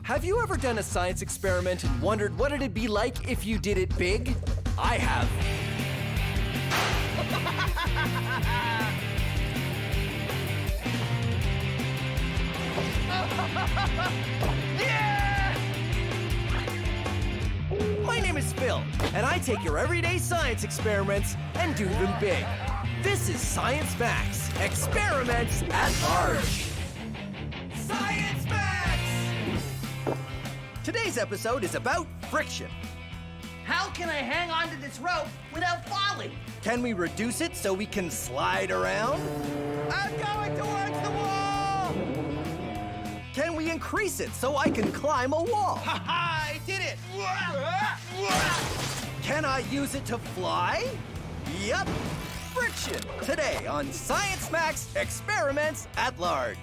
Have you ever done a science experiment and wondered what it'd be like if you did it big? I have. Yeah! My name is Phil, and I take your everyday science experiments and do them big. This is Science Max, Experiments at Large. Science Max! Today's episode is about friction. How can I hang onto this rope without falling? Can we reduce it so we can slide around? I'm going towards the wall! Can we increase it so I can climb a wall? Ha ha! I did it! Can I use it to fly? Yup! Friction, today on Science Max Experiments at Large.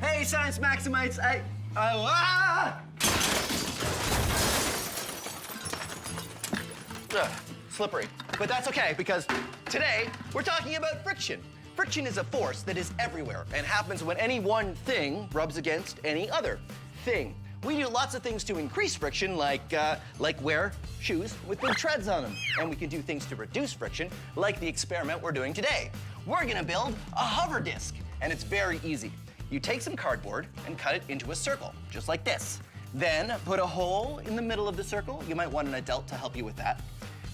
Hey, Science Maximites, slippery. But that's okay, because today we're talking about friction. Friction is a force that is everywhere and happens when any one thing rubs against any other thing. We do lots of things to increase friction, like wear shoes with big treads on them. And we can do things to reduce friction, like the experiment we're doing today. We're gonna build a hover disc, and it's very easy. You take some cardboard and cut it into a circle, just like this. Then put a hole in the middle of the circle. You might want an adult to help you with that.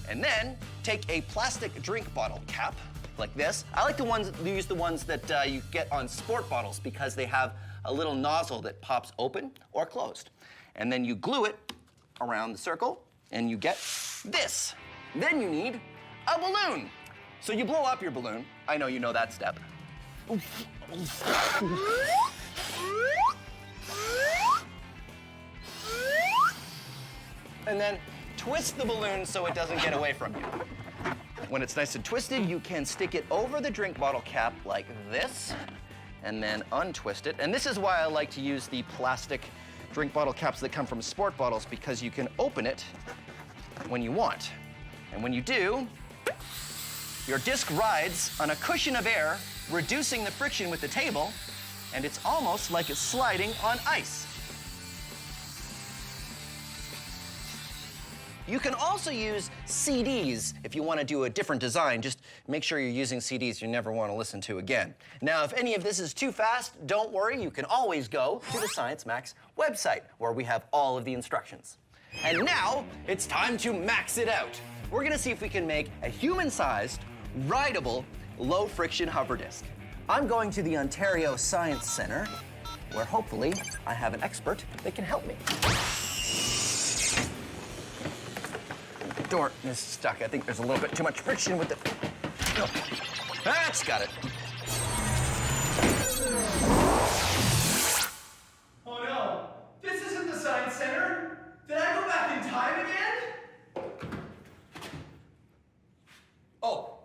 And then take a plastic drink bottle cap, like this. I like use the ones that you get on sport bottles because they have a little nozzle that pops open or closed. And then you glue it around the circle and you get this. Then you need a balloon. So you blow up your balloon. I know you know that step. And then twist the balloon so it doesn't get away from you. When it's nice and twisted, you can stick it over the drink bottle cap like this, and then untwist it. And this is why I like to use the plastic drink bottle caps that come from sport bottles, because you can open it when you want. And when you do, your disc rides on a cushion of air, reducing the friction with the table, and it's almost like it's sliding on ice. You can also use CDs if you want to do a different design. Just make sure you're using CDs you never want to listen to again. Now, if any of this is too fast, don't worry. You can always go to the Science Max website, where we have all of the instructions. And now, it's time to max it out. We're going to see if we can make a human-sized, rideable, low-friction hover disc. I'm going to the Ontario Science Centre, where hopefully I have an expert that can help me. Door is stuck. I think there's a little bit too much friction with it. Oh, that's got it. Oh no, this isn't the Science Center. Did I go back in time again? Oh.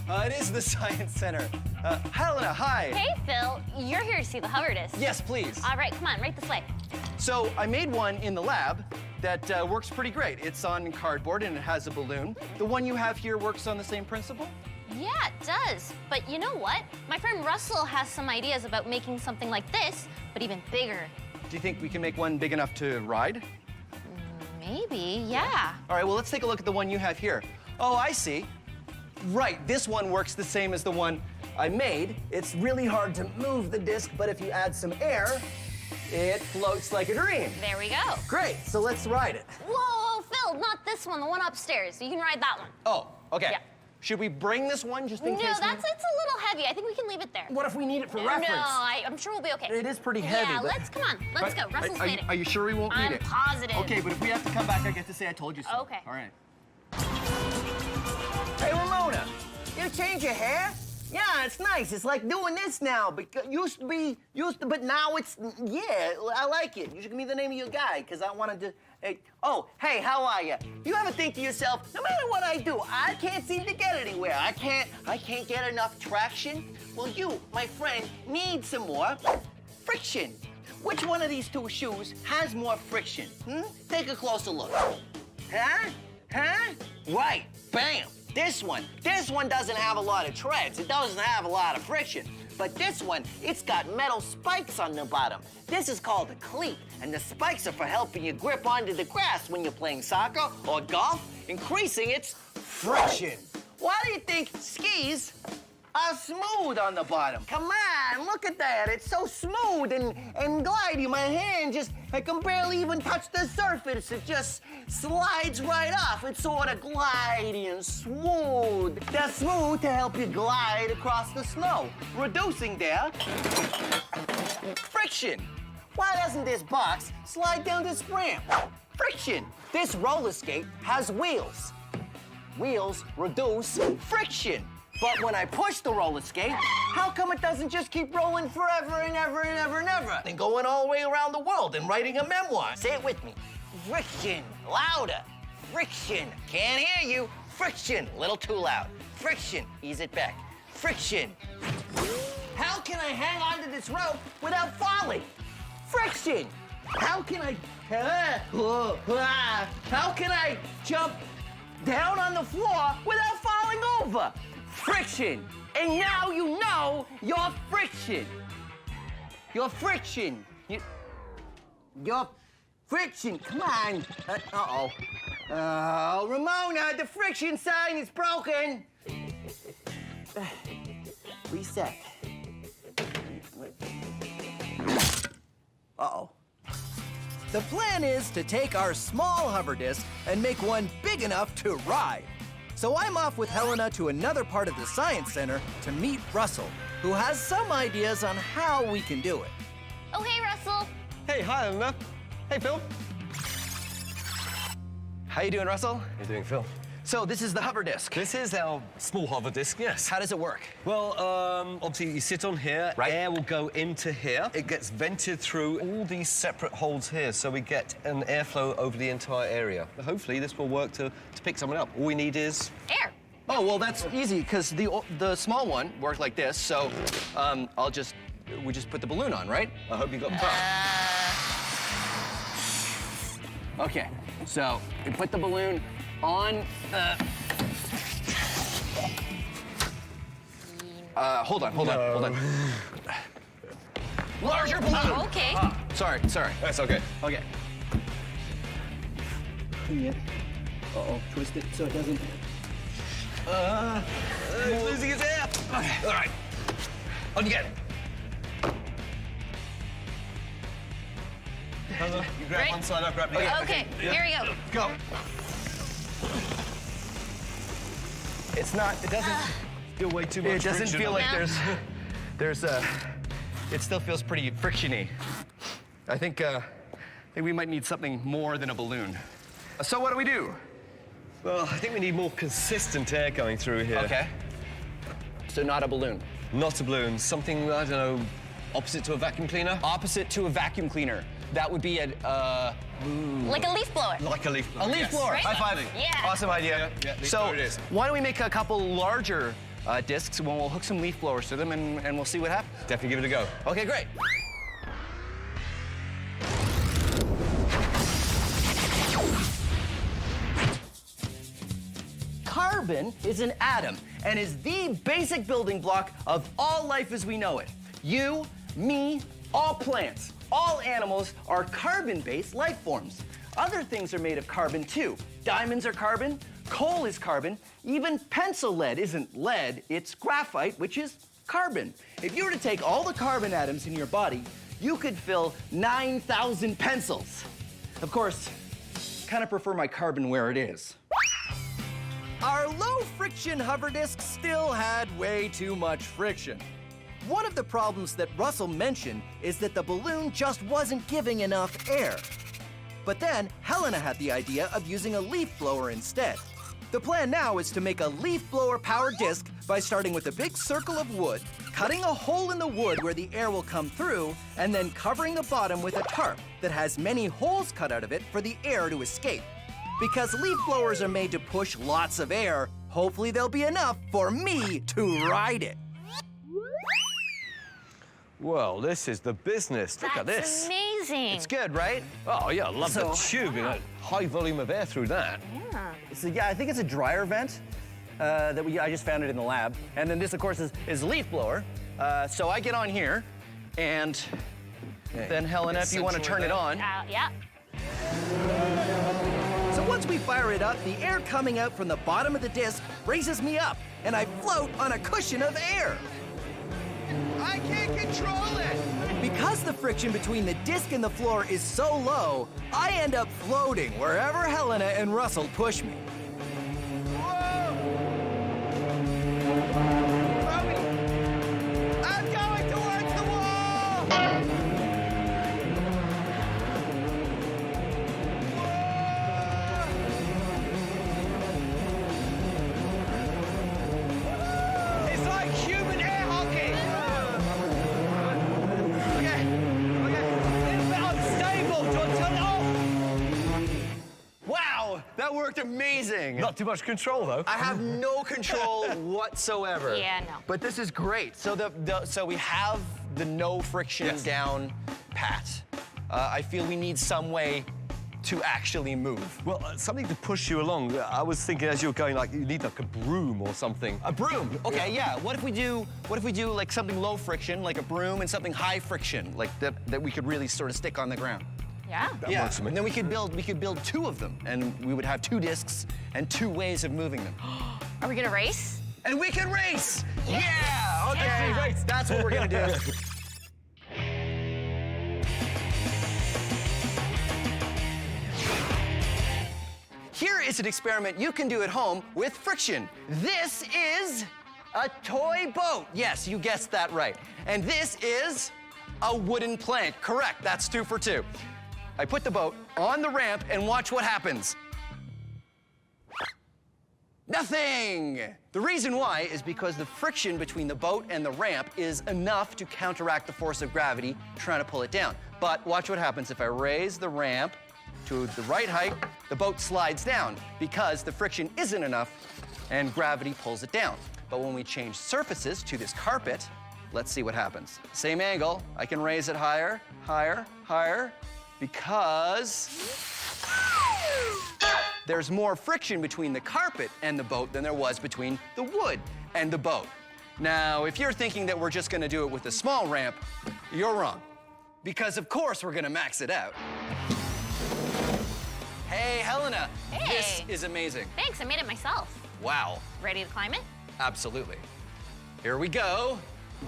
It is the Science Center. Helena, hi. Hey, Phil. You're here to see the hover disc. Yes, please. All right, come on, right this way. So I made one in the lab that works pretty great. It's on cardboard and it has a balloon. The one you have here works on the same principle? Yeah, it does. But you know what? My friend Russell has some ideas about making something like this, but even bigger. Do you think we can make one big enough to ride? Maybe, yeah. All right, well, let's take a look at the one you have here. Oh, I see. Right, this one works the same as the one I made. It's really hard to move the disc, but if you add some air, it floats like a dream. There we go. Great, so let's ride it. Whoa, Phil, not this one, the one upstairs. You can ride that one. Oh, okay. Yeah. Should we bring this one just in case? No, it's a little heavy. I think we can leave it there. What if we need it for reference? No, I'm sure we'll be okay. It is pretty heavy. Yeah, but... come on. Let's go. Russell's waiting. Are you sure we won't need it? I'm positive. Okay, but if we have to come back, I get to say I told you so. Okay. All right. Hey, Ramona, you change your hair? Yeah, it's nice. It's like doing this now. Because but now it's, yeah, I like it. You should give me the name of your guy, because I wanted to, hey, oh, hey, how are you? You ever think to yourself, no matter what I do, I can't seem to get anywhere. I can't get enough traction? Well, you, my friend, need some more friction. Which one of these two shoes has more friction? Take a closer look. Huh? Right, bam. This one doesn't have a lot of treads. It doesn't have a lot of friction. But this one, it's got metal spikes on the bottom. This is called a cleat, and the spikes are for helping you grip onto the grass when you're playing soccer or golf, increasing its friction. Why do you think skis are smooth on the bottom? Come on, look at that. It's so smooth and glidey. My hand I can barely even touch the surface. It just slides right off. It's sort of glidey and smooth. They're smooth to help you glide across the snow, reducing their friction. Why doesn't this box slide down this ramp? Friction. This roller skate has wheels. Wheels reduce friction. But when I push the roller skate, how come it doesn't just keep rolling forever and ever and ever and ever? And going all the way around the world and writing a memoir. Say it with me. Friction. Louder. Friction. Can't hear you. Friction. A little too loud. Friction. Ease it back. Friction. How can I hang onto this rope without falling? Friction. How can I jump down on the floor without falling over? Friction. And now you know your friction. Your friction. Your friction. Come on. Uh-oh. Oh, Ramona, the friction sign is broken. Reset. Uh-oh. The plan is to take our small hover disc and make one big enough to ride. So I'm off with Helena to another part of the Science Center to meet Russell, who has some ideas on how we can do it. Oh, hey, Russell. Hey, hi, Helena. Hey, Phil. How you doing, Russell? How you doing, Phil? So this is the hover disc. This is our small hover disc, yes. How does it work? Well, obviously you sit on here, right. Air will go into here. It gets vented through all these separate holes here, so we get an airflow over the entire area. Hopefully this will work to pick someone up. All we need is... Air. Oh, well, that's easy, because the small one worked like this, so we just put the balloon on, right? I hope you got the top. Okay, so we put the balloon on the... hold on. Larger balloon! Oh, okay. Sorry. That's okay. Okay. Uh-oh, twist it so it doesn't... He's losing his air. Okay, all right. On you get. You grab Right. one side, I'll grab the other. Okay, here we go. Go. It doesn't... Still way too much It doesn't friction feel on like it. there's it still feels pretty frictiony. I think we might need something more than a balloon. So what do we do? Well, I think we need more consistent air going through here. Okay. So not a balloon. Not a balloon, something, I don't know, opposite to a vacuum cleaner? Opposite to a vacuum cleaner. That would be Like a leaf blower. Like a leaf blower. a leaf yes. blower. Right? High five. Yeah. Awesome idea. Yeah, leaf so blower it is. why don't we make a couple larger discs when we'll hook some leaf blowers to them and we'll see what happens. Definitely give it a go. Okay, great. Carbon is an atom and is the basic building block of all life as we know it. You, me, all plants, all animals are carbon-based life forms. Other things are made of carbon too. Diamonds are carbon, coal is carbon, even pencil lead isn't lead, it's graphite, which is carbon. If you were to take all the carbon atoms in your body, you could fill 9,000 pencils. Of course, kind of prefer my carbon where it is. Our low-friction hover disc still had way too much friction. One of the problems that Russell mentioned is that the balloon just wasn't giving enough air. But then, Helena had the idea of using a leaf blower instead. The plan now is to make a leaf blower-powered disc by starting with a big circle of wood, cutting a hole in the wood where the air will come through, and then covering the bottom with a tarp that has many holes cut out of it for the air to escape. Because leaf blowers are made to push lots of air, hopefully there'll be enough for me to ride it. Well, this is the business. Look at That's this. amazing. It's good, right? Oh, yeah, I love the So- tube. You know, high volume of air through that. Yeah. I think it's a dryer vent I just found it in the lab. And then this, of course, is leaf blower. So I get on here, and then Helena, if you want to turn it on. Yeah. So once we fire it up, the air coming out from the bottom of the disc raises me up, and I float on a cushion of air. I can't control it! Because the friction between the disc and the floor is so low, I end up floating wherever Helena and Russell push me. I'm going towards the wall! It's like human air hockey! Okay. It's a bit unstable. Do you want to turn it off? Wow, that worked amazing. Not too much control, though. I have no control whatsoever. Yeah, no. But this is great. So so we have the no friction Yes. down pat. I feel we need some way to actually move. Well, something to push you along. I was thinking as you were going, like, you need like a broom or something. A broom. Okay, yeah. What if we do like something low friction, like a broom, and something high friction, like that we could really sort of stick on the ground? Yeah. That Yeah. works for me. And then we could build two of them, and we would have two discs and two ways of moving them. Are we gonna race? And we can race! Yeah! Okay, Yeah. race. That's what we're gonna do. Here is an experiment you can do at home with friction. This is a toy boat. Yes, you guessed that right. And this is a wooden plank. Correct, that's 2 for 2. I put the boat on the ramp and watch what happens. Nothing! The reason why is because the friction between the boat and the ramp is enough to counteract the force of gravity trying to pull it down. But watch what happens if I raise the ramp to the right height, the boat slides down because the friction isn't enough and gravity pulls it down. But when we change surfaces to this carpet, let's see what happens. Same angle, I can raise it higher, higher, higher, because there's more friction between the carpet and the boat than there was between the wood and the boat. Now, if you're thinking that we're just gonna do it with a small ramp, you're wrong. Because of course we're gonna max it out. Hey, Helena, Hey. this is amazing. Thanks, I made it myself. Wow, Ready to climb it? absolutely. Here we go.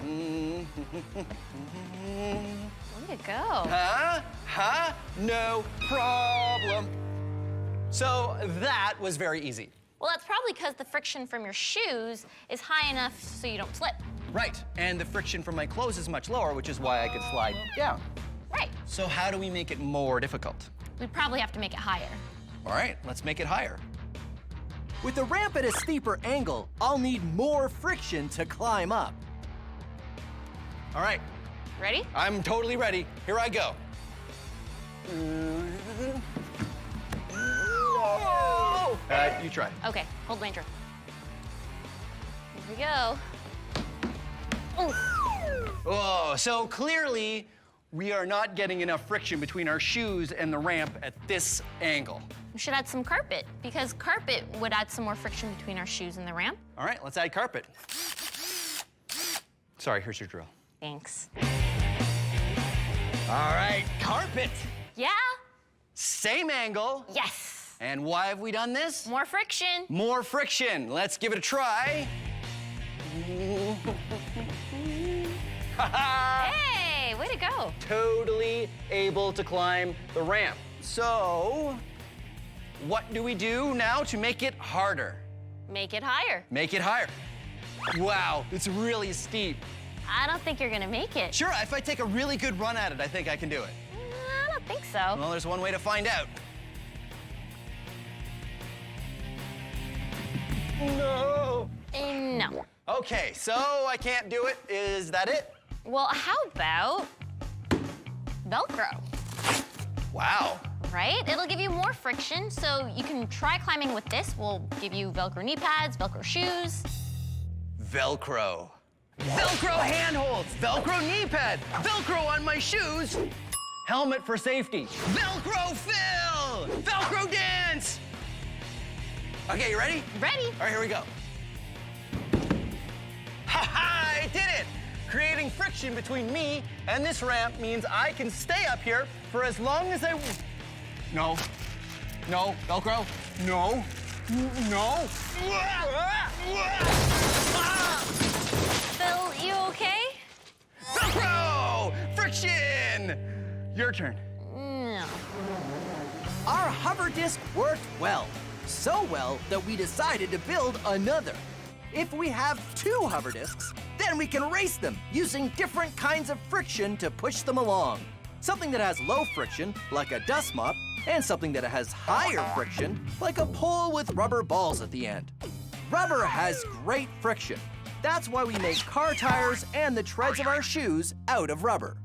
Way to go. Huh? No problem. So that was very easy. Well, that's probably because the friction from your shoes is high enough so you don't slip. Right, and the friction from my clothes is much lower, which is why I could slide down. Right. So how do we make it more difficult? We'd probably have to make it higher. All right, let's make it higher. With the ramp at a steeper angle, I'll need more friction to climb up. All right, Ready? I'm totally ready. Here I go. No! You try. Okay, hold Ranger. Here we go. Ooh. Oh, so clearly we are not getting enough friction between our shoes and the ramp at this angle. We should add some carpet, because carpet would add some more friction between our shoes and the ramp. All right, let's add carpet. Sorry, here's your drill. Thanks. All right, carpet. Yeah? Same angle. Yes. And why have we done this? More friction. More friction. Let's give it a try. Hey, way to go. Totally able to climb the ramp. So, what do we do now to make it harder? Make it higher. Make it higher. Wow, it's really steep. I don't think you're gonna make it. Sure, if I take a really good run at it, I think I can do it. I don't think so. Well, there's one way to find out. No. No. Okay, so I can't do it. Is that it? Well, how about Velcro, Wow. right? It'll give you more friction, so you can try climbing with this. We'll give you Velcro knee pads, Velcro shoes. Velcro. Velcro handholds, Velcro knee pad, Velcro on my shoes, helmet for safety, Velcro fill, Velcro dance. Okay, you ready? Ready? All right, here we go. Ha ha, I did it. Creating friction between me and this ramp means I can stay up here for as long as I... No. No. Velcro. No. No. Phil, you okay? Velcro! Friction! Your turn. No. Our hover disc worked well. So well that we decided to build another. If we have 2 hover discs, then we can race them using different kinds of friction to push them along. Something that has low friction, like a dust mop, and something that has higher friction, like a pole with rubber balls at the end. Rubber has great friction. That's why we make car tires and the treads of our shoes out of rubber.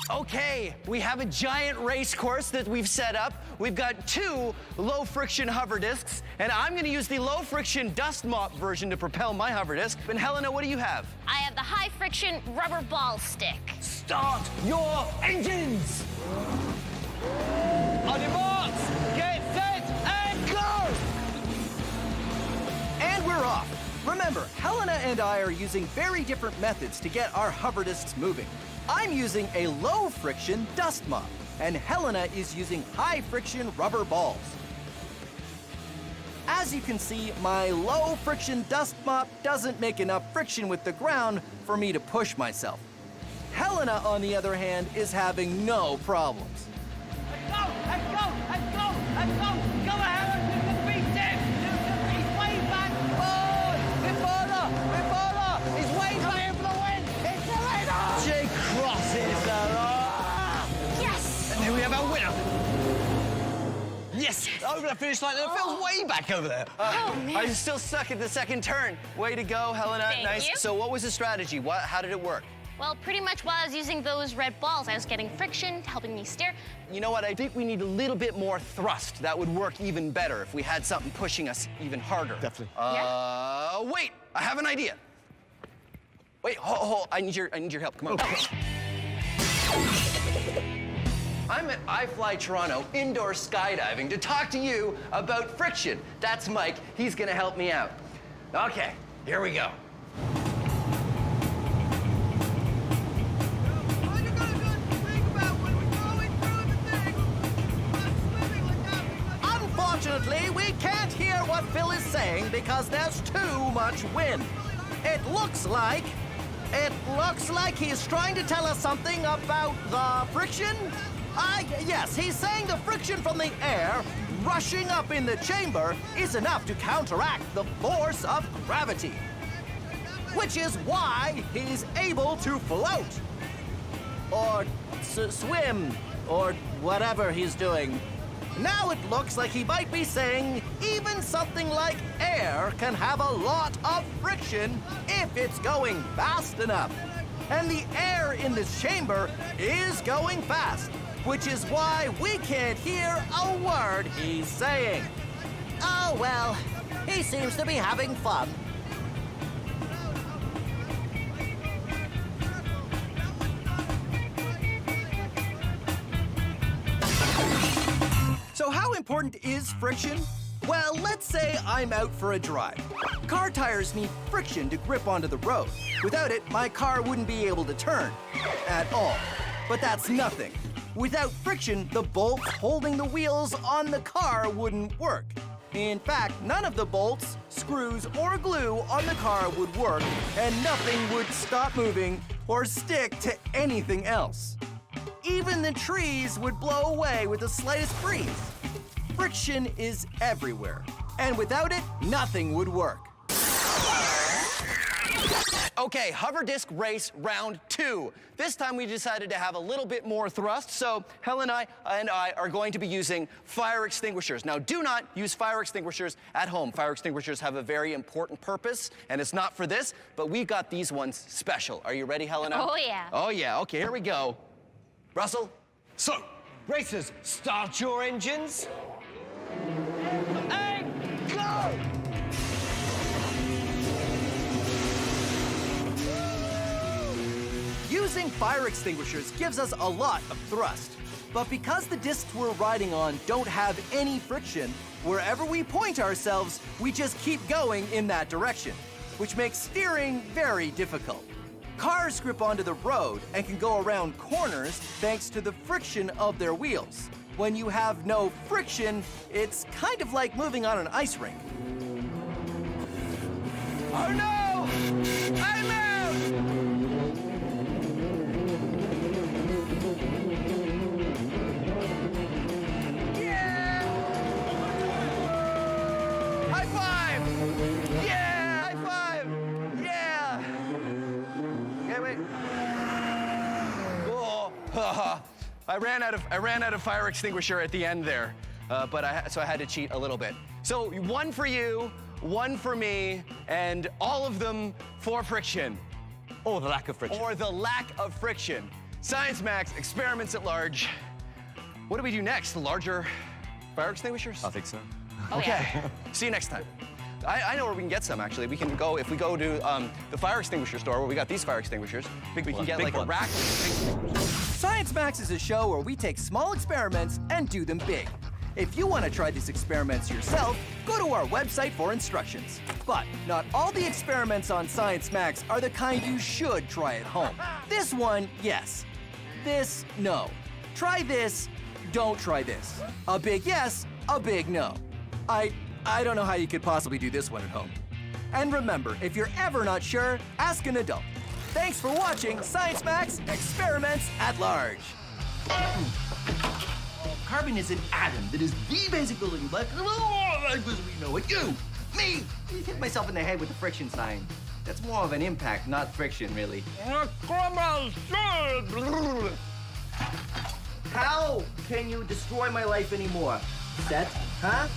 Okay, we have a giant race course that we've set up. We've got 2 low-friction hover discs, and I'm gonna use the low-friction dust mop version to propel my hover disc. And Helena, what do you have? I have the high-friction rubber ball stick. Start your engines! On your marks, get set, and go! And we're off. Remember, Helena and I are using very different methods to get our hover discs moving. I'm using a low-friction dust mop, and Helena is using high-friction rubber balls. As you can see, my low-friction dust mop doesn't make enough friction with the ground for me to push myself. Helena, on the other hand, is having no problems. Go, let's go, let's go, let's go! Go ahead, you can beat him! He's way back! Oh, he's way back! For the win! It's the winner! Jake crosses the line! Yes! And then we have our winner! Yes! Over the finish line, it feels way back over there. I'm still stuck at the second turn. Way to go, Helena. Thank Nice. you. So what was the strategy? How did it work? Well, pretty much while I was using those red balls, I was getting friction, helping me steer. You know what? I think we need a little bit more thrust. That would work even better if we had something pushing us even harder. Definitely. Wait! I have an idea. Wait, hold. I need your help. Come on. Okay. I'm at iFly Toronto indoor skydiving to talk to you about friction. That's Mike. He's gonna help me out. Okay, here we go. Unfortunately, we can't hear what Phil is saying because there's too much wind. It looks like he's trying to tell us something about the friction. Yes, he's saying the friction from the air rushing up in the chamber is enough to counteract the force of gravity, which is why he's able to float or swim or whatever he's doing. Now it looks like he might be saying even something like air can have a lot of friction if it's going fast enough. And the air in this chamber is going fast, which is why we can't hear a word he's saying. Oh, well, he seems to be having fun. So how important is friction? Well, let's say I'm out for a drive. Car tires need friction to grip onto the road. Without it, my car wouldn't be able to turn at all. But that's nothing. Without friction, the bolts holding the wheels on the car wouldn't work. In fact, none of the bolts, screws, or glue on the car would work, and nothing would stop moving or stick to anything else. Even the trees would blow away with the slightest breeze. Friction is everywhere, and without it, nothing would work. Okay, hover disc race round 2. This time we decided to have a little bit more thrust, so Helen and I are going to be using fire extinguishers. Now, do not use fire extinguishers at home. Fire extinguishers have a very important purpose, and it's not for this, but we've got these ones special. Are you ready, Helena? Oh, yeah. Oh, yeah. Okay, here we go. Russell? So, racers, start your engines. And go! Using fire extinguishers gives us a lot of thrust. But because the discs we're riding on don't have any friction, wherever we point ourselves, we just keep going in that direction, which makes steering very difficult. Cars grip onto the road and can go around corners thanks to the friction of their wheels. When you have no friction, it's kind of like moving on an ice rink. Oh no! I'm out! Yeah! High five! Yeah! High five! Yeah! Okay, wait. Oh, I ran out of fire extinguisher at the end there, so I had to cheat a little bit. So 1 for you, 1 for me, and all of them for friction. Or the lack of friction. Or the lack of friction. Science Max, experiments at large. What do we do next? Larger fire extinguishers? I think so. Okay. See you next time. I know where we can get some, actually. We can go, if we go to the fire extinguisher store where we got these fire extinguishers, I think we can get big like one. a rack of extinguishers. Science Max is a show where we take small experiments and do them big. If you want to try these experiments yourself, go to our website for instructions. But not all the experiments on Science Max are the kind you should try at home. This one, yes. This, no. Try this, don't try this. A big yes, a big no. I don't know how you could possibly do this one at home. And remember, if you're ever not sure, ask an adult. Thanks for watching Science Max Experiments at Large. Carbon is an atom that is the basic building block of all life as we know it. You, me. I hit myself in the head with the friction sign. That's more of an impact, not friction, really. How can you destroy my life anymore? Set, huh?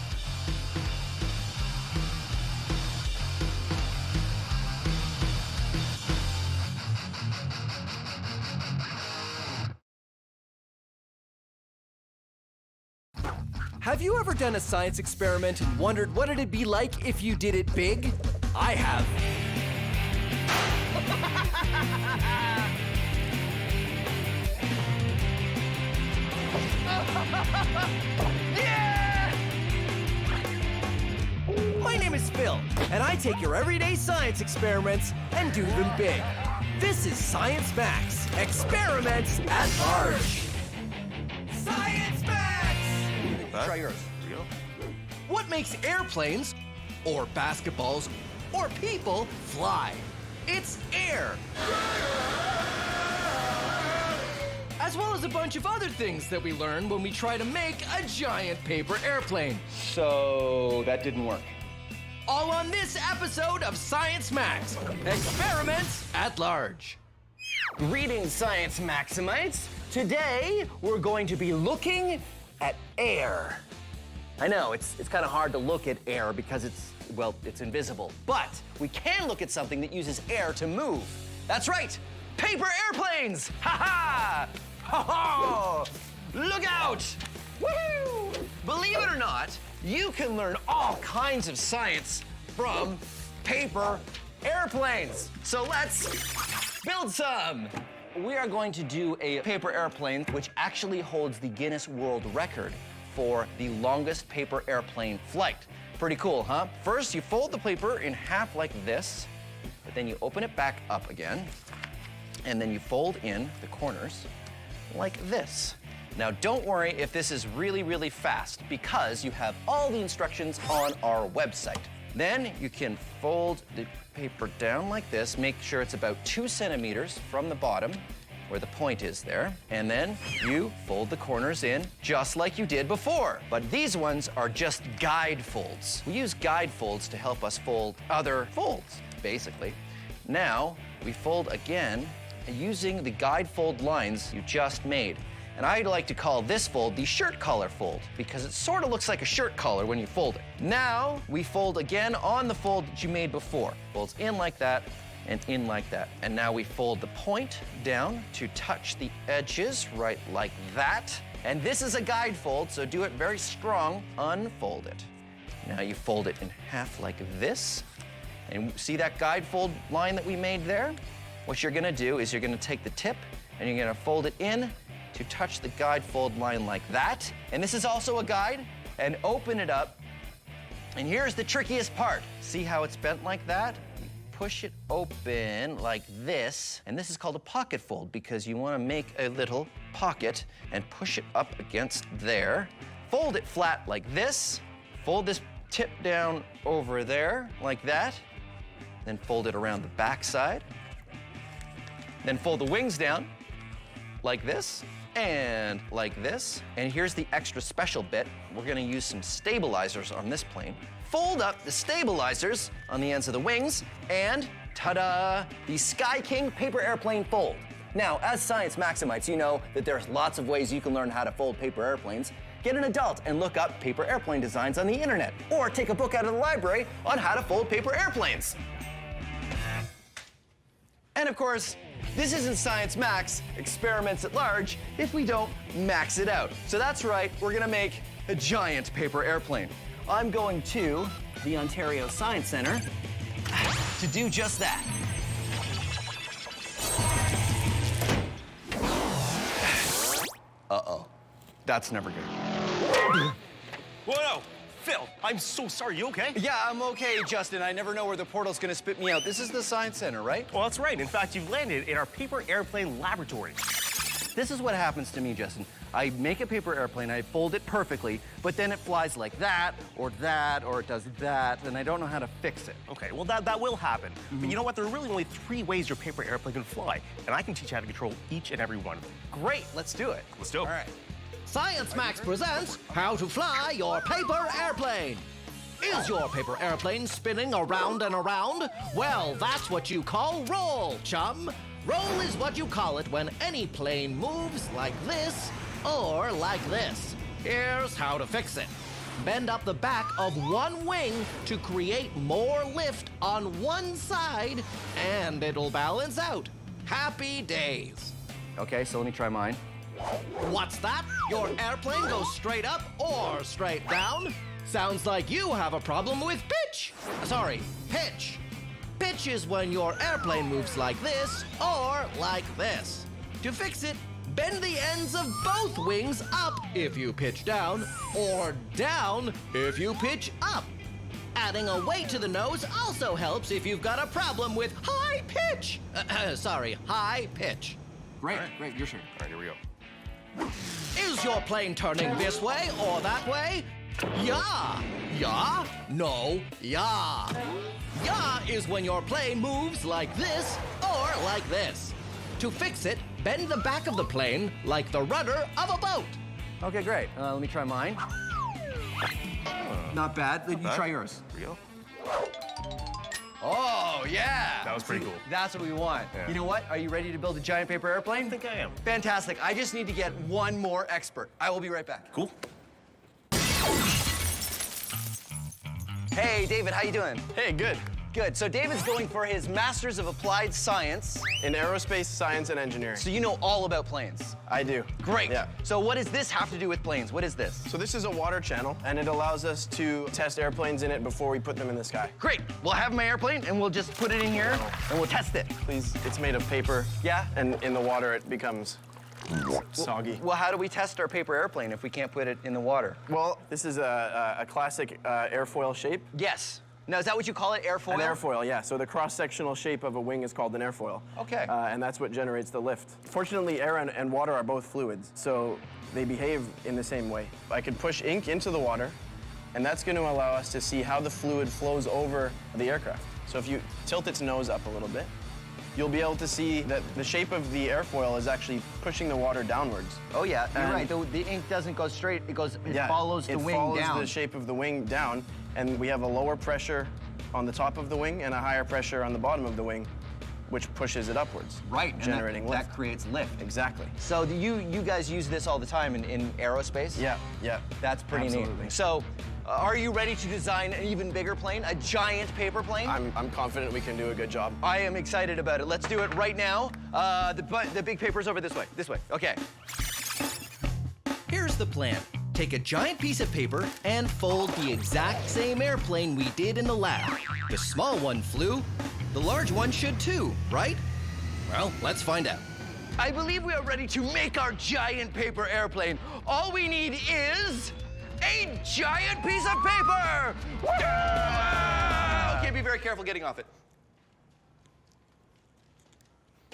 Have you ever done a science experiment and wondered what it'd be like if you did it big? I have. Yeah! My name is Phil, and I take your everyday science experiments and do them big. This is Science Max, Experiments at Large. Science Max! Try yours. Here you go. What makes airplanes, or basketballs, or people fly? It's air. As well as a bunch of other things that we learn when we try to make a giant paper airplane. So that didn't work. All on this episode of Science Max, Experiments at Large. Greetings, Science Maximites. Today, we're going to be looking at air. I know, it's kind of hard to look at air because it's invisible. But we can look at something that uses air to move. That's right, paper airplanes! Ha-ha! Ha-ha! Look out! Woohoo! Believe it or not, you can learn all kinds of science from paper airplanes. So let's build some. We are going to do a paper airplane which actually holds the Guinness World Record for the longest paper airplane flight. Pretty cool, huh? First, you fold the paper in half like this, but then you open it back up again, and then you fold in the corners like this. Now, don't worry if this is really, really fast, because you have all the instructions on our website. Then you can fold the paper down like this, make sure it's about 2 centimeters from the bottom, where the point is there, and then you fold the corners in just like you did before. But these ones are just guide folds. We use guide folds to help us fold other folds, basically. Now, we fold again using the guide fold lines you just made. And I like to call this fold the shirt collar fold because it sort of looks like a shirt collar when you fold it. Now, we fold again on the fold that you made before. Folds in like that and in like that. And now we fold the point down to touch the edges right like that. And this is a guide fold, so do it very strong. Unfold it. Now you fold it in half like this. And see that guide fold line that we made there? What you're gonna do is you're gonna take the tip and you're gonna fold it in to touch the guide fold line like that. And this is also a guide, and open it up. And here's the trickiest part. See how it's bent like that? You push it open like this. And this is called a pocket fold because you want to make a little pocket and push it up against there. Fold it flat like this. Fold this tip down over there like that. Then fold it around the back side. Then fold the wings down like this and like this. And here's the extra special bit. We're gonna use some stabilizers on this plane. Fold up the stabilizers on the ends of the wings and ta-da, the Sky King paper airplane fold. Now, as science maximites, you know that there's lots of ways you can learn how to fold paper airplanes. Get an adult and look up paper airplane designs on the internet, or take a book out of the library on how to fold paper airplanes. And of course, this isn't Science Max, experiments at large, if we don't max it out. So that's right, we're gonna make a giant paper airplane. I'm going to the Ontario Science Centre to do just that. Uh-oh, that's never good. Whoa, Phil, I'm so sorry. You okay? Yeah, I'm okay, Justin. I never know where the portal's gonna spit me out. This is the Science Center, right? Well, that's right. In fact, you've landed in our paper airplane laboratory. This is what happens to me, Justin. I make a paper airplane, I fold it perfectly, but then it flies like that, or it does that, and I don't know how to fix it. Okay, well, that will happen. But you know what? There are really only 3 ways your paper airplane can fly, and I can teach you how to control each and every one of them. Great, let's do it. Let's do it. All right. Science Max presents How to Fly Your Paper Airplane. Is your paper airplane spinning around and around? Well, that's what you call roll, chum. Roll is what you call it when any plane moves like this or like this. Here's how to fix it. Bend up the back of one wing to create more lift on one side, and it'll balance out. Happy days. Okay, so let me try mine. What's that? Your airplane goes straight up or straight down? Sounds like you have a problem with pitch. Sorry, pitch. Pitch is when your airplane moves like this or like this. To fix it, bend the ends of both wings up if you pitch down, or down if you pitch up. Adding a weight to the nose also helps if you've got a problem with high pitch. High pitch. Great, great, your turn. All right, here we go. Is your plane turning this way or that way? Yeah. Yeah? No. Yeah. Yeah is when your plane moves like this or like this. To fix it, bend the back of the plane like the rudder of a boat. Okay, great. Let me try mine. Not bad. You try yours. Here we go. Oh, yeah. That was pretty cool. That's what we want. Yeah. You know what? Are you ready to build a giant paper airplane? I think I am. Fantastic. I just need to get one more expert. I will be right back. Cool. Hey, David, how you doing? Hey, good. Good. So David's going for his Masters of Applied Science. In aerospace science and engineering. So you know all about planes. I do. Great. Yeah. So what does this have to do with planes? What is this? So this is a water channel, and it allows us to test airplanes in it before we put them in the sky. Great. We'll have my airplane, and we'll just put it in here, and we'll test it. Please, it's made of paper. Yeah? And in the water, it becomes soggy. Well, how do we test our paper airplane if we can't put it in the water? Well, this is a classic airfoil shape. Yes. Now, is that what you call it, airfoil? An airfoil, yeah. So the cross-sectional shape of a wing is called an airfoil. Okay. And that's what generates the lift. Fortunately, air and water are both fluids, so they behave in the same way. I could push ink into the water, and that's going to allow us to see how the fluid flows over the aircraft. So if you tilt its nose up a little bit, you'll be able to see that the shape of the airfoil is actually pushing the water downwards. Oh, yeah, you're And- right. The ink doesn't go straight. It follows the wing follows down. the shape of the wing down, and we have a lower pressure on the top of the wing and a higher pressure on the bottom of the wing, which pushes it upwards. Right, and generating lift. that creates lift. Exactly. So you guys use this all the time in aerospace? Yeah, yeah. That's pretty Absolutely. neat. So, are you ready to design an even bigger plane, a giant paper plane? I'm confident we can do a good job. I am excited about it. Let's do it right now. The big paper's over this way. This way. Okay. Here's the plan. Take a giant piece of paper and fold the exact same airplane we did in the lab. The small one flew. The large one should too, right? Well, let's find out. I believe we are ready to make our giant paper airplane. All we need is a giant piece of paper! Yeah! Okay, be very careful getting off it.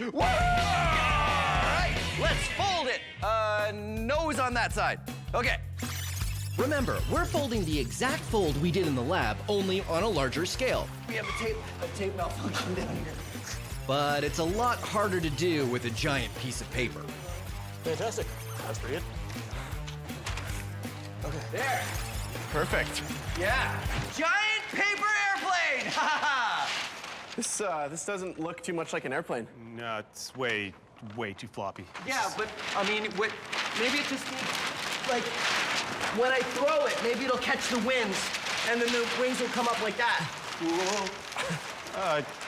Whoa! All right, let's fold it. Nose on that side. Okay. Remember, we're folding the exact fold we did in the lab, only on a larger scale. We have a tape malfunction down here. But it's a lot harder to do with a giant piece of paper. Fantastic. That's pretty good. There. Perfect. Yeah. Giant paper airplane. Ha ha ha. This doesn't look too much like an airplane. No, it's way too floppy. Yeah, but I mean, maybe it just needs, like, when I throw it, maybe it'll catch the winds, and then the wings will come up like that.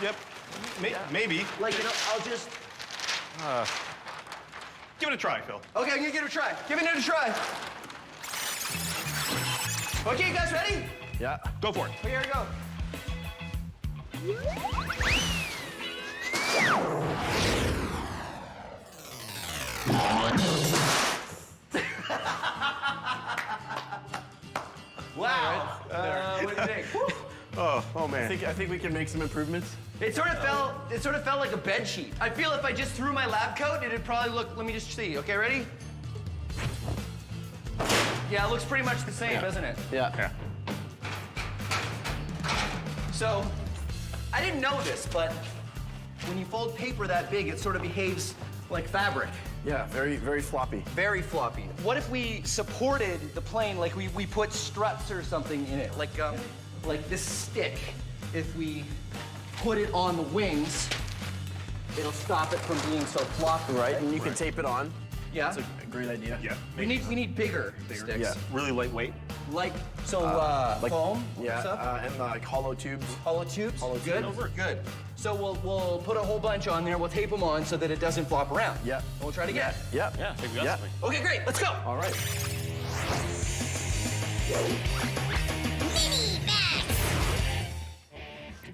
Yep. Maybe. Like, you know, I'll just. Give it a try, Phil. Okay, I'm gonna give it a try. Giving it a try. Okay, you guys ready? Yeah. Go for it. Here we go. Wow. What do you think? Oh man. I think we can make some improvements. It sort of felt like a bed sheet. I feel if I just threw my lab coat, it'd probably look. Let me just see. Okay, ready? Yeah, it looks pretty much the same, doesn't it? Yeah. So, I didn't know this, but when you fold paper that big, it sort of behaves like fabric. Yeah, very, very floppy. Very floppy. What if we supported the plane, like we put struts or something in it, like this stick? If we put it on the wings, it'll stop it from being so floppy. Right, and you can tape it on. Yeah. That's a great idea. Yeah. We need bigger sticks. Yeah. Really lightweight. Like Like foam. Yeah, Stuff? and like hollow tubes. Hollow tubes. Good. Over. Good. So we'll put a whole bunch on there. We'll tape them on so that it doesn't flop around. Yeah. And we'll try it again. Yeah. Yeah, I think we got Yeah. something. Okay, great. Let's go. All right.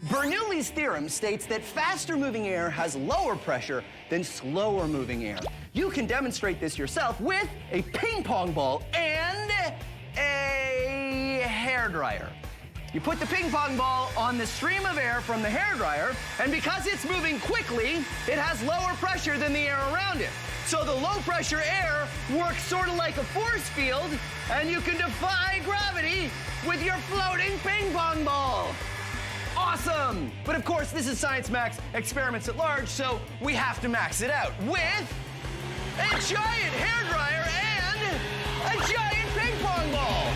Bernoulli's theorem states that faster moving air has lower pressure than slower moving air. You can demonstrate this yourself with a ping pong ball and a hairdryer. You put the ping pong ball on the stream of air from the hairdryer, and because it's moving quickly, it has lower pressure than the air around it. So the low pressure air works sort of like a force field, and you can defy gravity with your floating ping pong ball. Awesome! But of course, this is Science Max Experiments at Large, so we have to max it out with a giant hairdryer and a giant ping pong ball.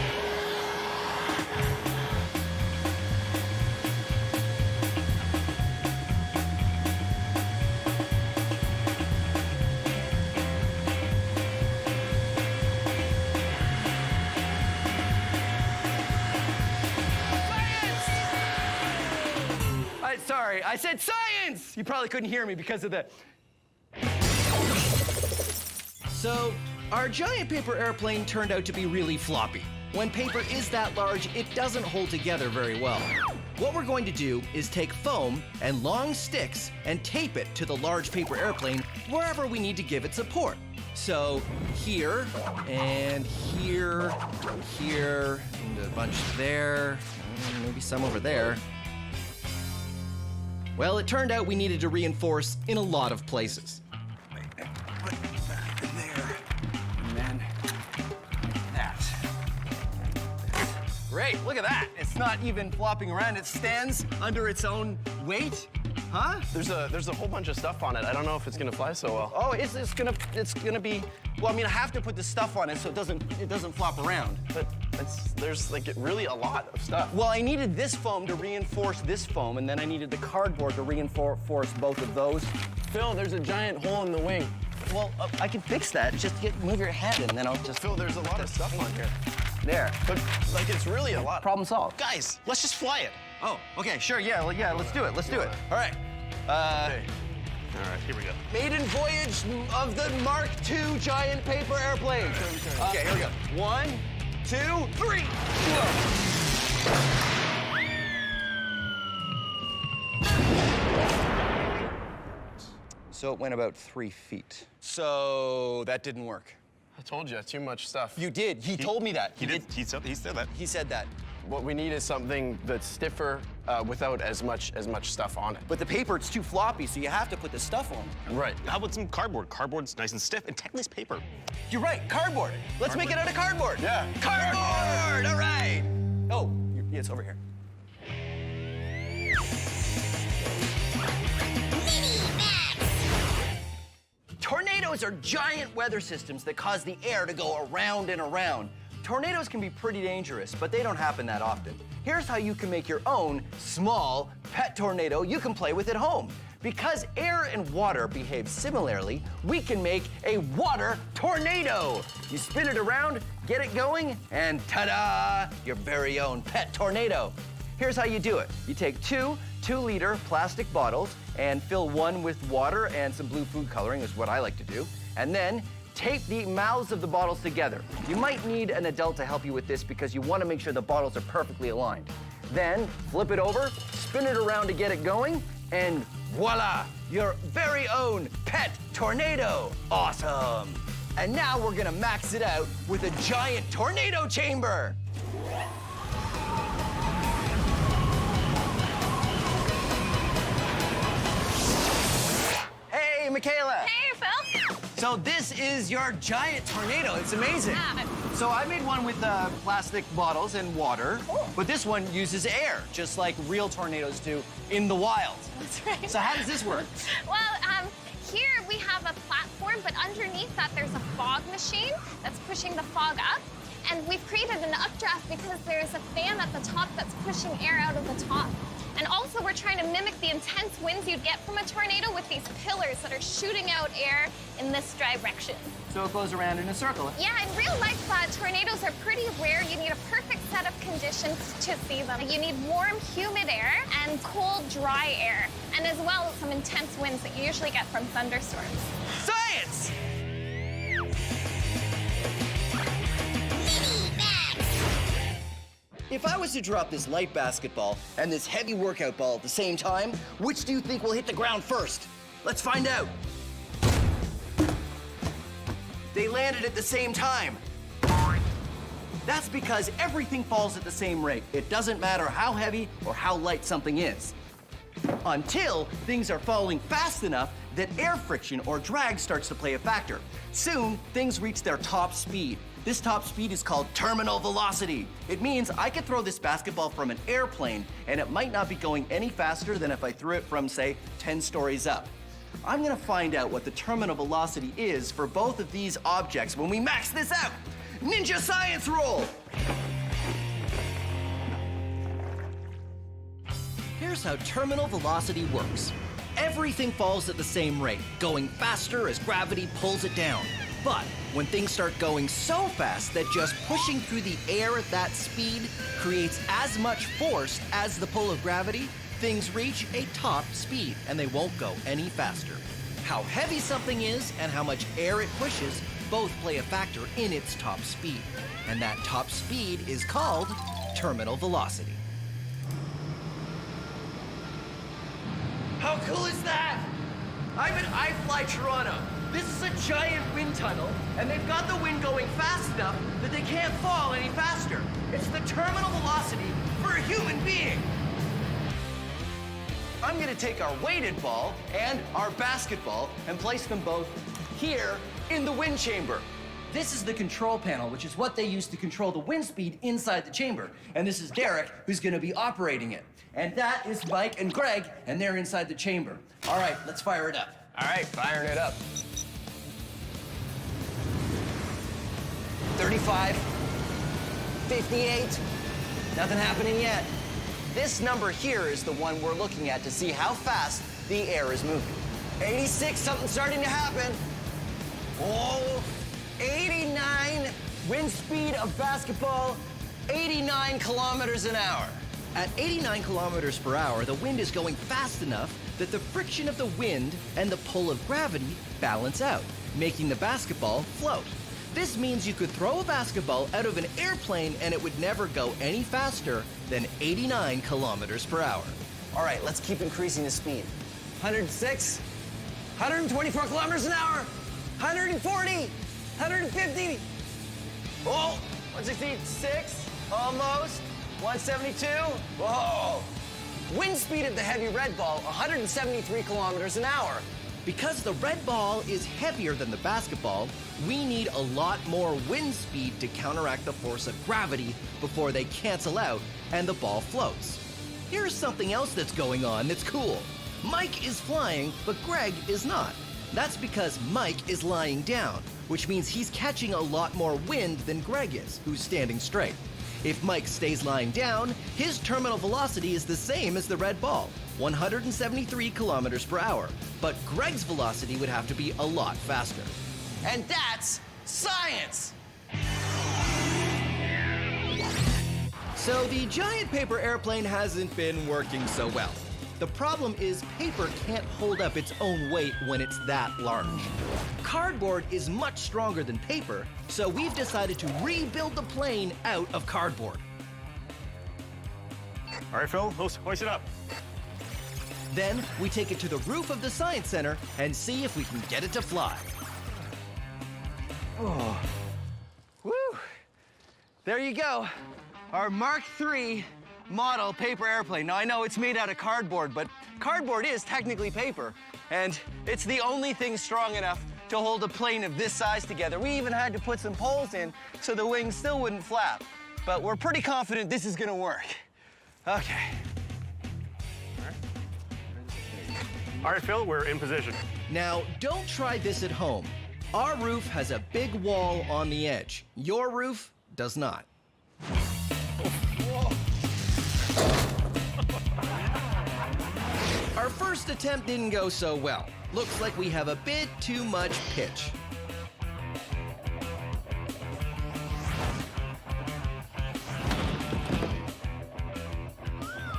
Sorry, I said science! You probably couldn't hear me because of the... So, our giant paper airplane turned out to be really floppy. When paper is that large, it doesn't hold together very well. What we're going to do is take foam and long sticks and tape it to the large paper airplane wherever we need to give it support. So, here, and here, here, and a bunch there, and maybe some over there. Well, it turned out we needed to reinforce in a lot of places. There. And then that. Great, look at that. It's not even flopping around. It stands under its own weight. Huh? There's a whole bunch of stuff on it. I don't know if it's gonna fly so well. Oh, it's gonna be, well, I mean, I have to put the stuff on it so it doesn't flop around. But there's like really a lot of stuff. Well, I needed this foam to reinforce this foam, and then I needed the cardboard to reinforce both of those. Phil, there's a giant hole in the wing. Well, I can fix that. Just move your head, and then I'll just... Phil, there's a lot of stuff on here. There. But like it's really a lot. Problem solved. Guys, let's just fly it. Oh, okay, sure, yeah, let's do it, let's do it. All right. Okay. All right, here we go. Maiden voyage of the Mark II giant paper airplane. Okay, here we go. 1, 2, 3. Whoa. So it went about 3 feet. So that didn't work. I told you, too much stuff. You did. He told me that. He said that. He said that. What we need is something that's stiffer without as much stuff on it. But the paper, it's too floppy, so you have to put the stuff on. Right. How about some cardboard? Cardboard's nice and stiff, and technically it's paper. You're right, cardboard. Let's make it out of cardboard. Yeah. Cardboard, all right. Oh, yeah, it's over here. Tornadoes are giant weather systems that cause the air to go around and around. Tornadoes can be pretty dangerous, but they don't happen that often. Here's how you can make your own small pet tornado you can play with at home. Because air and water behave similarly, we can make a water tornado. You spin it around, get it going, and ta-da, your very own pet tornado. Here's how you do it. You take two 2-liter plastic bottles and fill one with water and some blue food coloring, is what I like to do. And then tape the mouths of the bottles together. You might need an adult to help you with this because you want to make sure the bottles are perfectly aligned. Then flip it over, spin it around to get it going, and voila, your very own pet tornado. Awesome. And now we're gonna max it out with a giant tornado chamber. Hey, Michaela. Hey, Phil. So this is your giant tornado. It's amazing. Yeah. So I made one with plastic bottles and water, but this one uses air, just like real tornadoes do in the wild. That's right. So how does this work? Well, here we have a platform, but underneath that there's a fog machine that's pushing the fog up. And we've created an updraft because there's a fan at the top that's pushing air out of the top. And also we're trying to mimic the intense winds you'd get from a tornado with these pillars that are shooting out air in this direction. So it goes around in a circle. Yeah, in real life, tornadoes are pretty rare. You need a perfect set of conditions to see them. You need warm, humid air and cold, dry air. And as well, some intense winds that you usually get from thunderstorms. Science! If I was to drop this light basketball and this heavy workout ball at the same time, which do you think will hit the ground first? Let's find out. They landed at the same time. That's because everything falls at the same rate. It doesn't matter how heavy or how light something is. Until things are falling fast enough that air friction or drag starts to play a factor. Soon, things reach their top speed. This top speed is called terminal velocity. It means I could throw this basketball from an airplane and it might not be going any faster than if I threw it from, say, 10 stories up. I'm gonna find out what the terminal velocity is for both of these objects when we max this out. Ninja science roll! Here's how terminal velocity works. Everything falls at the same rate, going faster as gravity pulls it down. But when things start going so fast that just pushing through the air at that speed creates as much force as the pull of gravity, things reach a top speed and they won't go any faster. How heavy something is and how much air it pushes both play a factor in its top speed. And that top speed is called terminal velocity. How cool is that? I'm at iFly Toronto. This is a giant wind tunnel, and they've got the wind going fast enough that they can't fall any faster. It's the terminal velocity for a human being. I'm gonna take our weighted ball and our basketball and place them both here in the wind chamber. This is the control panel, which is what they use to control the wind speed inside the chamber. And this is Derek, who's gonna be operating it. And that is Mike and Greg, and they're inside the chamber. All right, let's fire it up. All right, firing it up. 35, 58, nothing happening yet. This number here is the one we're looking at to see how fast the air is moving. 86, something's starting to happen. Oh, 89, wind speed of basketball, 89 kilometers an hour. At 89 kilometers per hour, the wind is going fast enough that the friction of the wind and the pull of gravity balance out, making the basketball float. This means you could throw a basketball out of an airplane and it would never go any faster than 89 kilometers per hour. All right, let's keep increasing the speed. 106, 124 kilometers an hour, 140, 150. Oh, 166, almost. 172. Whoa. Wind speed of the heavy red ball, 173 kilometers an hour. Because the red ball is heavier than the basketball, we need a lot more wind speed to counteract the force of gravity before they cancel out and the ball floats. Here's something else that's going on that's cool. Mike is flying, but Greg is not. That's because Mike is lying down, which means he's catching a lot more wind than Greg is, who's standing straight. If Mike stays lying down, his terminal velocity is the same as the red ball, 173 kilometers per hour. But Greg's velocity would have to be a lot faster. And that's science. So the giant paper airplane hasn't been working so well. The problem is paper can't hold up its own weight when it's that large. Cardboard is much stronger than paper, so we've decided to rebuild the plane out of cardboard. All right, Phil, hoist it up. Then we take it to the roof of the Science Center and see if we can get it to fly. Woo! There you go. Our Mark III model paper airplane. Now, I know it's made out of cardboard, but cardboard is technically paper, and it's the only thing strong enough to hold a plane of this size together. We even had to put some poles in so the wings still wouldn't flap, but we're pretty confident this is gonna work. Okay. All right, Phil, we're in position. Now, don't try this at home. Our roof has a big wall on the edge. Your roof does not. Our first attempt didn't go so well. Looks like we have a bit too much pitch.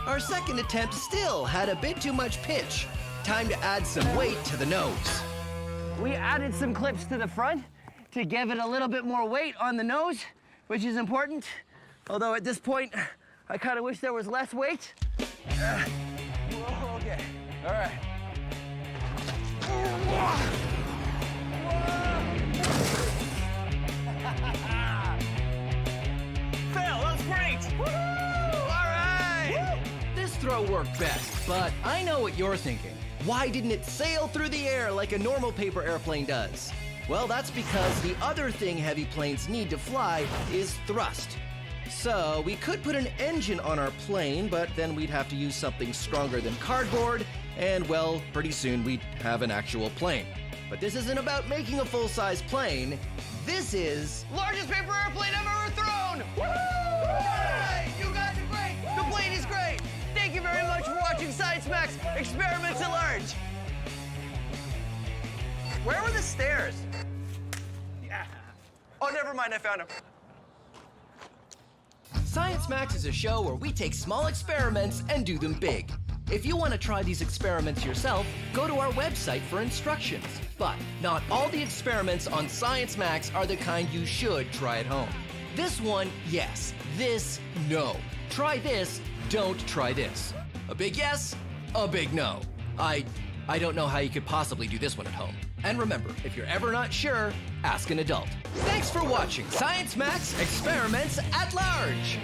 Our second attempt still had a bit too much pitch. Time to add some weight to the nose. We added some clips to the front to give it a little bit more weight on the nose, which is important. Although at this point, I kind of wish there was less weight. Whoa, okay, all right. Phil, that was great! All right! This throw worked best, but I know what you're thinking. Why didn't it sail through the air like a normal paper airplane does? Well, that's because the other thing heavy planes need to fly is thrust. So we could put an engine on our plane, but then we'd have to use something stronger than cardboard, and well, pretty soon we'd have an actual plane. But this isn't about making a full-size plane. This is... Largest paper airplane I've ever thrown! Woo! Right, you guys are great! The plane is great! Thank you very much for watching Science Max Experiments at Large. Where were the stairs? Yeah. Oh, never mind, I found them. Science Max is a show where we take small experiments and do them big. If you want to try these experiments yourself, go to our website for instructions. But not all the experiments on Science Max are the kind you should try at home. This one, yes. This, no. Try this, don't try this. A big yes, a big no. I don't know how you could possibly do this one at home. And remember, if you're ever not sure, ask an adult. Thanks for watching Science Max Experiments at Large.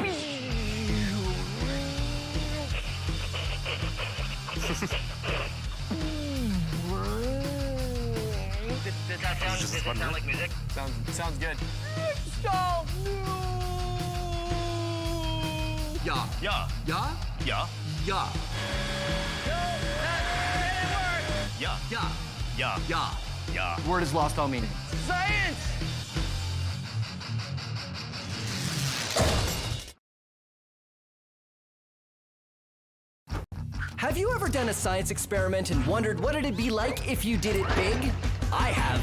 Does that sound like music? Sounds good. Stop! Yeah. Yeah. Yeah? Yeah. Yeah. Yeah. Yeah. Yeah. Yeah. Yeah. Word has lost all meaning. Science! Have you ever done a science experiment and wondered what it'd be like if you did it big? I have.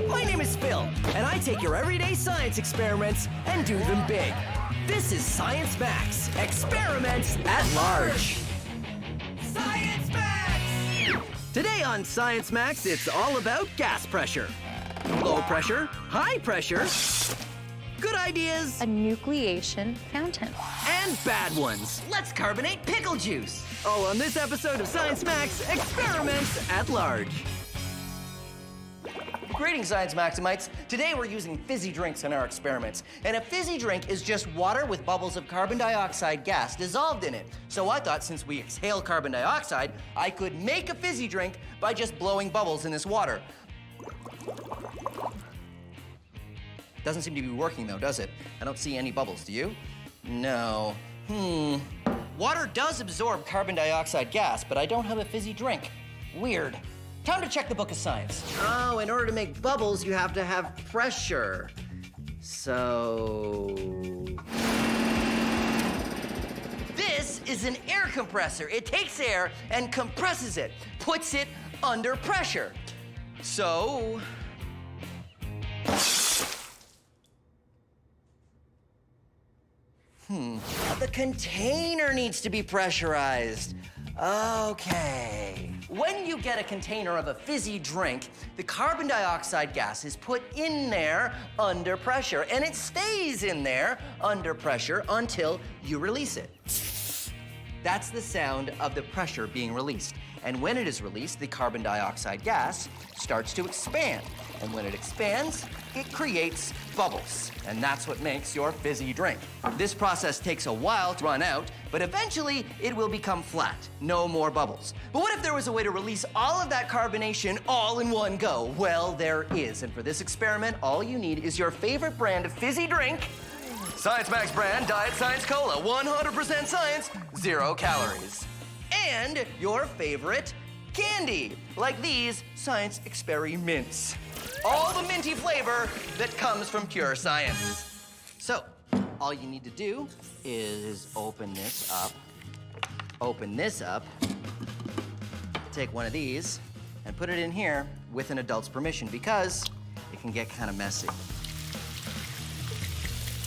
My name is Phil, and I take your everyday science experiments and do them big. This is Science Max, Experiments at Large. Science Max! Today on Science Max, it's all about gas pressure. Low pressure, high pressure, Good ideas A nucleation fountain. and bad ones. Let's carbonate pickle juice. All on this episode of Science Max Experiments at Large. Greetings, Science Maximites. Today we're using fizzy drinks in our experiments. And a fizzy drink is just water with bubbles of carbon dioxide gas dissolved in it. So I thought since we exhale carbon dioxide, I could make a fizzy drink by just blowing bubbles in this water. Doesn't seem to be working though, does it? I don't see any bubbles, do you? No. Water does absorb carbon dioxide gas, but I don't have a fizzy drink. Weird. Time to check the book of science. Oh, in order to make bubbles, you have to have pressure. So... This is an air compressor. It takes air and compresses it, puts it under pressure. So... The container needs to be pressurized. Okay. When you get a container of a fizzy drink, the carbon dioxide gas is put in there under pressure, and it stays in there under pressure until you release it. That's the sound of the pressure being released. And when it is released, the carbon dioxide gas starts to expand. And when it expands, it creates bubbles. And that's what makes your fizzy drink. This process takes a while to run out, but eventually it will become flat. No more bubbles. But what if there was a way to release all of that carbonation all in one go? Well, there is. And for this experiment, all you need is your favorite brand of fizzy drink, Science Max brand Diet Science Cola. 100% science, 0 calories. And your favorite candy, like these Science Experiments. All the minty flavor that comes from pure science. So, all you need to do is open this up, take one of these, and put it in here with an adult's permission because it can get kind of messy.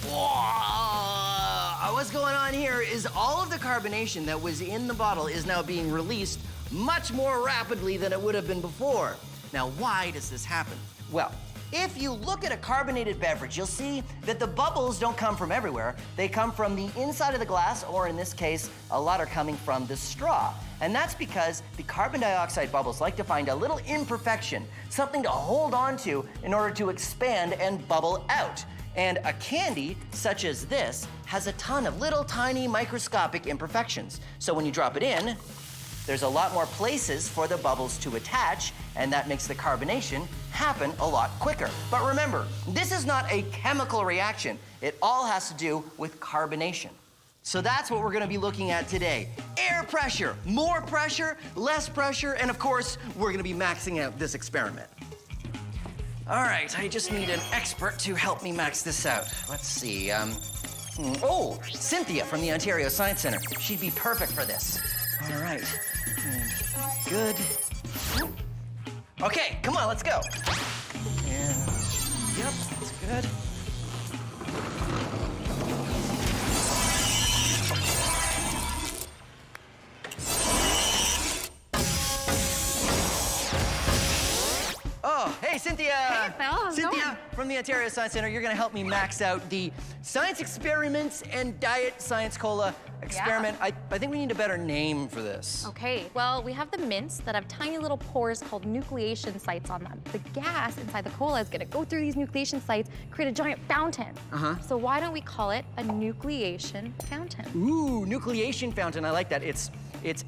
Whoa! What's going on here is all of the carbonation that was in the bottle is now being released much more rapidly than it would have been before. Now, why does this happen? Well, if you look at a carbonated beverage, you'll see that the bubbles don't come from everywhere. They come from the inside of the glass, or in this case, a lot are coming from the straw. And that's because the carbon dioxide bubbles like to find a little imperfection, something to hold on to in order to expand and bubble out. And a candy, such as this, has a ton of little tiny microscopic imperfections. So when you drop it in, there's a lot more places for the bubbles to attach, and that makes the carbonation happen a lot quicker. But remember, this is not a chemical reaction. It all has to do with carbonation. So that's what we're gonna be looking at today. Air pressure, more pressure, less pressure, and of course, we're gonna be maxing out this experiment. All right, I just need an expert to help me max this out. Let's see, oh, Cynthia from the Ontario Science Center. She'd be perfect for this. All right, good. Okay, come on, let's go. And, yep, that's good. Oh, hey, Cynthia! Hey, Phil, how's it Cynthia going? from the Ontario Science Center, you're gonna help me max out the Science Experiments and Diet Science Cola experiment. I think we need a better name for this. Okay, well, we have the mints that have tiny little pores called nucleation sites on them. The gas inside the cola is gonna go through these nucleation sites, create a giant fountain. So why don't we call it a nucleation fountain? Ooh, nucleation fountain, I like that. It's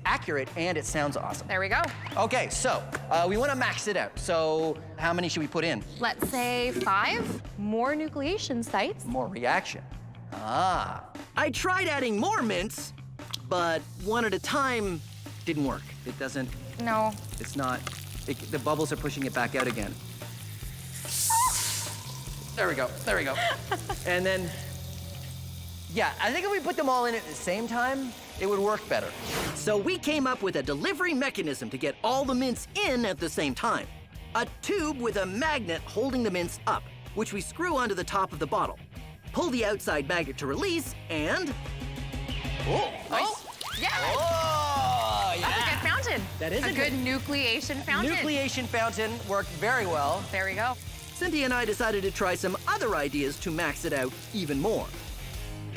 accurate and it sounds awesome. There we go. Okay, so we wanna max it out. So how many should we put in? Let's say 5 more nucleation sites. More reaction. Ah. I tried adding more mints, but one at a time didn't work. It doesn't, No. it's not, the bubbles are pushing it back out again. There we go, there we go. And then, yeah, I think if we put them all in at the same time, it would work better. So we came up with a delivery mechanism to get all the mints in at the same time. A tube with a magnet holding the mints up, which we screw onto the top of the bottle. Pull the outside magnet to release, and... Oh, nice. Oh, yeah. Oh, yeah. That's a good fountain. That is a good nucleation fountain. Nucleation fountain worked very well. There we go. Cynthia and I decided to try some other ideas to max it out even more.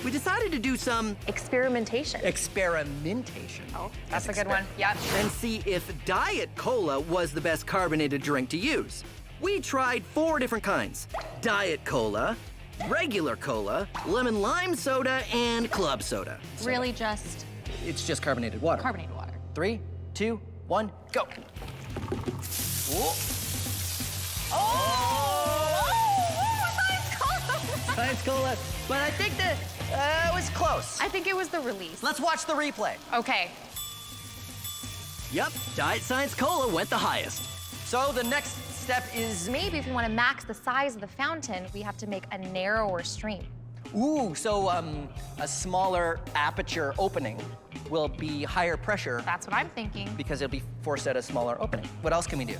We decided to do some Experimentation. Experimentation. Oh, that's a good one. Yep. and see if Diet Cola was the best carbonated drink to use. We tried 4 different kinds: Diet Cola, regular cola, lemon lime soda, and club soda. Really just It's just carbonated water. carbonated water. 3, 2, 1, go. Science Cola. But I think that it was close. I think it was the release. Let's watch the replay. Okay. Yep, Diet Science Cola went the highest. So the next step is Maybe if we want to max the size of the fountain, we have to make a narrower stream. ooh, so a smaller aperture opening will be higher pressure That's what I'm thinking. because it'll be forced at a smaller opening. What else can we do?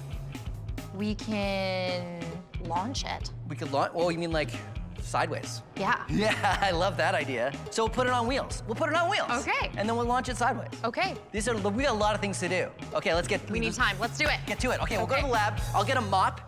We can launch it. We could launch. Oh, you mean like sideways? Yeah. Yeah, I love that idea. So we'll put it on wheels. We'll put it on wheels. Okay. And then we'll launch it sideways. Okay. We got a lot of things to do. Okay, let's get. We need time. Let's do it. Get to it. Okay, we'll go to Okay. the lab. I'll get a mop.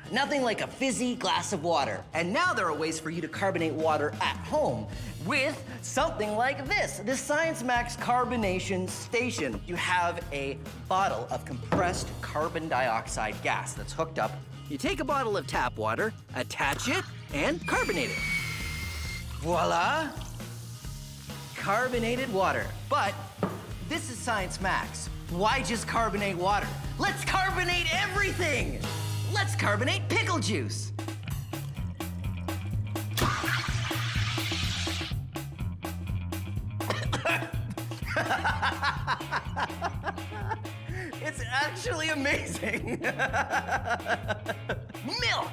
Nothing like a fizzy glass of water. And now there are ways for you to carbonate water at home with something like this Science Max Carbonation Station. You have a bottle of compressed carbon dioxide gas that's hooked up. You take a bottle of tap water, attach it, and carbonate it. Voila! Carbonated water. But this is Science Max. Why just carbonate water? Let's carbonate everything! Let's carbonate pickle juice. It's actually amazing. Milk!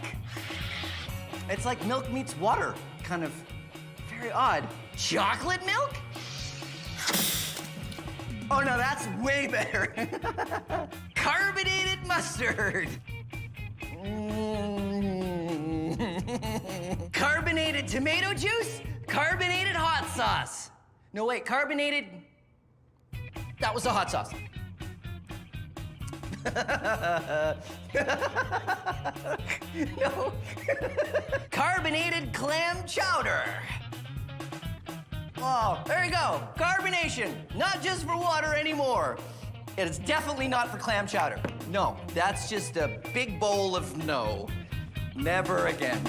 It's like milk meets water, kind of very odd. Chocolate milk? Oh no, that's way better. Carbonated mustard. Carbonated tomato juice? Carbonated hot sauce. No, wait, carbonated. That was the hot sauce. No. Carbonated clam chowder. Oh, there you go. Carbonation. Not just for water anymore. It is definitely not for clam chowder. No, that's just a big bowl of no. Never again.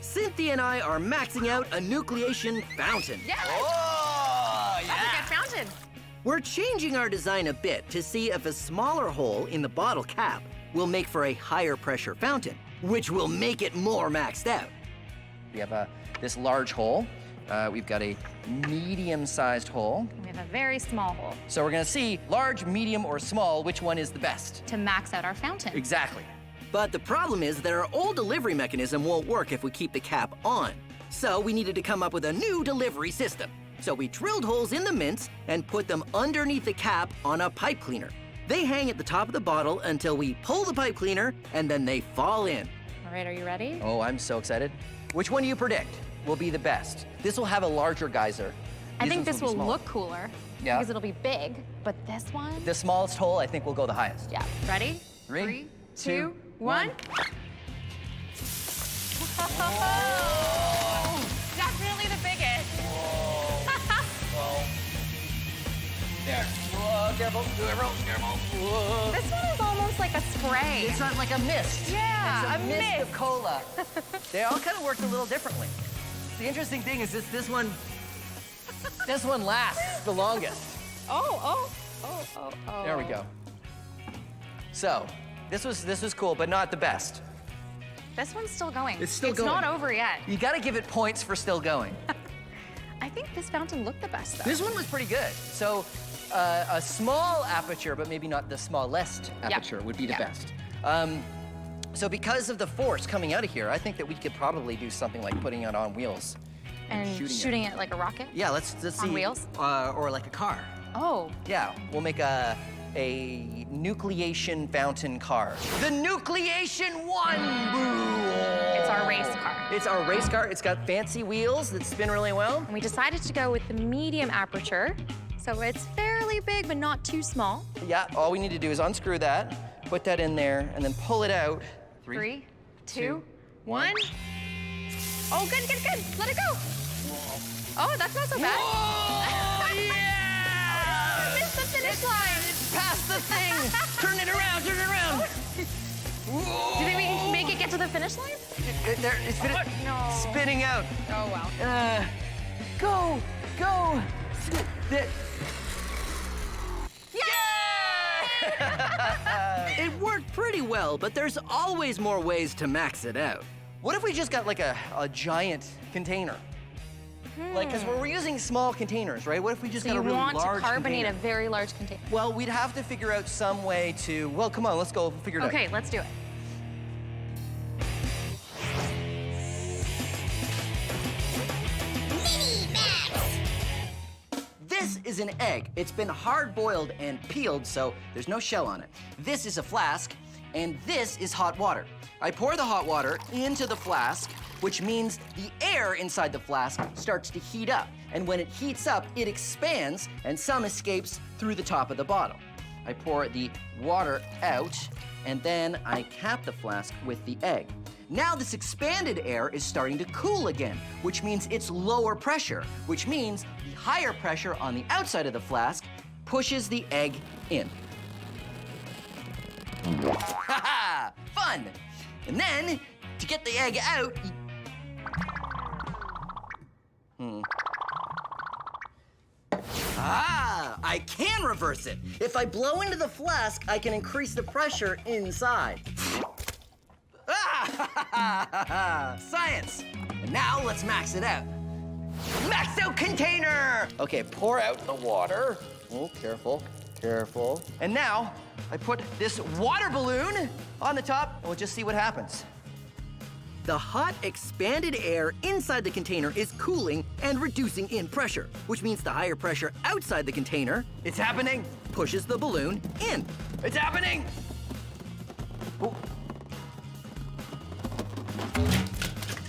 Cynthia and I are maxing out a nucleation fountain. Yes. Oh, That's a good fountain. We're changing our design a bit to see if a smaller hole in the bottle cap will make for a higher pressure fountain, which will make it more maxed out. We have this large hole. We've got a medium-sized hole. We have a very small hole So we're gonna see large, medium, or small, which one is the best. to max out our fountain. Exactly. But the problem is that our old delivery mechanism won't work if we keep the cap on. So we needed to come up with a new delivery system. So we drilled holes in the mints and put them underneath the cap on a pipe cleaner. They hang at the top of the bottle until we pull the pipe cleaner, and then they fall in. All right, are you ready? Oh, I'm so excited. Which one do you predict will be the best? This will have a larger geyser. I These think ones this be will smaller. look cooler Yeah. because it'll be big, but this one? The smallest hole, I think, will go the highest. Yeah. Ready? 3, 2, 1. Definitely the biggest. There. Whoa, careful, careful, careful. Whoa. This one is almost like a spray. It's not like a mist. Yeah, it's a a mist mist. of cola. They all kind of work a little differently. The interesting thing is this one lasts the longest. Oh. There we go. So, this was cool, but not the best. This one's still going. It's still It's going. not over yet. You gotta give it points for still going. I think this fountain looked the best, though. This one was pretty good. So, a small aperture, but maybe not the smallest aperture, would be the best. So because of the force coming out of here, I think that we could probably do something like putting it on wheels. And shooting it like a rocket? Yeah, let's see. On wheels? Or like a car. Oh. Yeah, we'll make a nucleation fountain car. The Nucleation 1! Boo! It's our race car. It's our race car. It's got fancy wheels that spin really well. And we decided to go with the medium aperture. So it's fairly big, but not too small. Yeah, all we need to do is unscrew that, put that in there, and then pull it out. 3, 2, 1. Oh, good, good, good. Let it go. Oh, that's not so bad. Whoa, yeah! Missed the finish line. Past the thing. Turn it around, turn it around. Do you think we can make it get to the finish line? It's No. spinning out. Oh, wow. Go, go. It worked pretty well, but there's always more ways to max it out. What if we just got like a giant container? Like, because we're using small containers, right? What if we just So got a you really want to large carbonate container? a very large container. Well, we'd have to figure out some way to, well, come on, let's go figure it out. Okay, let's do it. This is an egg. It's been hard-boiled and peeled, so there's no shell on it. This is a flask, and this is hot water. I pour the hot water into the flask, which means the air inside the flask starts to heat up. And when it heats up, it expands, and some escapes through the top of the bottle. I pour the water out, and then I cap the flask with the egg. Now this expanded air is starting to cool again, which means it's lower pressure, which means the higher pressure on the outside of the flask pushes the egg in. Ha-ha! Fun! And then, to get the egg out, I can reverse it. If I blow into the flask, I can increase the pressure inside. Science! And now let's max it out. Max out container! Okay, pour out the water. Oh, careful, careful. And now, I put this water balloon on the top, and we'll just see what happens. The hot, expanded air inside the container is cooling and reducing in pressure, which means the higher pressure outside the container It's happening. pushes the balloon in. It's happening. Oh.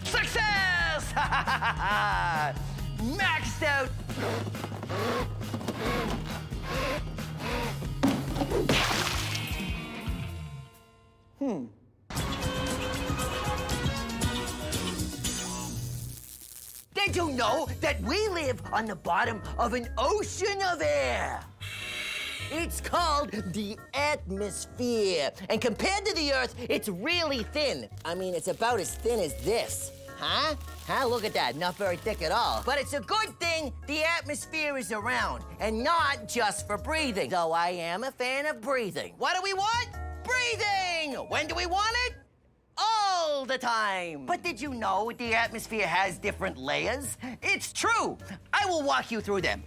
Success! Maxed out. Did you know that we live on the bottom of an ocean of air? It's called the atmosphere. And compared to the Earth, it's really thin. I mean, it's about as thin as this. Huh? Huh? Look at that. Not very thick at all. But it's a good thing the atmosphere is around, and not just for breathing. Though I am a fan of breathing. What do we want? Breathing! When do we want it? All the time. But did you know the atmosphere has different layers? It's true. I will walk you through them.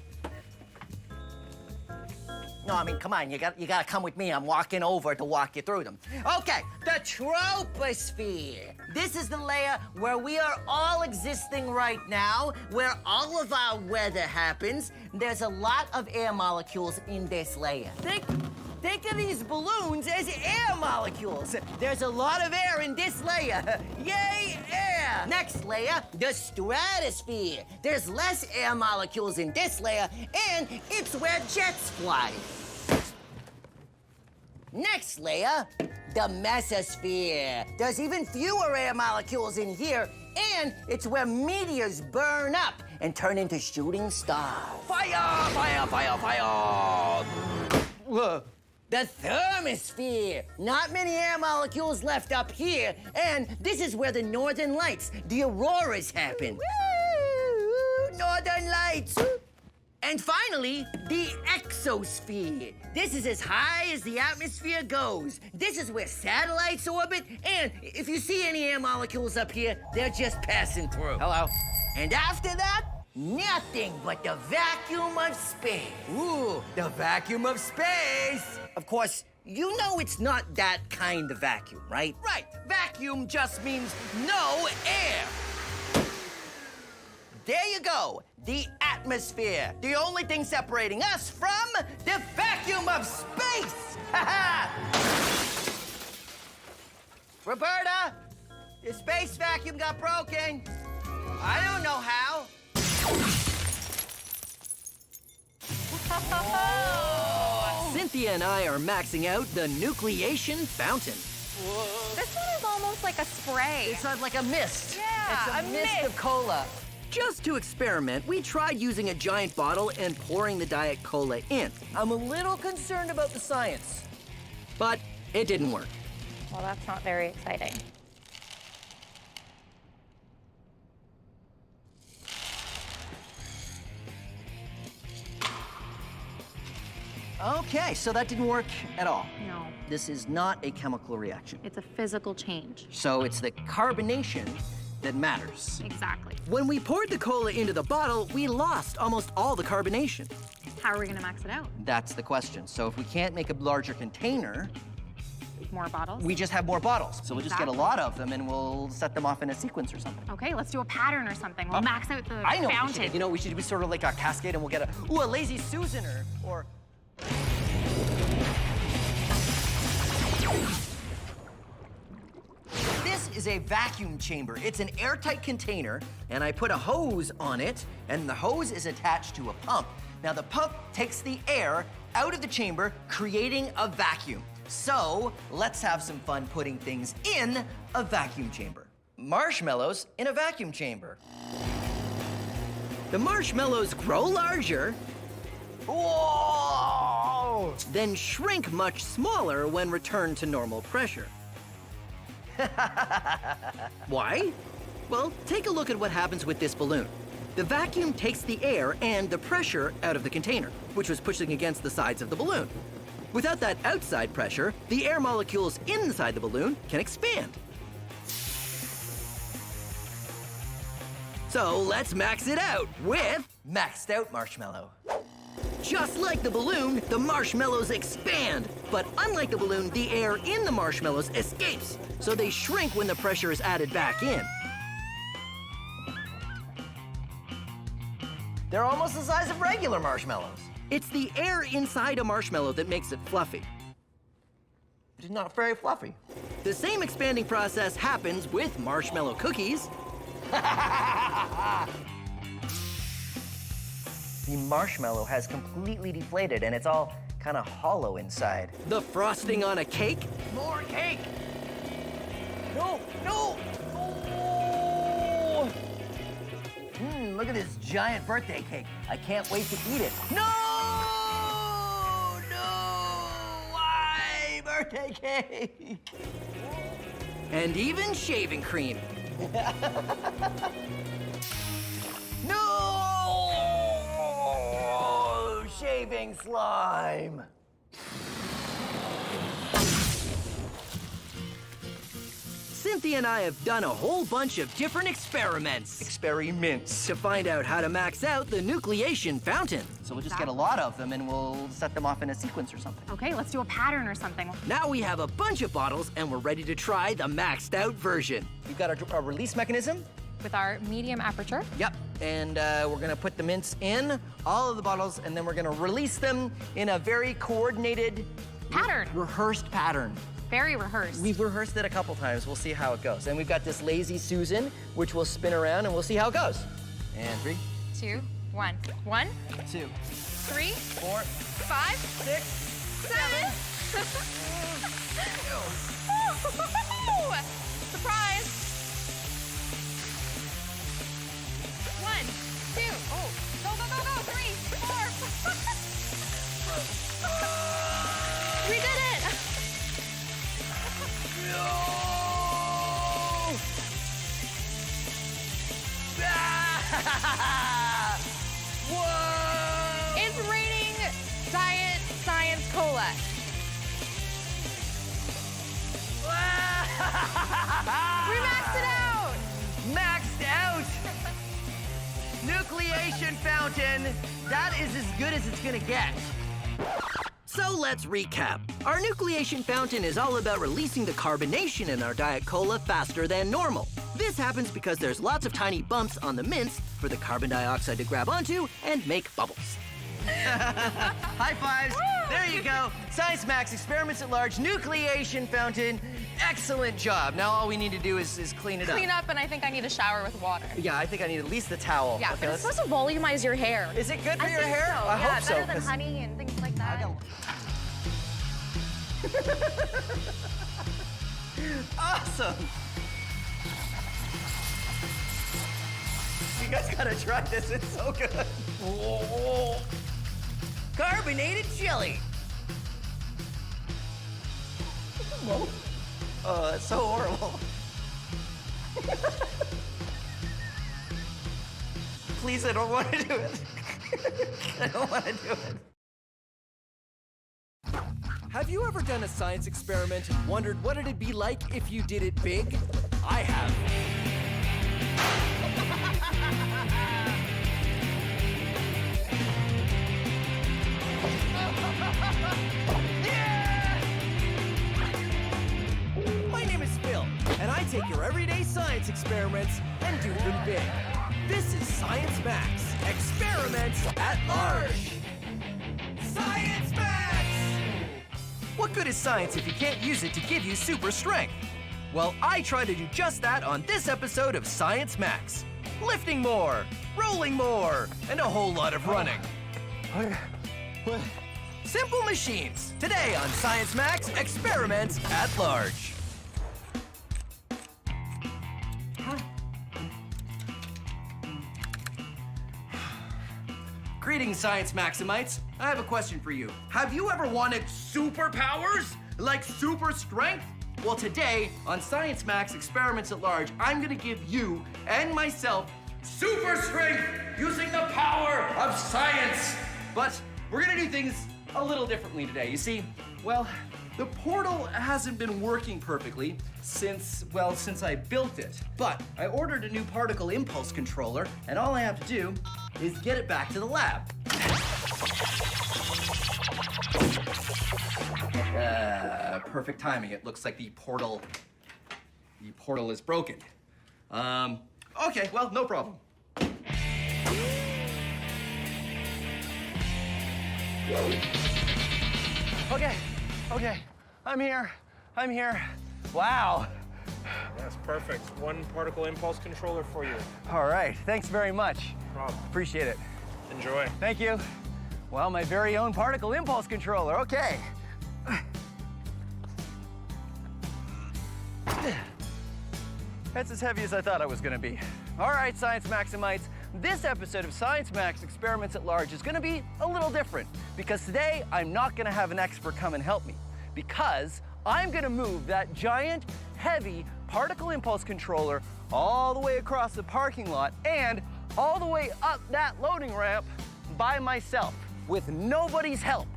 No, I mean, come on, you gotta come with me. I'm walking over to walk you through them. Okay, the troposphere. This is the layer where we are all existing right now, where all of our weather happens. There's a lot of air molecules in this layer. Think of these balloons as air molecules. There's a lot of air in this layer. Yay, air! Next layer, the stratosphere. There's less air molecules in this layer, and it's where jets fly. Next layer, the mesosphere. There's even fewer air molecules in here, and it's where meteors burn up and turn into shooting stars. Fire, fire, fire, fire! The thermosphere. Not many air molecules left up here, and this is where the northern lights, the auroras, happen. Woo! Northern lights. And finally, the exosphere. This is as high as the atmosphere goes. This is where satellites orbit, and if you see any air molecules up here, they're just passing through. Hello. And after that, nothing but the vacuum of space. Ooh, the vacuum of space. Of course, you know it's not that kind of vacuum, right? Right. Vacuum just means no air. There you go. The atmosphere. The only thing separating us from the vacuum of space. Ha ha! Roberta, The space vacuum got broken. I don't know how. Cynthia and I are maxing out the nucleation fountain. This one is almost like a spray. It's not like a mist. Yeah, it's a mist of cola. Just to experiment, we tried using a giant bottle and pouring the Diet Cola in. I'm a little concerned about the science, but it didn't work. Well, that's not very exciting. Okay, so that didn't work at all. No, This is not a chemical reaction. it's a physical change. So it's the carbonation that matters. Exactly. When we poured the cola into the bottle, we lost almost all the carbonation. How are we gonna max it out? That's the question. So if we can't make a larger container, More bottles? we just have more bottles. So we'll just get a Exactly. lot of them and we'll set them off in a sequence or something. Okay, let's do a pattern or something. We'll max out the I know what we fountain. should do. You know, we should be sort of like a cascade and we'll get a lazy Susan or This is a vacuum chamber. It's an airtight container, and I put a hose on it, and the hose is attached to a pump. Now, the pump takes the air out of the chamber, creating a vacuum. So, let's have some fun putting things in a vacuum chamber. Marshmallows in a vacuum chamber. The marshmallows grow larger, whoa, then shrink much smaller when returned to normal pressure. Why? Well, take a look at what happens with this balloon. The vacuum takes the air and the pressure out of the container, which was pushing against the sides of the balloon. Without that outside pressure, the air molecules inside the balloon can expand. So let's max it out with maxed out marshmallow. Just like the balloon, the marshmallows expand. But unlike the balloon, the air in the marshmallows escapes, so they shrink when the pressure is added back in. They're almost the size of regular marshmallows. It's the air inside a marshmallow that makes it fluffy. It is not very fluffy. The same expanding process happens with marshmallow cookies. The marshmallow has completely deflated and it's all kind of hollow inside. The frosting on a cake? More cake! No, no! Oh! Look at this giant birthday cake. I can't wait to eat it. No! No! Why birthday cake? And even shaving cream. No! Shaving slime. Cynthia and I have done a whole bunch of different experiments to find out how to max out the nucleation fountain. So we'll just get a lot of them and we'll set them off in a sequence or something. Okay, let's do a pattern or something. Now we have a bunch of bottles and we're ready to try the maxed out version. We've got our release mechanism. With our medium aperture. Yep, and we're gonna put the mints in all of the bottles and then we're gonna release them in a very coordinated Pattern. Rehearsed pattern. Very rehearsed. We've rehearsed it a couple times. We'll see how it goes. And we've got this lazy Susan, which will spin around and we'll see how it goes. And 3, 2, 1. 1, 2, 3, 4, 5, 6, 7. Surprise! 1, 2. Oh, go, go, go, go. 3, 4. We did it! Whoa! It's raining Diet Science Cola. We maxed it out! Maxed out! Nucleation fountain. That is as good as it's gonna get. So let's recap. Our nucleation fountain is all about releasing the carbonation in our Diet Cola faster than normal. This happens because there's lots of tiny bumps on the mints for the carbon dioxide to grab onto and make bubbles. High fives. There you go. Science Max Experiments at Large Nucleation Fountain. Excellent job. Now all we need to do is clean it up. Clean up, and I think I need a shower with water. Yeah, I think I need at least the towel. Yeah, Okay, but it's let's- supposed to volumize your hair. Is it good for I your think hair? So. I yeah, hope so. better than 'Cause honey and things like that. Awesome. You guys gotta try this. It's so good. Oh. Carbonated chili. Oh, that's so horrible. Please, I don't want to do it. I don't want to do it. Have you ever done a science experiment and wondered what it'd be like if you did it big? I have. My name is Phil, and I take your everyday science experiments and do them big. This is Science Max, Experiments at Large. Science Max! What good is science if you can't use it to give you super strength? Well, I try to do just that on this episode of Science Max. Lifting more, rolling more, and a whole lot of running. Simple machines, today on Science Max Experiments at Large. Greetings, Science Maximites. I have a question for you. Have you ever wanted superpowers? Like super strength? Well, today on Science Max Experiments at Large, I'm gonna give you and myself super strength using the power of science. But we're gonna do things a little differently today. You see, well, the portal hasn't been working perfectly since I built it. But I ordered a new particle impulse controller, and all I have to do is get it back to the lab. Perfect timing. It looks like the portal is broken. Okay, well, no problem. Okay, I'm here. Wow. That's perfect. One particle impulse controller for you. All right, thanks very much. No problem. Appreciate it. Enjoy. Thank you. Well, my very own particle impulse controller, okay. That's as heavy as I thought it was gonna be. All right, Science Maximites, this episode of Science Max Experiments at Large is gonna be a little different because today I'm not gonna have an expert come and help me because I'm gonna move that giant, heavy particle impulse controller all the way across the parking lot and all the way up that loading ramp by myself with nobody's help.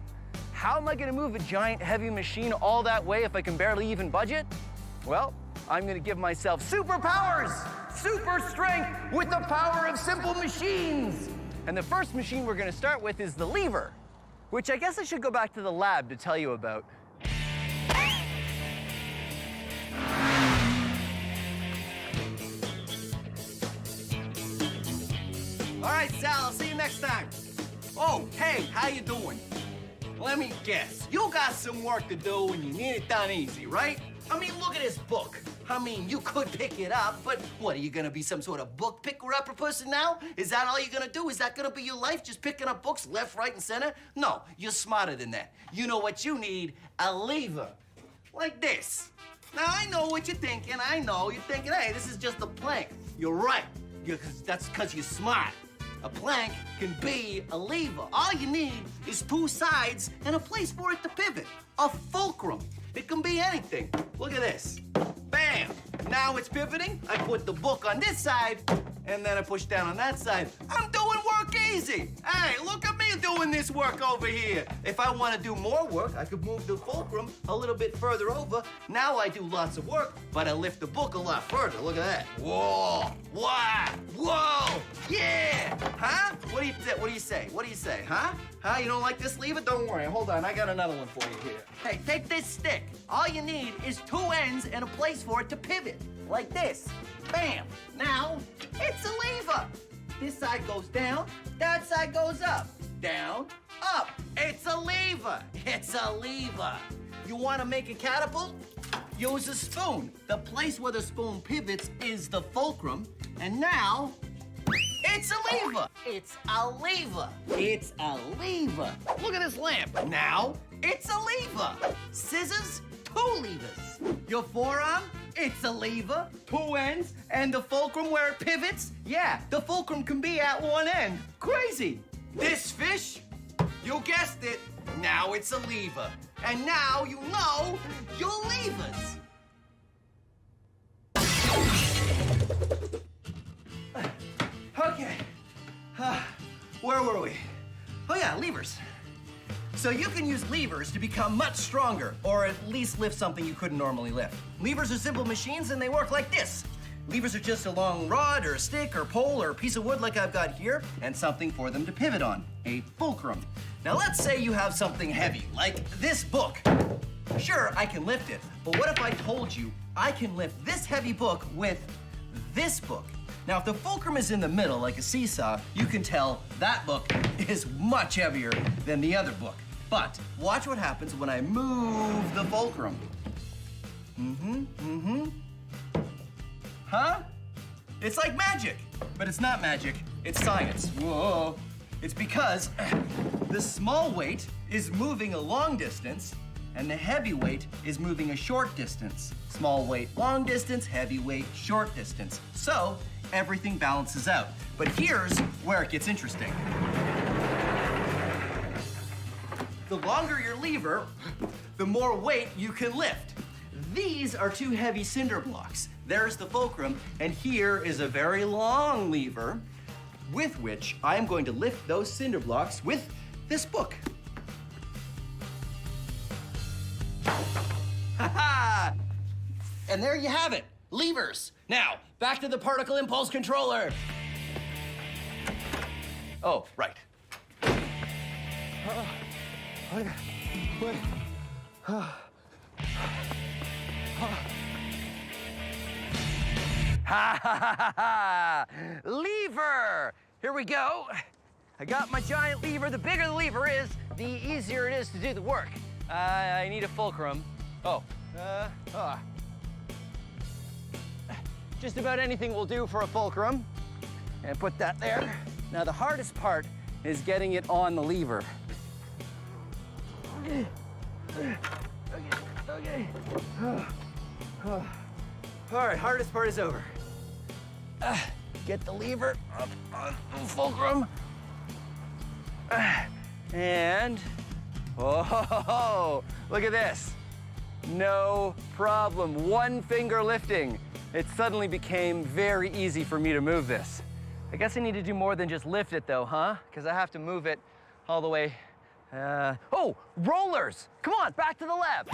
How am I gonna move a giant, heavy machine all that way if I can barely even budget? Well, I'm gonna give myself superpowers, super strength with the power of simple machines. And the first machine we're gonna start with is the lever, which I guess I should go back to the lab to tell you about. All right, Sal, I'll see you next time. Oh, hey, how you doing? Let me guess, you got some work to do and you need it done easy, right? I mean, look at this book. I mean, you could pick it up, but what, are you gonna be some sort of book picker-upper person now? Is that all you're gonna do? Is that gonna be your life, just picking up books left, right, and center? No, you're smarter than that. You know what you need? A lever, like this. Now, I know what you're thinking. I know you're thinking, hey, this is just a plank. You're right. That's because you're smart. A plank can be a lever. All you need is two sides and a place for it to pivot. A fulcrum. It can be anything. Look at this. Bam! Now it's pivoting. I put the book on this side, and then I push down on that side. I'm doing work easy. Hey, look at me doing this work over here. If I want to do more work, I could move the fulcrum a little bit further over. Now I do lots of work, but I lift the book a lot further. Look at that. Whoa! Wow! Whoa! Yeah! Huh? What do you say? What do you say? Huh? Huh? You don't like this lever? Don't worry. Hold on. I got another one for you here. Hey, take this stick. All you need is two ends and a place for it to pivot. Like this. Bam! Now, it's a lever. This side goes down, that side goes up. down, up. It's a lever. It's a lever. You want to make a catapult? Use a spoon. The place where the spoon pivots is the fulcrum, and now it's a lever. It's a lever. It's a lever. Look at this lamp. Now it's a lever. Scissors, 2 levers. Your forearm, it's a lever, 2 ends, and the fulcrum where it pivots, yeah, the fulcrum can be at one end. Crazy. This fish, you guessed it, now it's a lever. And now you know your levers. Okay, where were we? Oh yeah, levers. So you can use levers to become much stronger, or at least lift something you couldn't normally lift. Levers are simple machines and they work like this. Levers are just a long rod or a stick or pole or a piece of wood like I've got here, and something for them to pivot on, a fulcrum. Now let's say you have something heavy, like this book. Sure, I can lift it, but what if I told you I can lift this heavy book with this book? Now, if the fulcrum is in the middle, like a seesaw, you can tell that book is much heavier than the other book. But watch what happens when I move the fulcrum. Huh? It's like magic, but it's not magic, it's science. Whoa. It's because the small weight is moving a long distance, and the heavy weight is moving a short distance. Small weight, long distance, heavy weight, short distance. So, everything balances out. But here's where it gets interesting. The longer your lever, the more weight you can lift. These are 2 heavy cinder blocks. There's the fulcrum, and here is a very long lever with which I am going to lift those cinder blocks with this book. Ha-ha! And there you have it, levers. Now, back to the particle impulse controller. Oh, right. Ha ha ha ha! Lever! Here we go. I got my giant lever. The bigger the lever is, the easier it is to do the work. I need a fulcrum. Just about anything will do for a fulcrum. And put that there. Now the hardest part is getting it on the lever. Okay. All right, hardest part is over. Get the lever up on the fulcrum. And, oh, look at this. No problem, 1 finger lifting. It suddenly became very easy for me to move this. I guess I need to do more than just lift it though, huh? Because I have to move it all the way. Oh, rollers! Come on, back to the lab.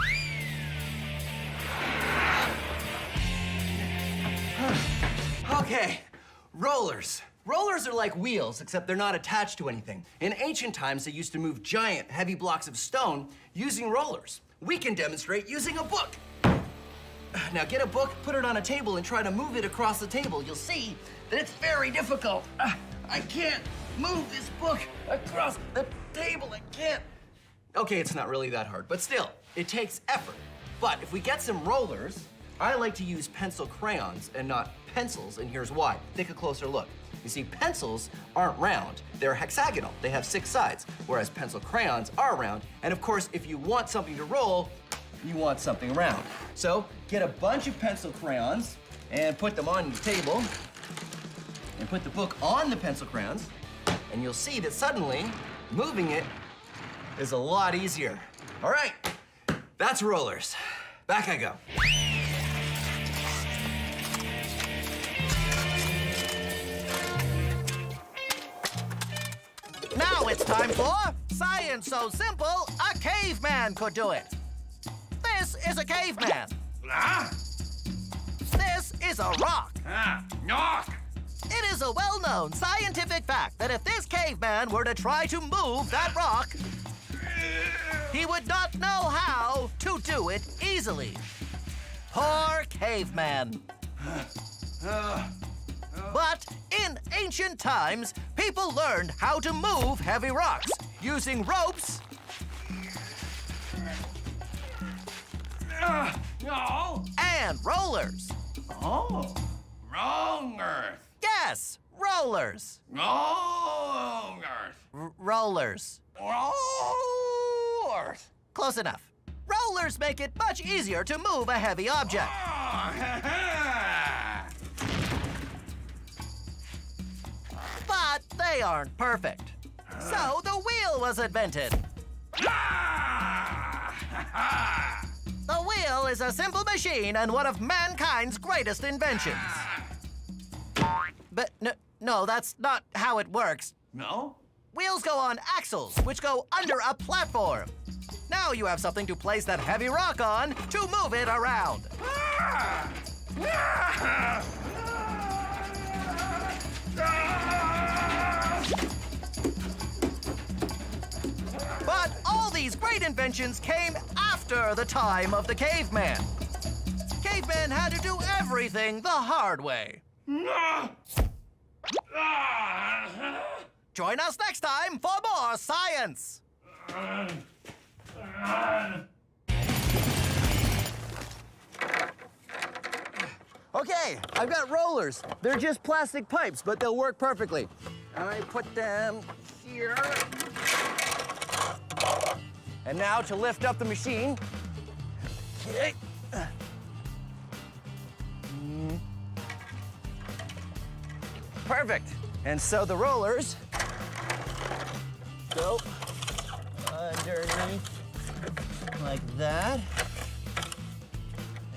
Okay, rollers. Rollers are like wheels, except they're not attached to anything. In ancient times, they used to move giant, heavy blocks of stone using rollers. We can demonstrate using a book. Now get a book, put it on a table, and try to move it across the table. You'll see that it's very difficult. I can't move this book across the table. I can't. Okay, it's not really that hard, but still, it takes effort. But if we get some rollers, I like to use pencil crayons and not pencils, and here's why. Take a closer look. You see, pencils aren't round, they're hexagonal. They have 6 sides, whereas pencil crayons are round. And of course, if you want something to roll, you want something round. So get a bunch of pencil crayons and put them on the table, and put the book on the pencil crayons, and you'll see that suddenly moving it is a lot easier. All right, that's rollers. Back I go. Now it's time for Science So Simple, a Caveman Could Do It. This is a caveman. This is a rock. Knock! It is a well-known scientific fact that if this caveman were to try to move that rock, he would not know how to do it easily. Poor caveman. But in ancient times, people learned how to move heavy rocks using ropes No. and rollers. Oh, wrong Earth. Yes, rollers. Wrong Earth. Rollers. Wrong Earth. Close enough. Rollers make it much easier to move a heavy object. But they aren't perfect. So the wheel was invented. The wheel is a simple machine and one of mankind's greatest inventions. But no, that's not how it works. No? Wheels go on axles, which go under a platform. Now you have something to place that heavy rock on to move it around. But all these great inventions came after the time of the caveman. Cavemen had to do everything the hard way. Join us next time for more science. Okay, I've got rollers. They're just plastic pipes, but they'll work perfectly. I put them here. And now to lift up the machine. Okay. Perfect. And so the rollers go underneath like that.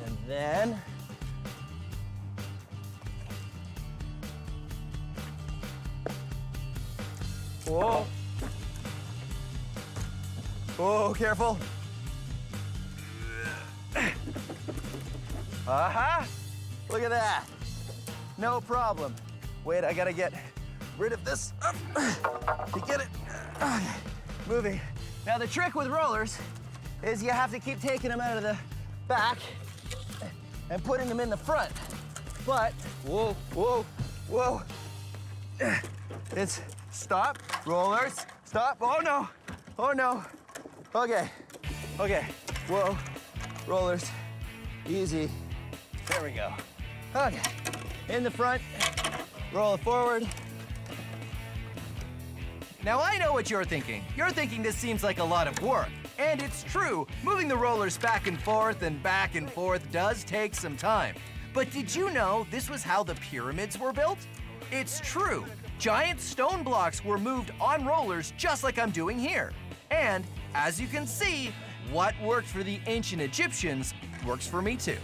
And then whoa. Whoa, careful. Aha! Look at that. No problem. Wait, I gotta get rid of this to get it moving. Now, the trick with rollers is you have to keep taking them out of the back and putting them in the front. But, whoa, whoa, whoa. It's stop, rollers, stop. Oh no, oh no. Okay, okay, whoa, rollers, easy. There we go. Okay, in the front, roll it forward. Now I know what you're thinking. You're thinking this seems like a lot of work. And it's true, moving the rollers back and forth does take some time. But did you know this was how the pyramids were built? It's true. Giant stone blocks were moved on rollers just like I'm doing here. And as you can see, what worked for the ancient Egyptians works for me too.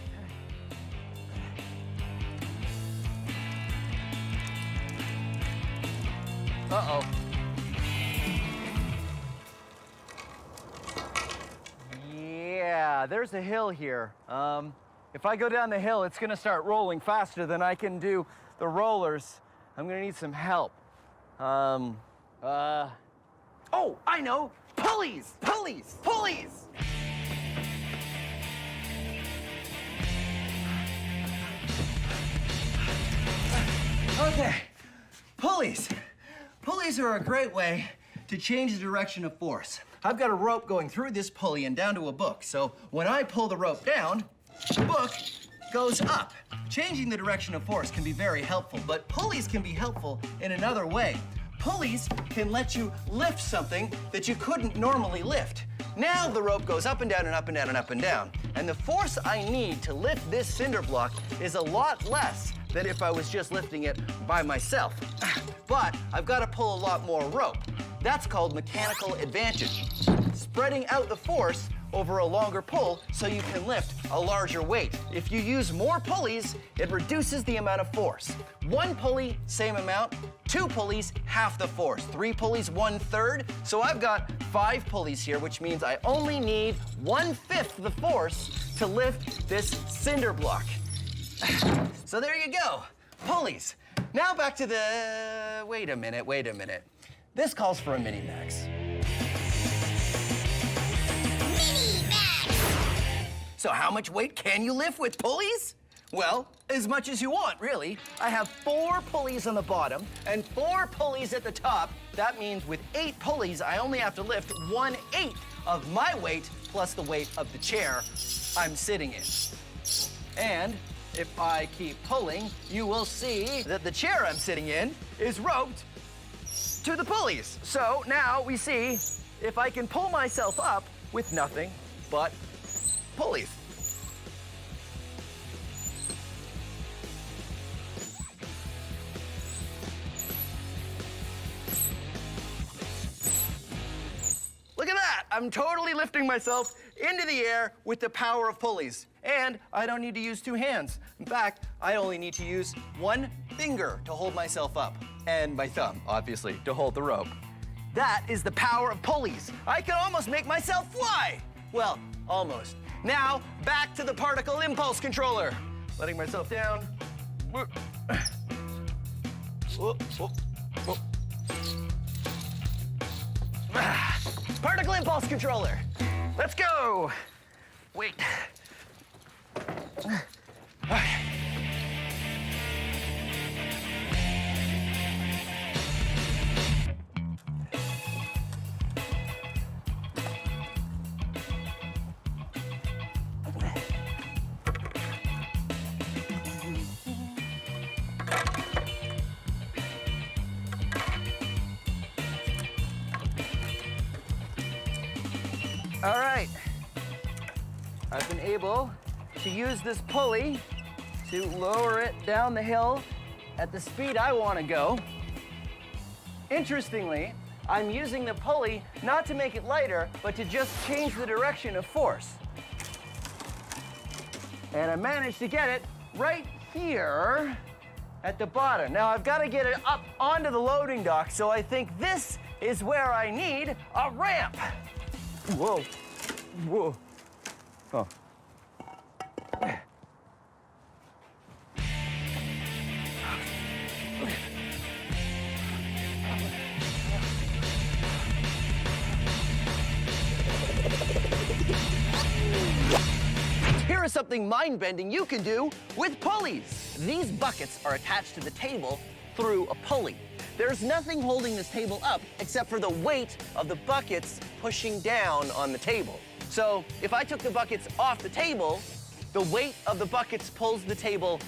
Uh-oh. Yeah, there's a hill here. If I go down the hill, it's gonna start rolling faster than I can do the rollers. I'm gonna need some help. Oh, I know! Pulleys! Pulleys! Pulleys! Okay, pulleys. Pulleys are a great way to change the direction of force. I've got a rope going through this pulley and down to a book. So when I pull the rope down, the book goes up. Changing the direction of force can be very helpful, but pulleys can be helpful in another way. Pulleys can let you lift something that you couldn't normally lift. Now the rope goes up and down and up and down and up and down. And the force I need to lift this cinder block is a lot less than if I was just lifting it by myself. But I've got to pull a lot more rope. That's called mechanical advantage. Spreading out the force over a longer pull so you can lift a larger weight. If you use more pulleys, it reduces the amount of force. One pulley, same amount. Two pulleys, half the force. Three pulleys, 1/3. So I've got 5 pulleys here, which means I only need 1/5 the force to lift this cinder block. So there you go, pulleys. Now back to the, wait a minute. This calls for a mini-max. So how much weight can you lift with pulleys? Well, as much as you want, really. I have 4 pulleys on the bottom and 4 pulleys at the top. That means with 8 pulleys, I only have to lift 1/8 of my weight plus the weight of the chair I'm sitting in. And if I keep pulling, you will see that the chair I'm sitting in is roped to the pulleys. So now we see if I can pull myself up with nothing but pulleys. Look at that! I'm totally lifting myself into the air with the power of pulleys. And I don't need to use 2 hands. In fact, I only need to use 1 finger to hold myself up. And my thumb, obviously, to hold the rope. That is the power of pulleys. I can almost make myself fly. Well, almost. Now, back to the particle impulse controller. Letting myself down. Whoop. Whoop, whoop, whoop. Particle impulse controller. Let's go. Wait. All right, I've been able to use this pulley to lower it down the hill at the speed I want to go. Interestingly, I'm using the pulley not to make it lighter, but to just change the direction of force. And I managed to get it right here at the bottom. Now I've got to get it up onto the loading dock, so I think this is where I need a ramp. Whoa, whoa, oh. Here is something mind-bending you can do with pulleys. These buckets are attached to the table through a pulley. There's nothing holding this table up except for the weight of the buckets pushing down on the table. So if I took the buckets off the table, the weight of the buckets pulls the table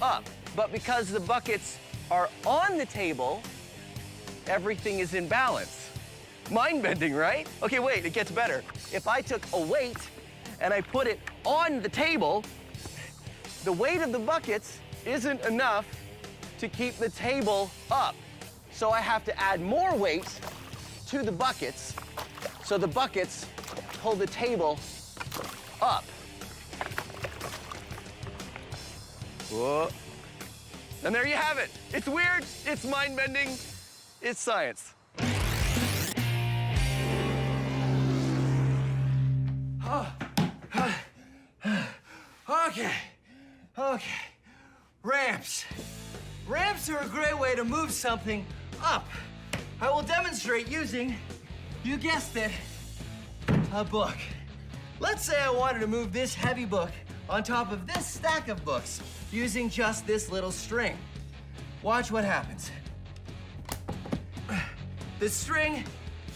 up. But because the buckets are on the table, everything is in balance. Mind-bending, right? Okay, wait, it gets better. If I took a weight and I put it on the table, the weight of the buckets isn't enough to keep the table up. So I have to add more weight to the buckets so the buckets pull the table up. Whoa. And there you have it. It's weird, it's mind-bending, it's science. Okay. Ramps. Ramps are a great way to move something up. I will demonstrate using, you guessed it, a book. Let's say I wanted to move this heavy book on top of this stack of books using just this little string. Watch what happens. The string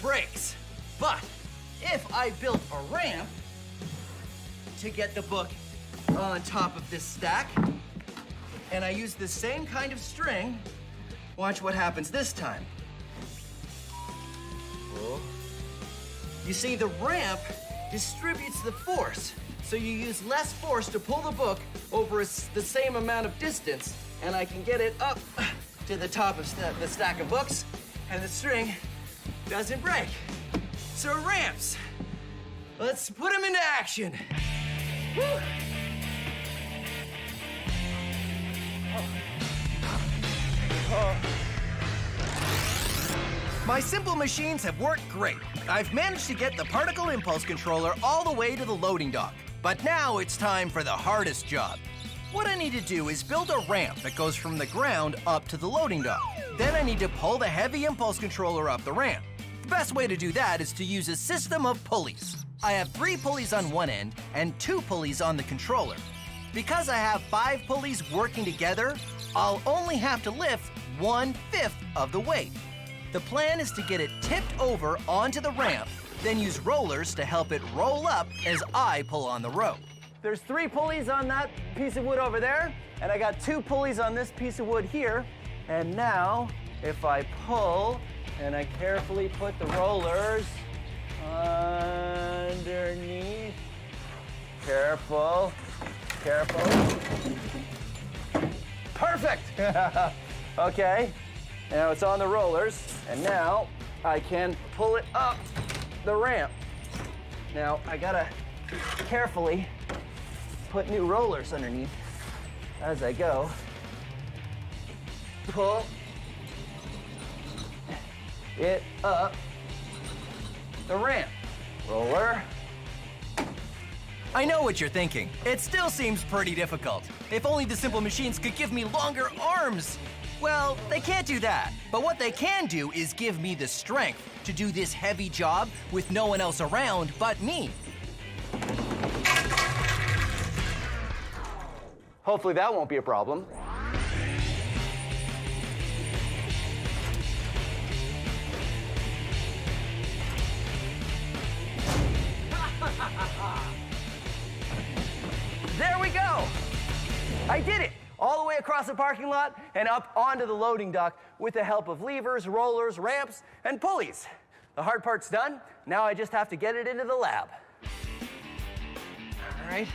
breaks, but if I built a ramp to get the book on top of this stack, and I use the same kind of string, watch what happens this time. Whoa. You see, the ramp distributes the force, so you use less force to pull the book over the same amount of distance, and I can get it up to the top of the stack of books, and the string doesn't break. So ramps, let's put them into action. Woo. My simple machines have worked great. I've managed to get the particle impulse controller all the way to the loading dock. But now it's time for the hardest job. What I need to do is build a ramp that goes from the ground up to the loading dock. Then I need to pull the heavy impulse controller up the ramp. The best way to do that is to use a system of pulleys. I have 3 pulleys on one end and 2 pulleys on the controller. Because I have 5 pulleys working together, I'll only have to lift 1/5 of the weight. The plan is to get it tipped over onto the ramp, then use rollers to help it roll up as I pull on the rope. There's 3 pulleys on that piece of wood over there, and I got 2 pulleys on this piece of wood here. And now, if I pull and I carefully put the rollers underneath, careful, careful. Perfect! Okay, now it's on the rollers, and now I can pull it up the ramp. Now I gotta carefully put new rollers underneath as I go. Pull it up the ramp. Roller. I know what you're thinking. It still seems pretty difficult. If only the simple machines could give me longer arms. Well, they can't do that. But what they can do is give me the strength to do this heavy job with no one else around but me. Hopefully that won't be a problem. There we go! I did it! All the way across the parking lot and up onto the loading dock with the help of levers, rollers, ramps, and pulleys. The hard part's done. Now I just have to get it into the lab. All right,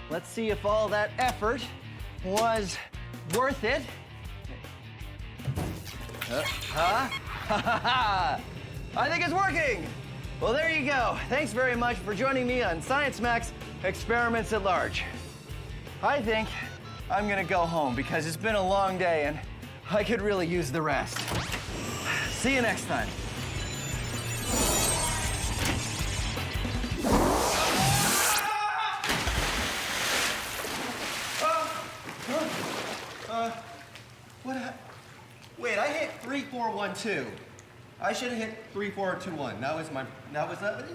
let's see if all that effort was worth it. I think it's working! Well, there you go. Thanks very much for joining me on Science Max Experiments at Large. I think I'm gonna go home because it's been a long day and I could really use the rest. See you next time. Wait, I hit 3, 4, 1, 2. I should have hit 3, 4, 2, 1. That was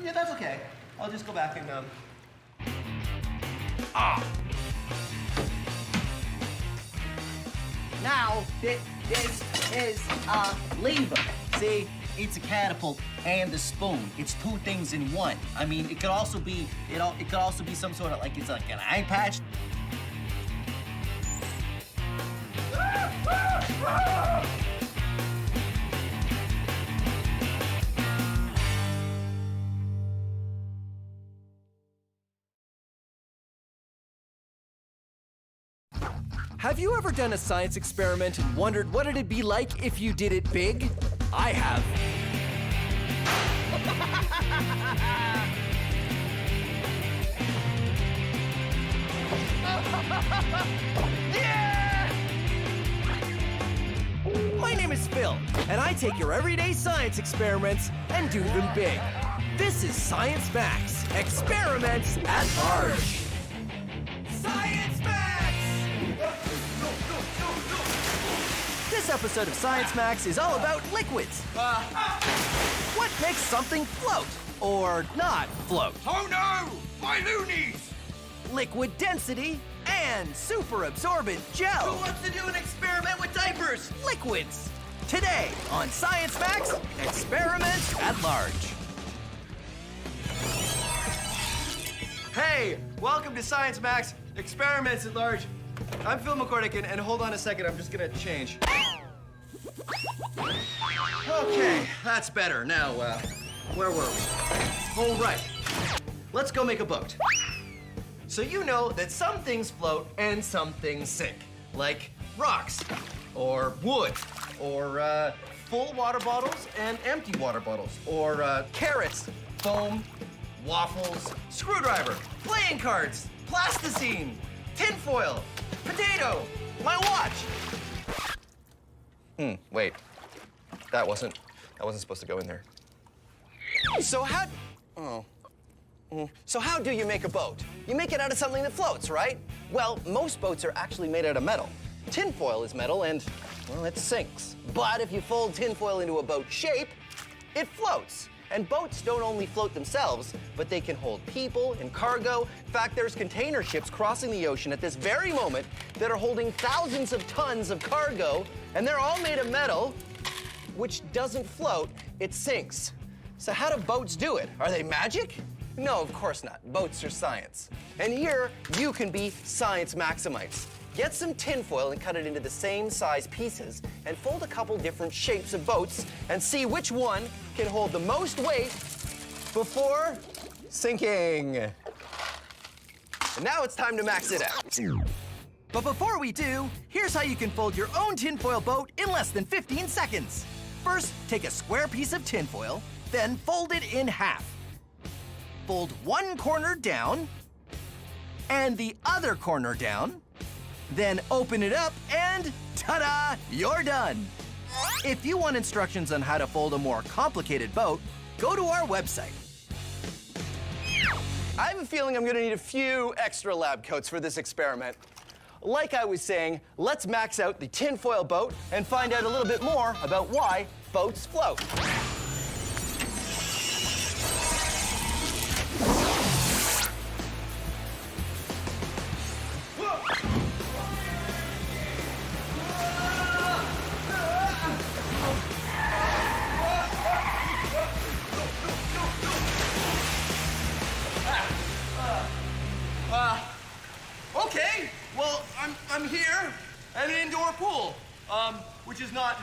yeah, that's okay. I'll just go back and, Now, this is a lever. See, it's a catapult and the spoon. It's 2 things in one. I mean, it could also be, it could also be some sort of, like, it's like an eye patch. Have you ever done a science experiment and wondered what it'd be like if you did it big? I have. Yeah! My name is Phil, and I take your everyday science experiments and do them big. This is Science Max, Experiments at Large. Science Max! This episode of Science Max is all about liquids. What makes something float or not float? Oh no! My loonies! Liquid density and super absorbent gel. Who wants to do an experiment with diapers? Liquids. Today on Science Max, Experiments at Large. Hey, welcome to Science Max, Experiments at Large. I'm Phil McCordick, and hold on a second, I'm just gonna change. Okay, that's better. Now, where were we? Oh, right. Let's go make a boat. So you know that some things float and some things sink, like rocks, or wood, or full water bottles and empty water bottles, or carrots, foam, waffles, screwdriver, playing cards, plasticine, tinfoil, potato, my watch. wait. That wasn't supposed to go in there. So how do you make a boat? You make it out of something that floats, right? Well, most boats are actually made out of metal. Tinfoil is metal and, well, it sinks. But if you fold tinfoil into a boat shape, it floats. And boats don't only float themselves, but they can hold people and cargo. In fact, there's container ships crossing the ocean at this very moment that are holding thousands of tons of cargo, and they're all made of metal, which doesn't float, it sinks. So how do boats do it? Are they magic? No, of course not. Boats are science. And here, you can be science maximites. Get some tinfoil and cut it into the same size pieces, and fold a couple different shapes of boats and see which one can hold the most weight before sinking. And now it's time to max it out. But before we do, here's how you can fold your own tinfoil boat in less than 15 seconds. First, take a square piece of tinfoil, then fold it in half. Fold one corner down and the other corner down. Then open it up and ta-da, you're done. If you want instructions on how to fold a more complicated boat, go to our website. I have a feeling I'm gonna need a few extra lab coats for this experiment. Like I was saying, let's max out the tinfoil boat and find out a little bit more about why boats float. Okay, well, I'm here at an indoor pool, which is not,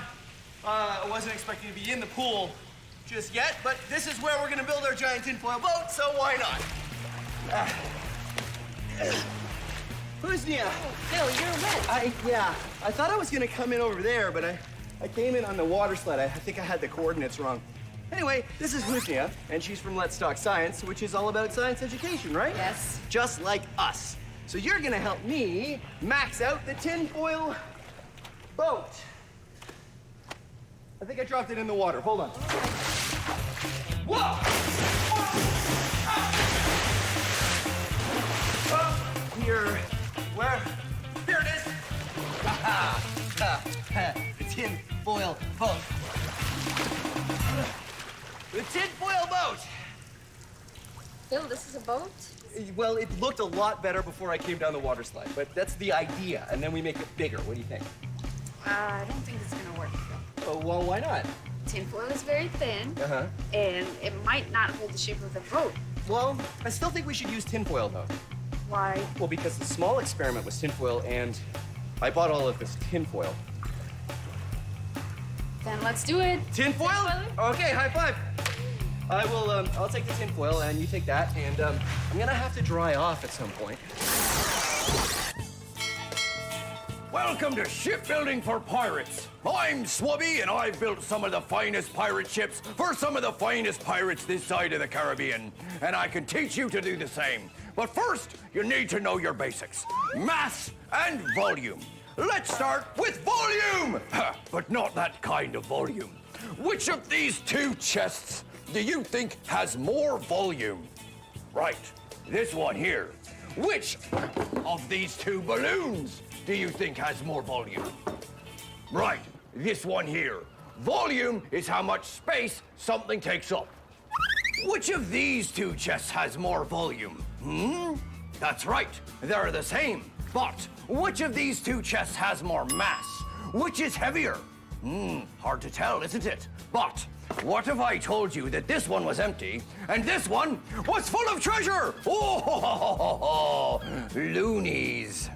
I wasn't expecting to be in the pool just yet, but this is where we're gonna build our giant tinfoil boat, so why not? Huznia, Phil, you're wet. I thought I was gonna come in over there, but I came in on the water sled. I think I had the coordinates wrong. Anyway, this is Huznia, and she's from Let's Talk Science, which is all about science education, right? Yes. Just like us. So you're gonna help me max out the tinfoil boat. I think I dropped it in the water. Hold on. Whoa! Here. Where? There it is. The tinfoil boat. The tinfoil boat. Phil, this is a boat? Well, it looked a lot better before I came down the water slide, but that's the idea, and then we make it bigger. What do you think? I don't think it's gonna work, Phil. Oh, well, why not? Tinfoil is very thin, Uh-huh. and it might not hold the shape of the boat. Well, I still think we should use tinfoil, though. Why? Well, because the small experiment was tinfoil, and I bought all of this tinfoil. Then let's do it. Tinfoil? Tinfoil? Okay, high five. I will, I'll take the tinfoil, and you take that, and I'm gonna have to dry off at some point. Welcome to Shipbuilding for Pirates. I'm Swubby, and I've built some of the finest pirate ships for some of the finest pirates this side of the Caribbean. And I can teach you to do the same. But first, you need to know your basics. Mass and volume. Let's start with volume! But not that kind of volume. Which of these two chests do you think has more volume? Right, this one here. Which of these two balloons do you think has more volume? Right, this one here. Volume is how much space something takes up. Which of these two chests has more volume? That's right, they're the same. But which of these two chests has more mass? Which is heavier? Hard to tell, isn't it? But what if I told you that this one was empty and this one was full of treasure? Oh, loonies.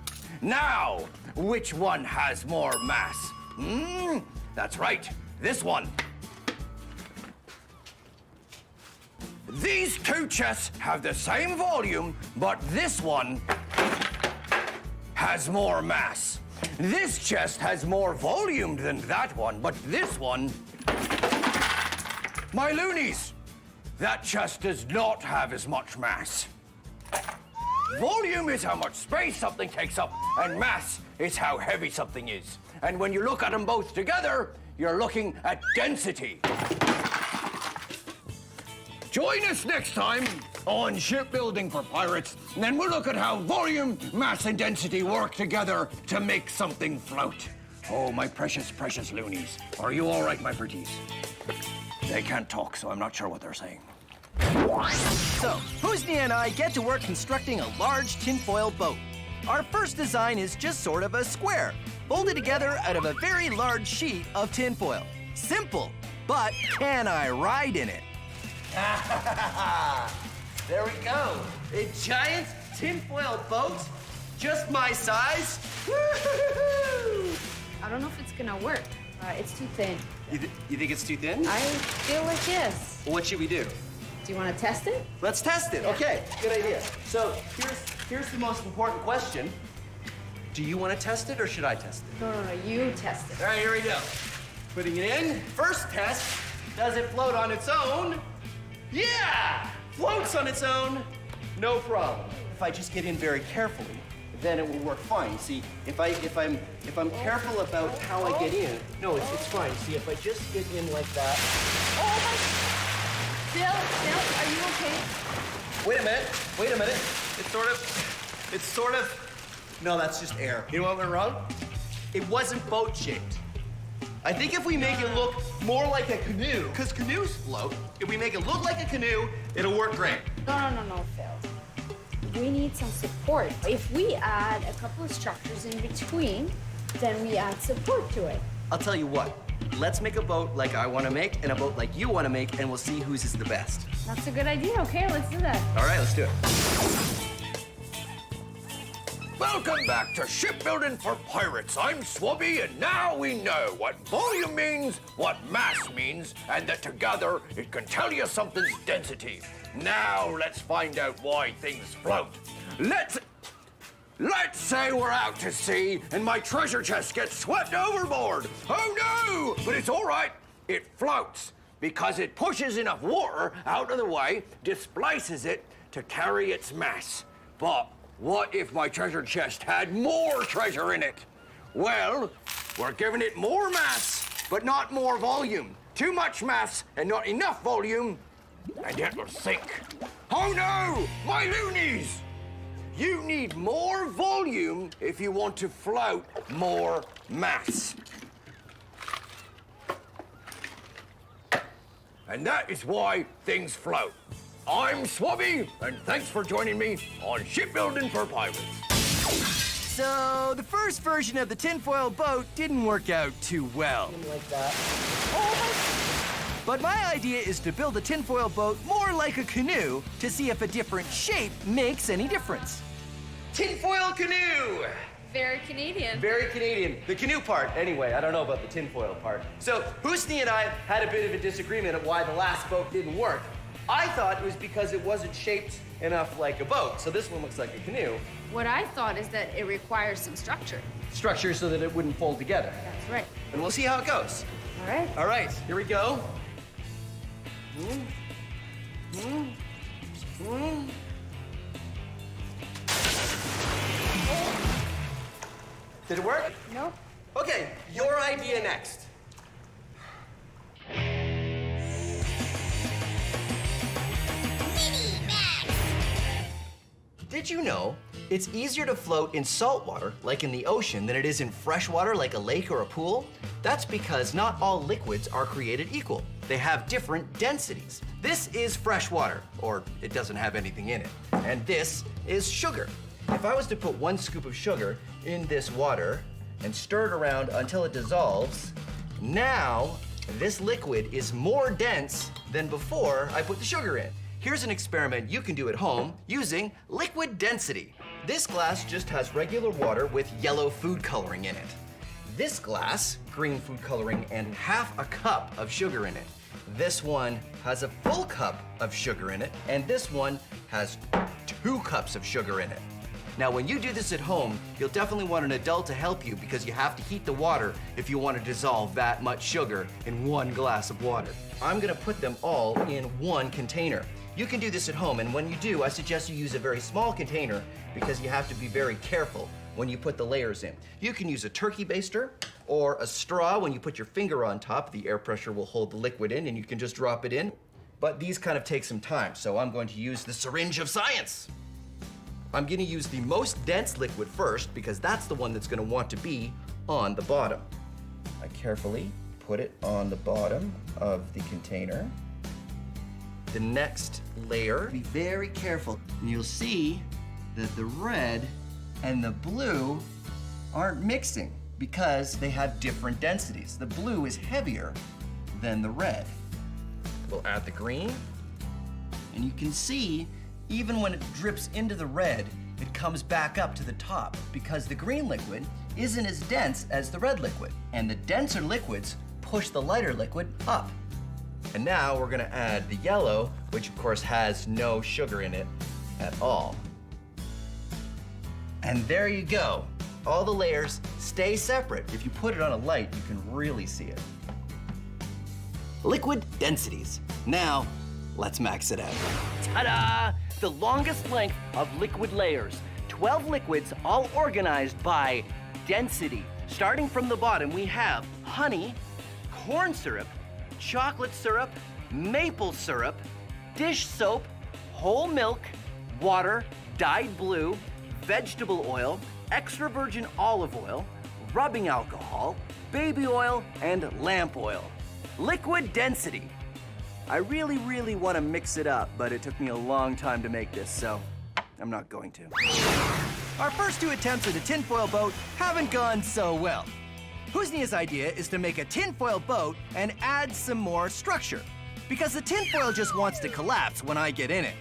Now, which one has more mass? That's right, this one. These two chests have the same volume, but this one has more mass. This chest has more volume than that one, but this one... My loonies! That chest does not have as much mass. Volume is how much space something takes up, and mass is how heavy something is. And when you look at them both together, you're looking at density. Join us next time on Shipbuilding for Pirates, and then we'll look at how volume, mass, and density work together to make something float. Oh, my precious, precious loonies. Are you all right, my pretties? They can't talk, so I'm not sure what they're saying. So, Husnia and I get to work constructing a large tinfoil boat. Our first design is just sort of a square, folded together out of a very large sheet of tinfoil. Simple, but can I ride in it? There we go. A giant tinfoil boat, just my size. Woo-hoo-hoo-hoo. I don't know if it's gonna work. It's too thin. You think it's too thin? I feel like yes. What should we do? Do you want to test it? Let's test it. Okay, good idea. So here's the most important question. Do you want to test it or should I test it? No, you test it. All right, here we go. Putting it in. First test, does it float on its own? Yeah! Floats on its own, no problem. If I just get in very carefully, then it will work fine. See, if I'm careful about how I get in, no, it's fine. See, if I just get in like that. Phil, are you okay? Wait a minute. It's sort of, no, that's just air. You know what went wrong? It wasn't boat shaped. I think if we make it look more like a canoe, because canoes float, if we make it look like a canoe, it'll work great. No, Phil. We need some support. If we add a couple of structures in between, then we add support to it. I'll tell you what, let's make a boat like I want to make and a boat like you want to make, and we'll see whose is the best. That's a good idea. Okay, let's do that. All right, let's do it. Welcome back to Shipbuilding for Pirates. I'm Swabby, and now we know what volume means, what mass means, and that together it can tell you something's density. Now let's find out why things float. Let's say we're out to sea and my treasure chest gets swept overboard. Oh no! But it's all right. It floats because it pushes enough water out of the way, displaces it to carry its mass. But what if my treasure chest had more treasure in it? Well, we're giving it more mass, but not more volume. Too much mass and not enough volume, and it will sink. Oh no, my loonies! You need more volume if you want to float more mass. And that is why things float. I'm Swabby, and thanks for joining me on Shipbuilding for Pirates. So, the first version of the tinfoil boat didn't work out too well. Like that. But my idea is to build a tinfoil boat more like a canoe to see if a different shape makes any difference. Tinfoil canoe! Very Canadian. Very Canadian. The canoe part, anyway. I don't know about the tinfoil part. So, Husni and I had a bit of a disagreement of why the last boat didn't work. I thought it was because it wasn't shaped enough like a boat. So this one looks like a canoe. What I thought is that it requires some structure. Structure so that it wouldn't fold together. That's right. And we'll see how it goes. All right. All right, here we go. Did it work? Nope. Okay, your idea next. Did you know it's easier to float in salt water, like in the ocean, than it is in fresh water, like a lake or a pool? That's because not all liquids are created equal. They have different densities. This is fresh water, or it doesn't have anything in it. And this is sugar. If I was to put 1 scoop of sugar in this water and stir it around until it dissolves, now this liquid is more dense than before I put the sugar in. Here's an experiment you can do at home using liquid density. This glass just has regular water with yellow food coloring in it. This glass, green food coloring and half a cup of sugar in it. This one has a full cup of sugar in it, and this one has 2 cups of sugar in it. Now, when you do this at home, you'll definitely want an adult to help you because you have to heat the water if you want to dissolve that much sugar in 1 glass of water. I'm gonna put them all in 1 container. You can do this at home, and when you do, I suggest you use a very small container because you have to be very careful when you put the layers in. You can use a turkey baster or a straw. When you put your finger on top, the air pressure will hold the liquid in and you can just drop it in. But these kind of take some time, so I'm going to use the syringe of science. I'm gonna use the most dense liquid first because that's the one that's gonna want to be on the bottom. I carefully put it on the bottom of the container. The next layer, be very careful. And you'll see that the red and the blue aren't mixing because they have different densities. The blue is heavier than the red. We'll add the green. And you can see, even when it drips into the red, it comes back up to the top because the green liquid isn't as dense as the red liquid. And the denser liquids push the lighter liquid up. And now we're gonna add the yellow, which of course has no sugar in it at all. And there you go. All the layers stay separate. If you put it on a light, you can really see it. Liquid densities. Now, let's max it out. Ta-da! The longest length of liquid layers. 12 liquids all organized by density. Starting from the bottom, we have honey, corn syrup, chocolate syrup, maple syrup, dish soap, whole milk, water, dyed blue, vegetable oil, extra virgin olive oil, rubbing alcohol, baby oil, and lamp oil. Liquid density. I really, really want to mix it up, but it took me a long time to make this, so I'm not going to. Our first 2 attempts at a tinfoil boat haven't gone so well. Husnia's idea is to make a tinfoil boat and add some more structure, because the tinfoil just wants to collapse when I get in it.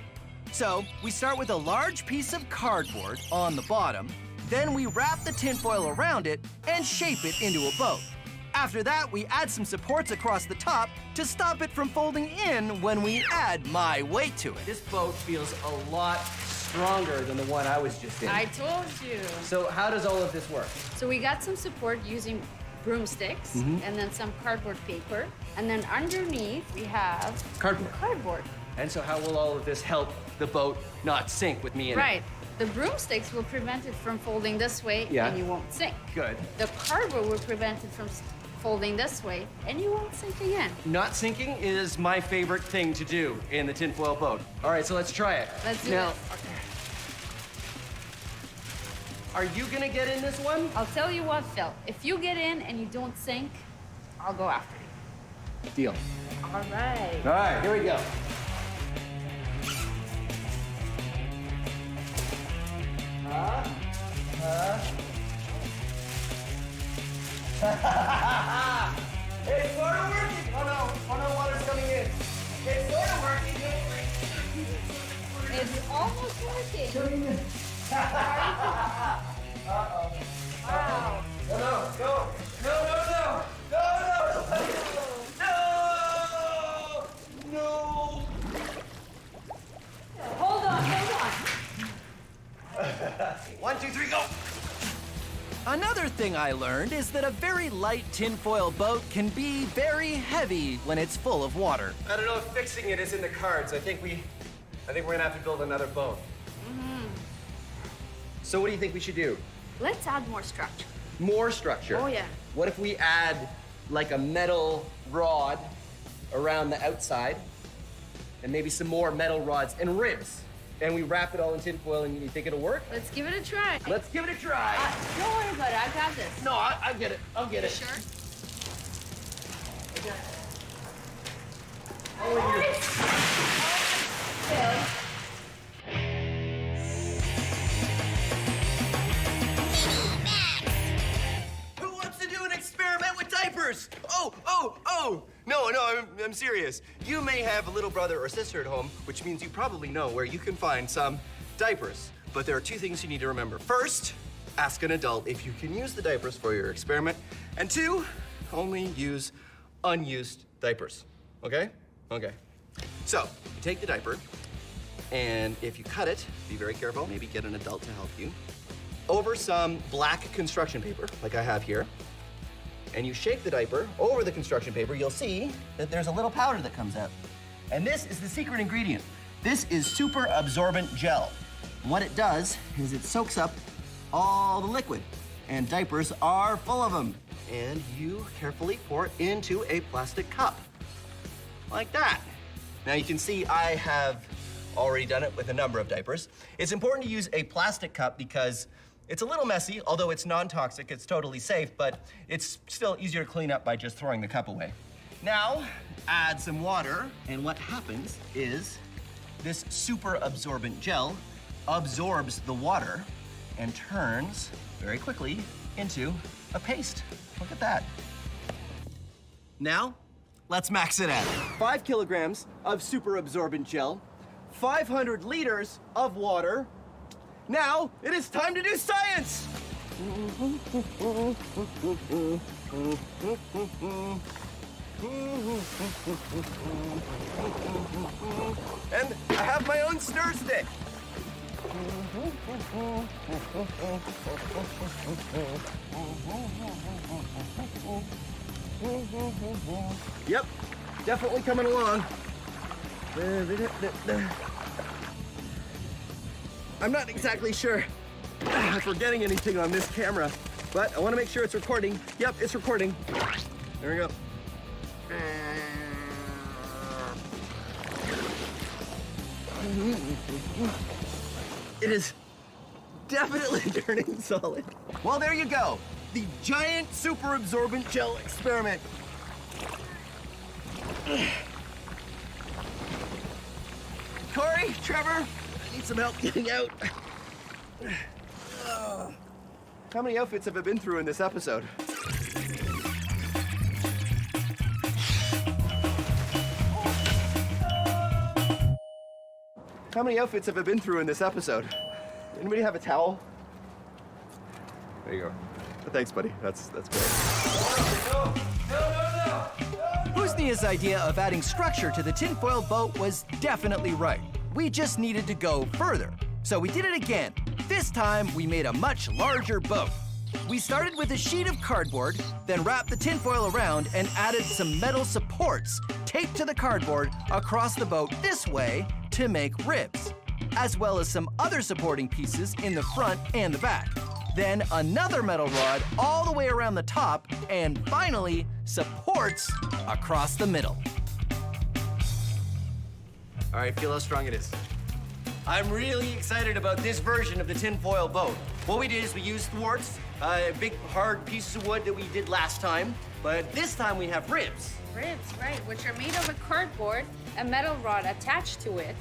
So we start with a large piece of cardboard on the bottom, then we wrap the tinfoil around it and shape it into a boat. After that, we add some supports across the top to stop it from folding in when we add my weight to it. This boat feels a lot stronger than the one I was just in. I told you. So how does all of this work? So we got some support using broomsticks and then some cardboard paper. And then underneath we have cardboard. And so how will all of this help the boat not sink with me in it? Right. The broomsticks will prevent it from folding this way and you won't sink. Good. The cardboard will prevent it from folding this way and you won't sink again. Not sinking is my favorite thing to do in the tinfoil boat. All right, so let's try it. Let's do now, it. Are you gonna get in this one? I'll tell you what, Phil. If you get in and you don't sink, I'll go after you. Deal. All right. All right, here we go. It's sort of working. Oh no, water's coming in. It's sort of working. It's almost working. Uh-oh. Wow. No. Hold on. 1, 2, 3, go. Another thing I learned is that a very light tinfoil boat can be very heavy when it's full of water. I don't know if fixing it is in the cards. I think we're gonna have to build another boat. So what do you think we should do? Let's add more structure. More structure? Oh, yeah. What if we add like a metal rod around the outside and maybe some more metal rods and ribs? And we wrap it all in tinfoil, and you think it'll work? Let's give it a try. Let's give it a try. Don't worry about it. I got this. No, I get it. I'll get it. Sure? Who wants to do an experiment with diapers? Oh! No, I'm serious. You may have a little brother or sister at home, which means you probably know where you can find some diapers. But there are 2 things you need to remember. First, ask an adult if you can use the diapers for your experiment. And 2, only use unused diapers. Okay? Okay. So, you take the diaper, and if you cut it, be very careful, maybe get an adult to help you, over some black construction paper, like I have here, and you shake the diaper over the construction paper, you'll see that there's a little powder that comes out. And this is the secret ingredient. This is super absorbent gel. What it does is it soaks up all the liquid, and diapers are full of them. And you carefully pour it into a plastic cup, like that. Now you can see I have already done it with a number of diapers. It's important to use a plastic cup because It's a little messy, although it's non-toxic, it's totally safe, but it's still easier to clean up by just throwing the cup away. Now, add some water, and what happens is this super absorbent gel absorbs the water and turns very quickly into a paste. Look at that. Now, let's max it out. 5 kilograms of super absorbent gel, 500 liters of water. Now, it is time to do science! And I have my own stir stick. Yep, definitely coming along. I'm not exactly sure if we're getting anything on this camera, but I want to make sure it's recording. Yep, it's recording. There we go. It is definitely turning solid. Well, there you go. The giant super absorbent gel experiment. Corey, Trevor, I need some help getting out. How many outfits have I been through in this episode? How many outfits have I been through in this episode? Anybody have a towel? There you go. Thanks, buddy. That's great. Husnia's idea of adding structure to the tinfoil boat was definitely right. We just needed to go further. So we did it again. This time, we made a much larger boat. We started with a sheet of cardboard, then wrapped the tinfoil around and added some metal supports taped to the cardboard across the boat this way to make ribs, as well as some other supporting pieces in the front and the back. Then another metal rod all the way around the top, and finally, supports across the middle. All right, feel how strong it is. I'm really excited about this version of the tinfoil boat. What we did is we used thwarts, big hard pieces of wood that we did last time, but this time we have ribs. Ribs, right, which are made of a cardboard, a metal rod attached to it,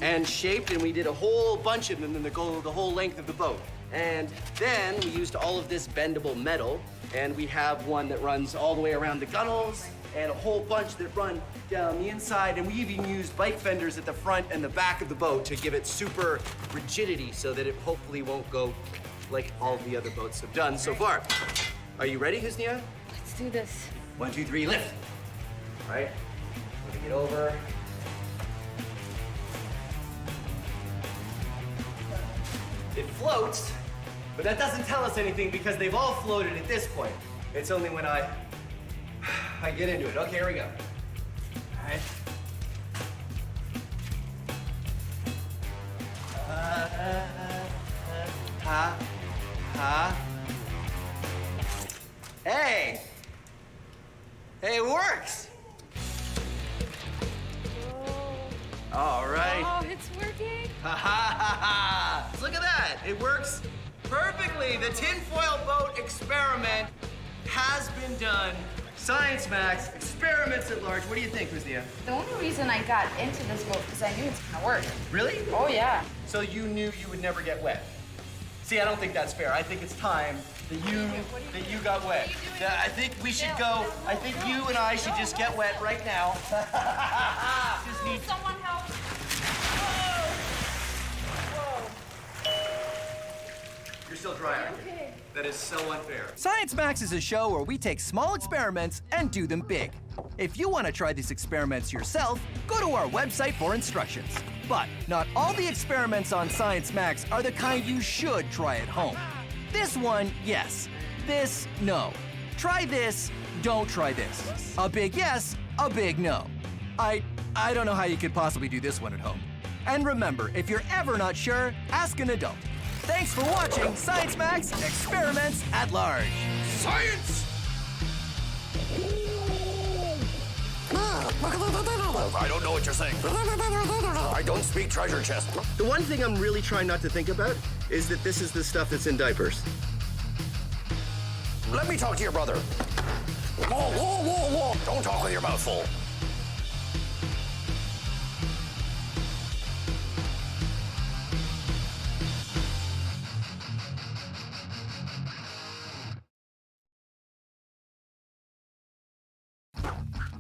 and shaped, and we did a whole bunch of them that go the whole length of the boat. And then we used all of this bendable metal, and we have one that runs all the way around the gunnels, and a whole bunch that run down the inside, and we even used bike fenders at the front and the back of the boat to give it super rigidity so that it hopefully won't go like all the other boats have done so far. Are you ready, Husnia? let's do this. 1, 2, 3, lift. All right, moving it over. It floats, but that doesn't tell us anything because they've all floated at this point. It's only when I get into it. Okay, here we go. All right. Hey! Hey, it works! All right. Oh, it's working. Ha ha ha ha! Look at that! It works perfectly. The tinfoil boat experiment has been done. Science Max, experiments at large. What do you think, Husnia? The only reason I got into this boat because I knew it's gonna work. Really? Oh, yeah. So you knew you would never get wet. See, I don't think that's fair. I think it's time that you got wet. I think we should go. I think you and I should just get wet right now. Just need someone help. You're still dry, aren't you? That is so unfair. Science Max is a show where we take small experiments and do them big. If you want to try these experiments yourself, go to our website for instructions. But not all the experiments on Science Max are the kind you should try at home. This one, yes. This, no. Try this, don't try this. A big yes, a big no. I don't know how you could possibly do this one at home. And remember, if you're ever not sure, ask an adult. Thanks for watching Science Max Experiments at Large. Science! I don't know what you're saying. I don't speak treasure chest. The one thing I'm really trying not to think about is that this is the stuff that's in diapers. Let me talk to your brother. Whoa, whoa, whoa, whoa. Don't talk with your mouth full.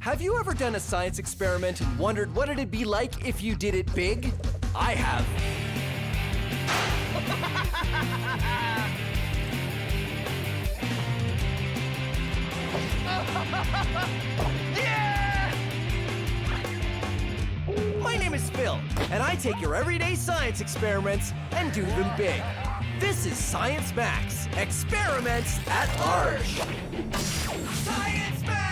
Have you ever done a science experiment and wondered what it'd be like if you did it big? I have. Yeah! My name is Phil, and I take your everyday science experiments and do them big. This is Science Max, experiments at large. Science Max!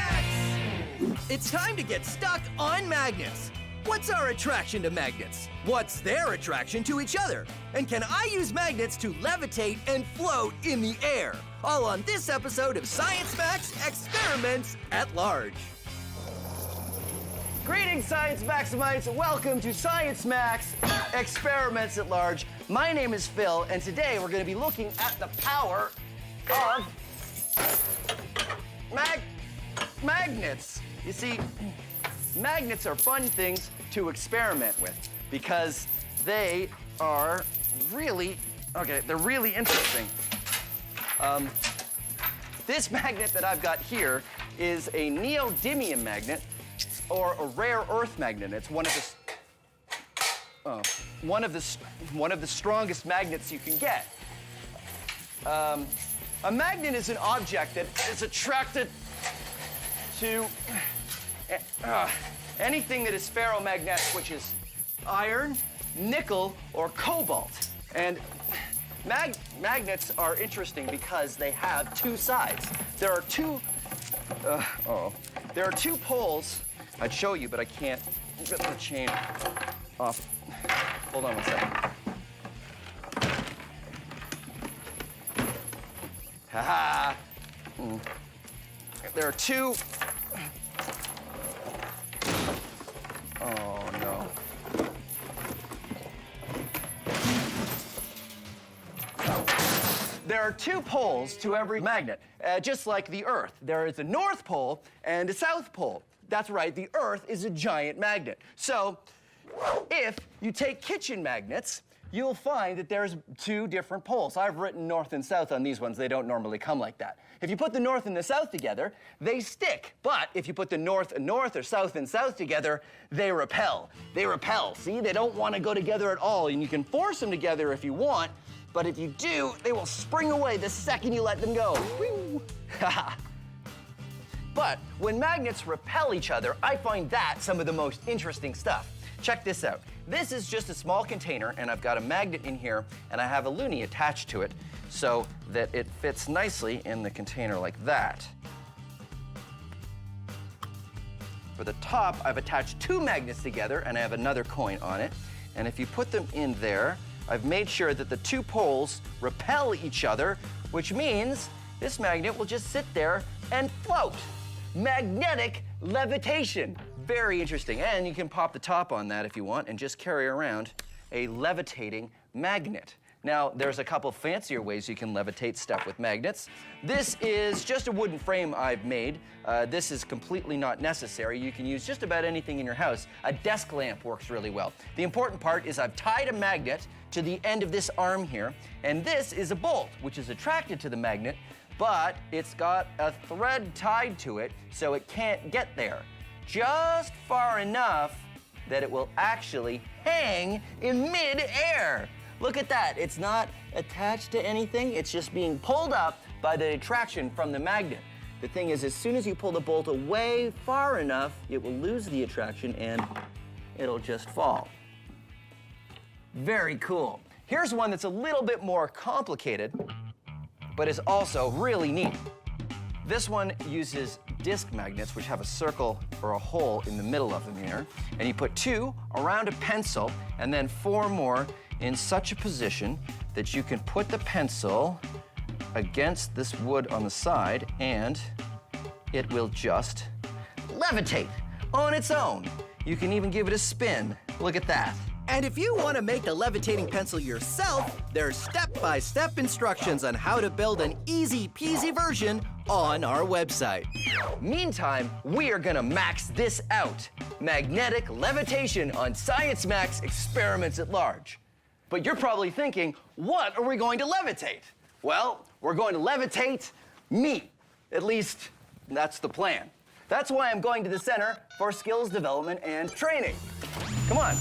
It's time to get stuck on magnets. What's our attraction to magnets? What's their attraction to each other? And can I use magnets to levitate and float in the air? All on this episode of Science Max Experiments at Large. Greetings, Science Maximites. Welcome to Science Max Experiments at Large. My name is Phil, and today we're going to be looking at the power of magnets. You see, magnets are fun things to experiment with because they are really, they're really interesting. This magnet that I've got here is a neodymium magnet, or a rare earth magnet. It's one of the strongest magnets you can get. A magnet is an object that is attracted to anything that is ferromagnetic, which is iron, nickel, or cobalt. And magnets are interesting because they have two sides. There are two poles. I'd show you, but I can't get the chain off. Hold on one second. Ha-ha! There are two. Oh, no. There are two poles to every magnet, just like the Earth. There is a North Pole and a South Pole. That's right, the Earth is a giant magnet. So, if you take kitchen magnets, you'll find that there's two different poles. I've written north and south on these ones. They don't normally come like that. If you put the north and the south together, they stick. But if you put the north and north or south and south together, they repel. They repel. See, they don't want to go together at all. And you can force them together if you want, but if you do, they will spring away the second you let them go. But when magnets repel each other, I find that some of the most interesting stuff. Check this out. This is just a small container, and I've got a magnet in here, and I have a loonie attached to it so that it fits nicely in the container like that. For the top, I've attached two magnets together, and I have another coin on it. And if you put them in there, I've made sure that the two poles repel each other, which means this magnet will just sit there and float. Magnetic levitation. Very interesting. And you can pop the top on that if you want and just carry around a levitating magnet. Now, there's a couple fancier ways you can levitate stuff with magnets. This is just a wooden frame I've made. This is completely not necessary. You can use just about anything in your house. A desk lamp works really well. The important part is I've tied a magnet to the end of this arm here, and this is a bolt, which is attracted to the magnet, but it's got a thread tied to it, so it can't get there. Just far enough that it will actually hang in mid-air. Look at that. It's not attached to anything. It's just being pulled up by the attraction from the magnet. The thing is, as soon as you pull the bolt away far enough, it will lose the attraction and it'll just fall. Very cool. Here's one that's a little bit more complicated, but is also really neat. This one uses disc magnets, which have a circle or a hole in the middle of them here. And you put two around a pencil and then four more in such a position that you can put the pencil against this wood on the side and it will just levitate on its own. You can even give it a spin. Look at that. And if you want to make the levitating pencil yourself, there's step-by-step instructions on how to build an easy-peasy version on our website. Meantime, we are gonna max this out. Magnetic levitation on Science Max Experiments at Large. But you're probably thinking, what are we going to levitate? Well, we're going to levitate meat. At least, that's the plan. That's why I'm going to the Center for Skills Development and Training. Come on.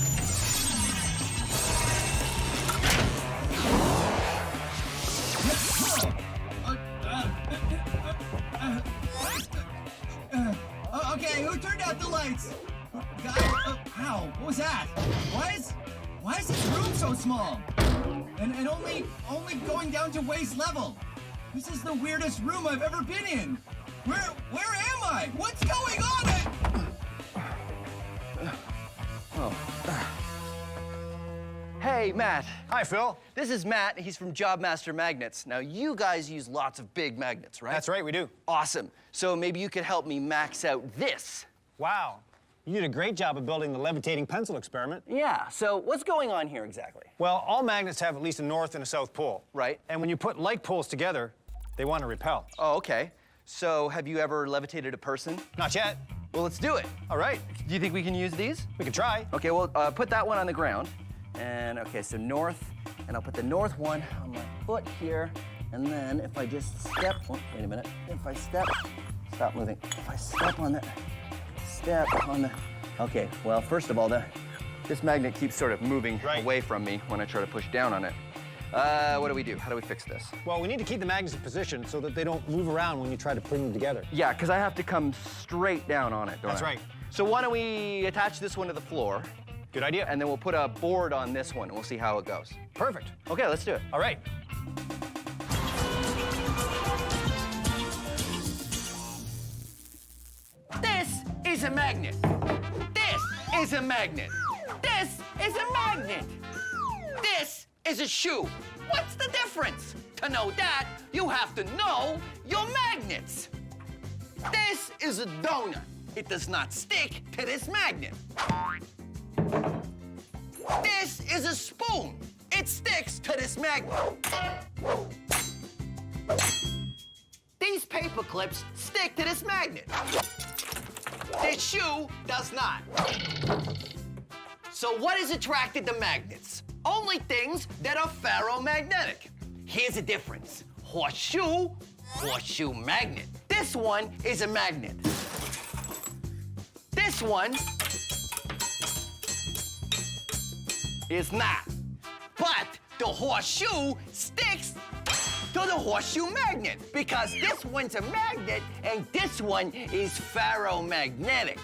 Okay, who turned out the lights? Ow, what was that? Why is this room so small? And only going down to waist level. This is the weirdest room I've ever been in. Where am I? What's going on? Hey, Matt. Hi, Phil. This is Matt. He's from Job Master Magnets. Now, you guys use lots of big magnets, right? That's right, we do. Awesome. So maybe you could help me max out this. Wow. You did a great job of building the levitating pencil experiment. Yeah, so what's going on here exactly? Well, all magnets have at least a north and a south pole. Right. And when you put like poles together, they want to repel. Oh, okay. So have you ever levitated a person? Not yet. Well, let's do it. All right. Do you think we can use these? We can try. Okay, well, put that one on the ground. And, okay, so north, and I'll put the north one on my foot here. And then if I just step, oh, wait a minute. If I step, stop moving. If I step on that, step on the, okay, well, first of all, this magnet keeps sort of moving away from me when I try to push down on it. What do we do? How do we fix this? Well, we need to keep the magnets in position so that they don't move around when you try to bring them together. Yeah, because I have to come straight down on it, don't I? That's right. So why don't we attach this one to the floor? Good idea. And then we'll put a board on this one, and we'll see how it goes. Perfect. Okay, let's do it. All right. This is a magnet. This is a magnet. This is a magnet. This is a shoe. What's the difference? To know that, you have to know your magnets. This is a donut. It does not stick to this magnet. This is a spoon. It sticks to this magnet. These paper clips stick to this magnet. This shoe does not. So what is attracted to magnets? Only things that are ferromagnetic. Here's the difference. Horseshoe, horseshoe magnet. This one is a magnet. This one is not. But the horseshoe sticks to the horseshoe magnet because this one's a magnet and this one is ferromagnetic.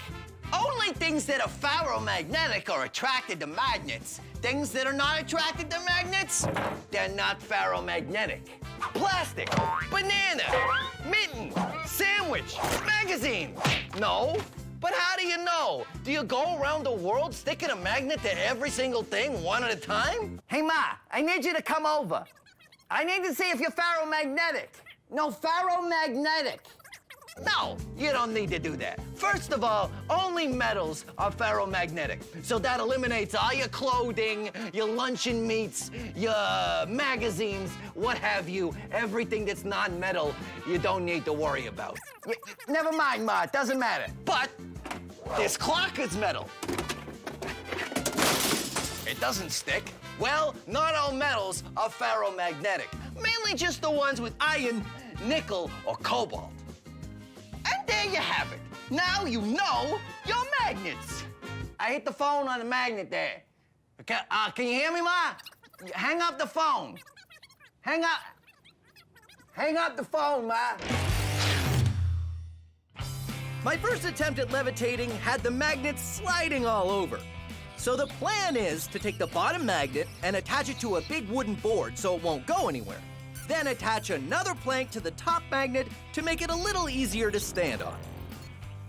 Only things that are ferromagnetic are attracted to magnets. Things that are not attracted to magnets, they're not ferromagnetic. Plastic, banana, mitten, sandwich, magazine. No. But how do you know? Do you go around the world sticking a magnet to every single thing one at a time? Hey, Ma, I need you to come over. I need to see if you're ferromagnetic. No, ferromagnetic. No, you don't need to do that. First of all, only metals are ferromagnetic. So that eliminates all your clothing, your luncheon meats, your magazines, what have you. Everything that's non-metal, you don't need to worry about. Never mind, Ma, it doesn't matter. But this clock is metal. It doesn't stick. Well, not all metals are ferromagnetic. Mainly just the ones with iron, nickel, or cobalt. And there you have it. Now you know your magnets. I hit the phone on the magnet there. Okay, can you hear me, Ma? Hang up the phone. Hang up the phone, Ma. My first attempt at levitating had the magnets sliding all over. So the plan is to take the bottom magnet and attach it to a big wooden board so it won't go anywhere. Then attach another plank to the top magnet to make it a little easier to stand on.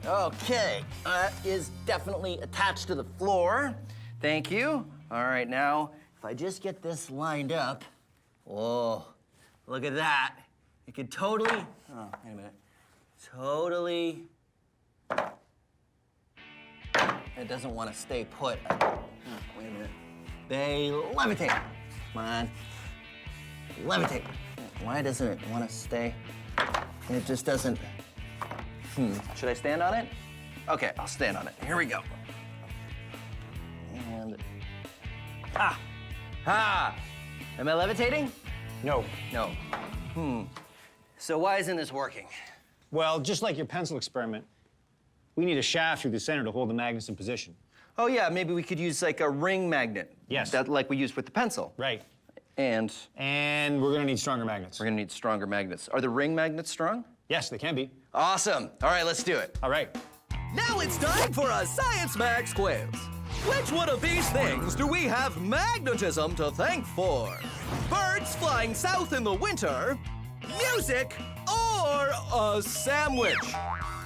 Okay, that is definitely attached to the floor. Thank you. All right, now, if I just get this lined up, whoa, look at that. It could totally, oh, wait a minute, totally It doesn't want to stay put. Oh, wait a minute. They levitate. Come on. Levitate. Why doesn't it want to stay? It just doesn't. Should I stand on it? Okay, I'll stand on it. Here we go. And. Ha! Am I levitating? No. No. So why isn't this working? Well, just like your pencil experiment, we need a shaft through the center to hold the magnets in position. Oh, yeah, maybe we could use like a ring magnet. Yes. That, like we used with the pencil. Right. And we're gonna need stronger magnets. we're gonna need stronger magnets. Are the ring magnets strong? Yes, they can be. Awesome. All right, let's do it. All right. Now it's time for a Science Max quiz. Which one of these things do we have magnetism to thank for? Birds flying south in the winter, music, or a sandwich?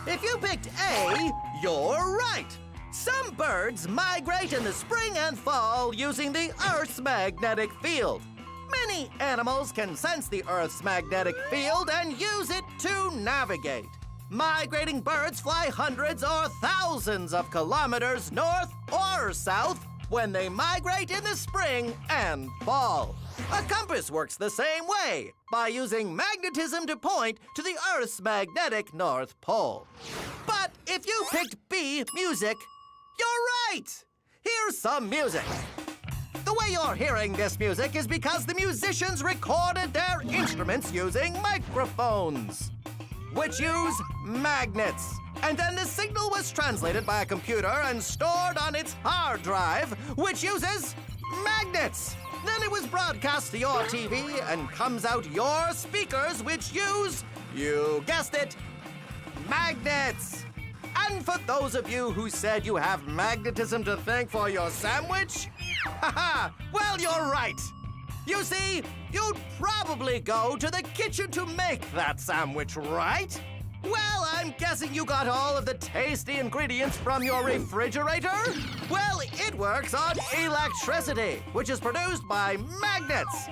If you picked A, you're right. Some birds migrate in the spring and fall using the Earth's magnetic field. Many animals can sense the Earth's magnetic field and use it to navigate. Migrating birds fly hundreds or thousands of kilometers north or south when they migrate in the spring and fall. A compass works the same way, by using magnetism to point to the Earth's magnetic North Pole. But if you picked B, music, you're right! Here's some music. The way you're hearing this music is because the musicians recorded their instruments using microphones, which use magnets. And then the signal was translated by a computer and stored on its hard drive, which uses magnets. Then it was broadcast to your TV and comes out your speakers, which use, you guessed it, magnets. And for those of you who said you have magnetism to thank for your sandwich, haha, well, you're right. You see, you'd probably go to the kitchen to make that sandwich, right? Well, I'm guessing you got all of the tasty ingredients from your refrigerator? Well, it works on electricity, which is produced by magnets.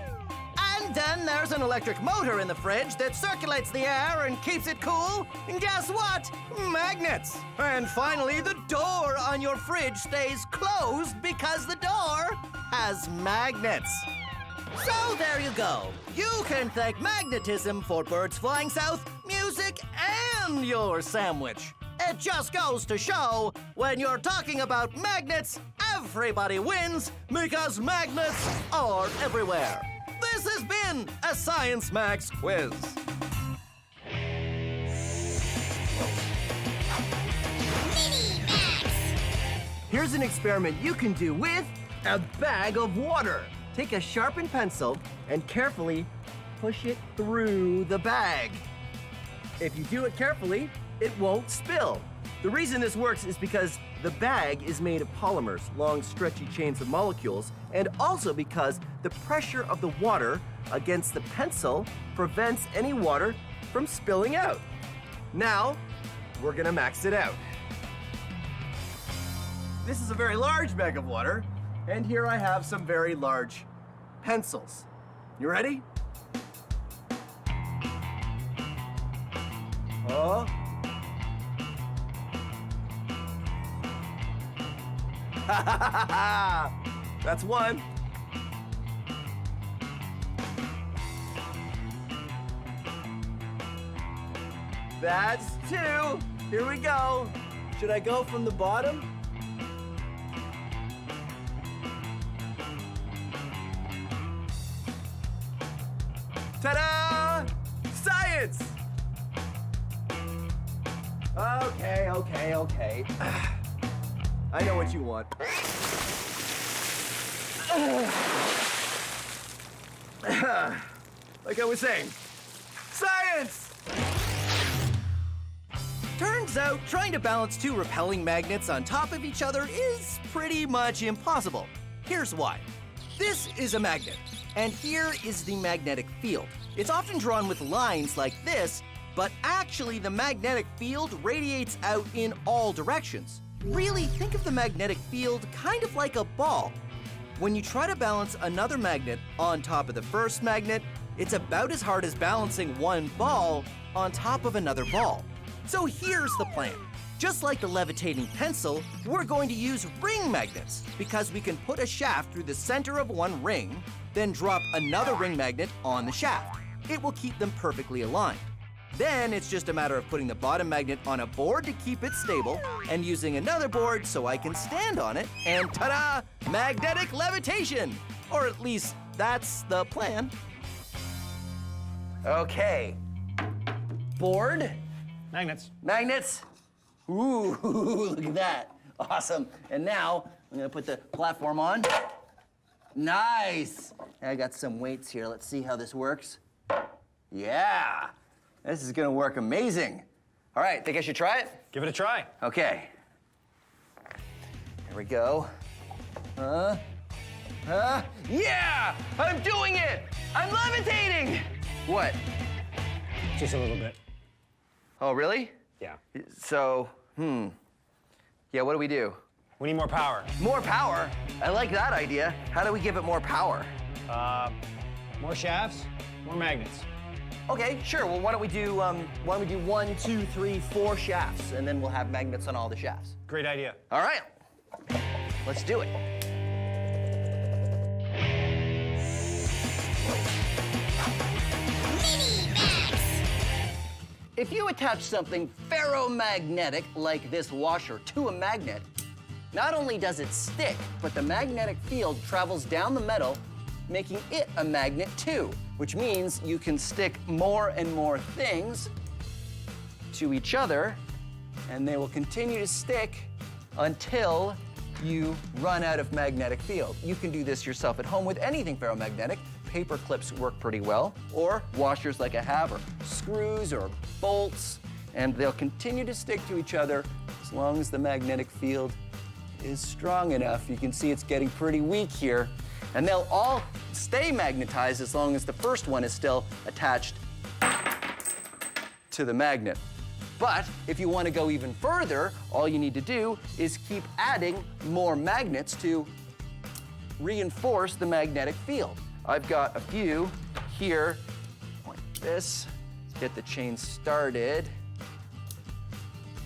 And then there's an electric motor in the fridge that circulates the air and keeps it cool. And guess what? Magnets. And finally, the door on your fridge stays closed because the door has magnets. So there you go. You can thank magnetism for birds flying south, music, and your sandwich. It just goes to show, when you're talking about magnets, everybody wins because magnets are everywhere. This has been a Science Max quiz. Here's an experiment you can do with a bag of water. Take a sharpened pencil and carefully push it through the bag. If you do it carefully, it won't spill. The reason this works is because the bag is made of polymers, long stretchy chains of molecules, and also because the pressure of the water against the pencil prevents any water from spilling out. Now, we're gonna max it out. This is a very large bag of water, and here I have some very large pencils. You ready? Oh. That's one. That's two. Here we go. Should I go from the bottom? Ta-da! Science! Okay. I know what you want. Like I was saying, science! Turns out, trying to balance two repelling magnets on top of each other is pretty much impossible. Here's why. This is a magnet, and here is the magnetic field. It's often drawn with lines like this, but actually the magnetic field radiates out in all directions. Really, think of the magnetic field kind of like a ball. When you try to balance another magnet on top of the first magnet, it's about as hard as balancing one ball on top of another ball. So here's the plan. Just like the levitating pencil, we're going to use ring magnets because we can put a shaft through the center of one ring, then drop another ring magnet on the shaft. It will keep them perfectly aligned. Then it's just a matter of putting the bottom magnet on a board to keep it stable and using another board so I can stand on it and ta-da! Magnetic levitation! Or at least that's the plan. Okay. Board. Magnets. Magnets. Ooh, look at that. Awesome. And now I'm gonna put the platform on. Nice. I got some weights here. Let's see how this works. Yeah. This is gonna work amazing. All right, think I should try it? Give it a try. Okay. Here we go. Yeah! I'm doing it! I'm levitating! What? Just a little bit. Oh, really? Yeah. So, yeah, what do we do? We need more power. More power? I like that idea. How do we give it more power? More shafts, more magnets. Okay, sure. Well, why don't we do 1, 2, 3, 4 shafts, and then we'll have magnets on all the shafts. Great idea. All right. Let's do it. If you attach something ferromagnetic like this washer to a magnet, not only does it stick, but the magnetic field travels down the metal, making it a magnet too, which means you can stick more and more things to each other, and they will continue to stick until you run out of magnetic field. You can do this yourself at home with anything ferromagnetic. Paper clips work pretty well, or washers like I have, or screws or bolts, and they'll continue to stick to each other as long as the magnetic field is strong enough. You can see it's getting pretty weak here, and they'll all stay magnetized as long as the first one is still attached to the magnet. But if you want to go even further, all you need to do is keep adding more magnets to reinforce the magnetic field. I've got a few here, like this. Let's get the chain started,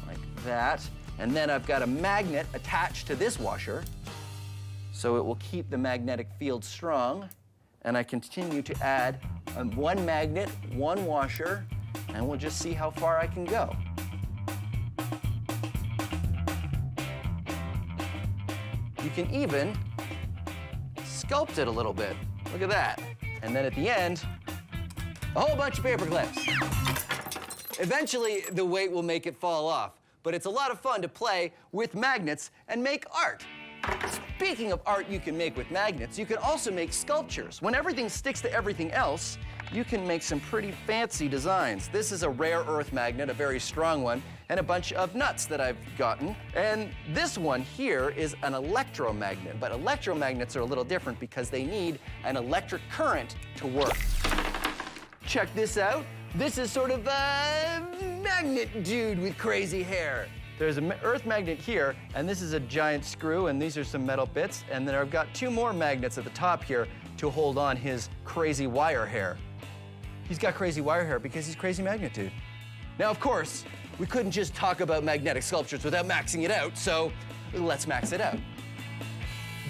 like that. And then I've got a magnet attached to this washer, so it will keep the magnetic field strong. And I continue to add one magnet, one washer, and we'll just see how far I can go. You can even sculpt it a little bit. Look at that. And then at the end, a whole bunch of paper clips. Eventually, the weight will make it fall off, but it's a lot of fun to play with magnets and make art. Speaking of art you can make with magnets, you can also make sculptures. When everything sticks to everything else, you can make some pretty fancy designs. This is a rare earth magnet, a very strong one, and a bunch of nuts that I've gotten. And this one here is an electromagnet, but electromagnets are a little different because they need an electric current to work. Check this out. This is sort of a magnet dude with crazy hair. There's an earth magnet here, and this is a giant screw, and these are some metal bits, and then I've got 2 more magnets at the top here to hold on his crazy wire hair. He's got crazy wire hair because he's crazy magnet dude. Now, of course, we couldn't just talk about magnetic sculptures without maxing it out, so let's max it out.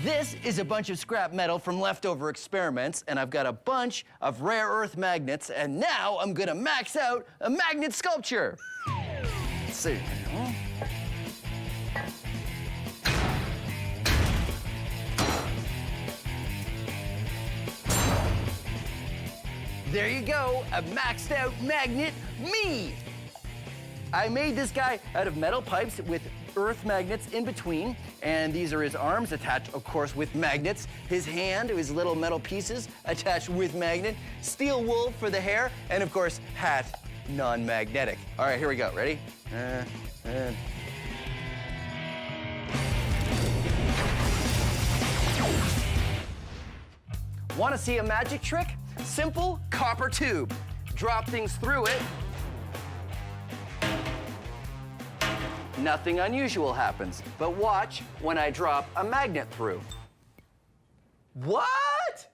This is a bunch of scrap metal from leftover experiments, and I've got a bunch of rare earth magnets, and now I'm gonna max out a magnet sculpture. Let's see. There you go, a maxed out magnet, me! I made this guy out of metal pipes with earth magnets in between, and these are his arms attached, of course, with magnets. His hand, his little metal pieces attached with magnet. Steel wool for the hair, and of course, hat, non-magnetic. All right, here we go, ready? Want to see a magic trick? Simple copper tube. Drop things through it. Nothing unusual happens, but watch when I drop a magnet through. What?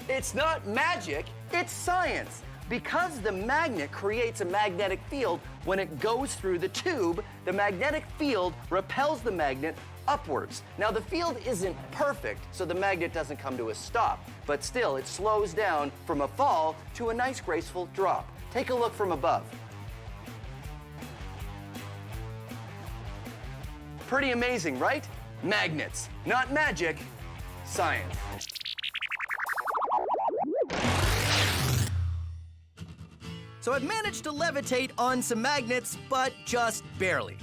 It's not magic, it's science. Because the magnet creates a magnetic field when it goes through the tube, the magnetic field repels the magnet upwards. Now, the field isn't perfect, so the magnet doesn't come to a stop, but still, it slows down from a fall to a nice, graceful drop. Take a look from above. Pretty amazing, right? Magnets, not magic, science. So I've managed to levitate on some magnets, but just barely.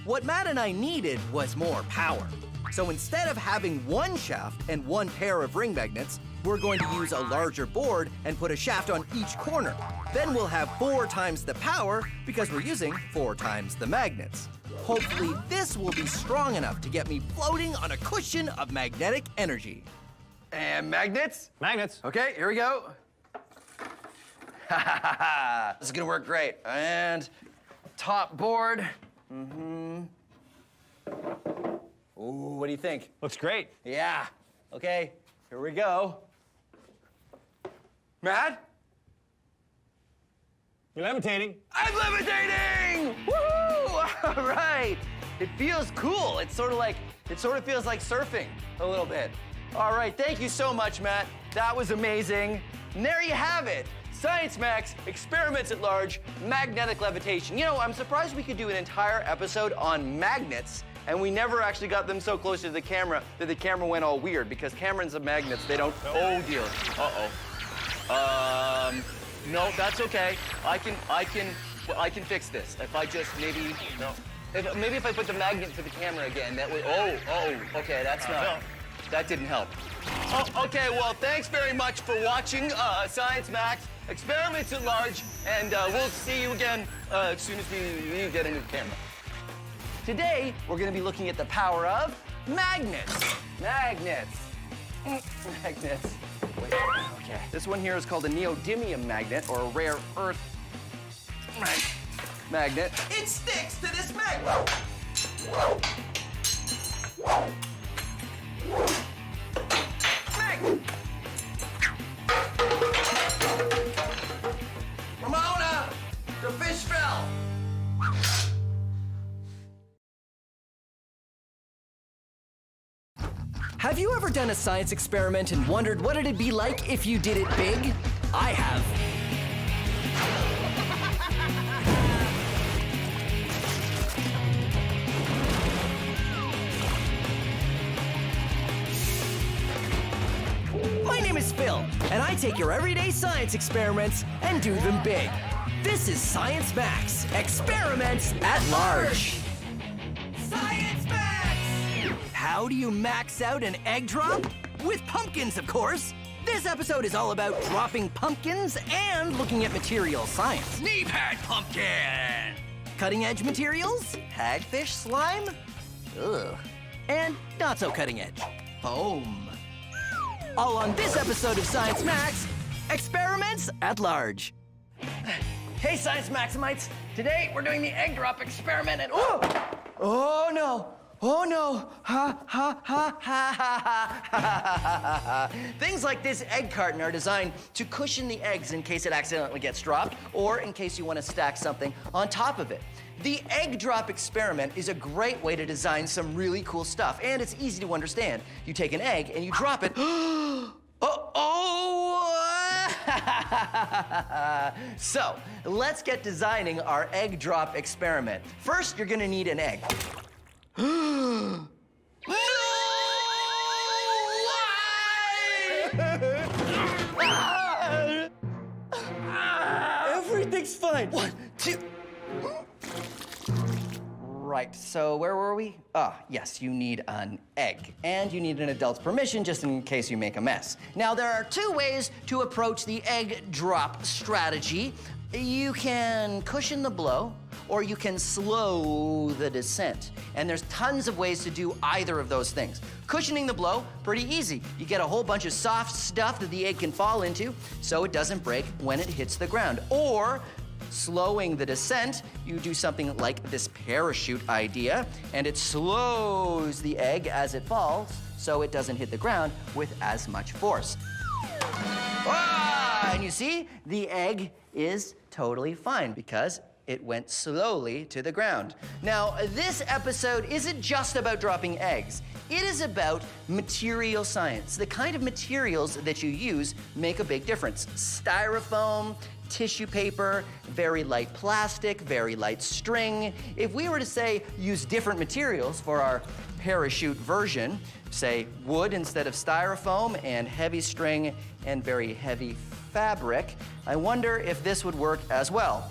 What Matt and I needed was more power. So instead of having one shaft and one pair of ring magnets, we're going to use a larger board and put a shaft on each corner. Then we'll have 4 times the power because we're using 4 times the magnets. Hopefully this will be strong enough to get me floating on a cushion of magnetic energy. And magnets? Magnets. Okay, here we go. This is gonna work great. And top board. Ooh, what do you think? Looks great. Yeah. Okay, here we go. Matt? You're levitating. I'm levitating! Woohoo! All right. It feels cool. It sort of feels like surfing a little bit. All right, thank you so much, Matt. That was amazing. And there you have it. Science Max experiments at large, magnetic levitation. You know, I'm surprised we could do an entire episode on magnets, and we never actually got them so close to the camera that the camera went all weird, because cameras and magnets, they don't, oh dear. No, that's okay. I can fix this. If I just maybe, maybe if I put the magnet to the camera again, that would, okay, that didn't help. Oh, okay, well, thanks very much for watching Science Max Experiments at Large, and we'll see you again as soon as we get a new camera. Today, we're gonna be looking at the power of magnets. Magnets. Magnets. Wait, okay. This one here is called a neodymium magnet, or a rare earth magnet. It sticks to this magnet. Magnet. Ramona, the fish fell. Have you ever done a science experiment and wondered what it'd be like if you did it big? I have. My name is Phil, and I take your everyday science experiments and do them big. This is Science Max, Experiments at Large. Science Max! How do you max out an egg drop? With pumpkins, of course. This episode is all about dropping pumpkins and looking at material science. Knee pad pumpkin! Cutting edge materials? Hagfish slime? Ugh. And not so cutting edge. Foam. All on this episode of Science Max, Experiments at Large. Hey, Science Maximites. Today, we're doing the egg drop experiment and oh no. Oh no! Ha ha ha ha ha ha. Things like this egg carton are designed to cushion the eggs in case it accidentally gets dropped, or in case you want to stack something on top of it. The egg drop experiment is a great way to design some really cool stuff, and it's easy to understand. You take an egg and you drop it. So, let's get designing our egg drop experiment. First, you're gonna need an egg. No! Why? Everything's fine. 1, 2. Right, so where were we? Yes, you need an egg. And you need an adult's permission just in case you make a mess. Now, there are 2 ways to approach the egg drop strategy. You can cushion the blow, or you can slow the descent. And there's tons of ways to do either of those things. Cushioning the blow, pretty easy. You get a whole bunch of soft stuff that the egg can fall into so it doesn't break when it hits the ground. Or slowing the descent, you do something like this parachute idea, and it slows the egg as it falls so it doesn't hit the ground with as much force. And And you see, the egg is totally fine because it went slowly to the ground. Now, this episode isn't just about dropping eggs. It is about material science. The kind of materials that you use make a big difference. Styrofoam, tissue paper, very light plastic, very light string. If we were to say use different materials for our parachute version, say wood instead of styrofoam and heavy string and very heavy fabric, I wonder if this would work as well.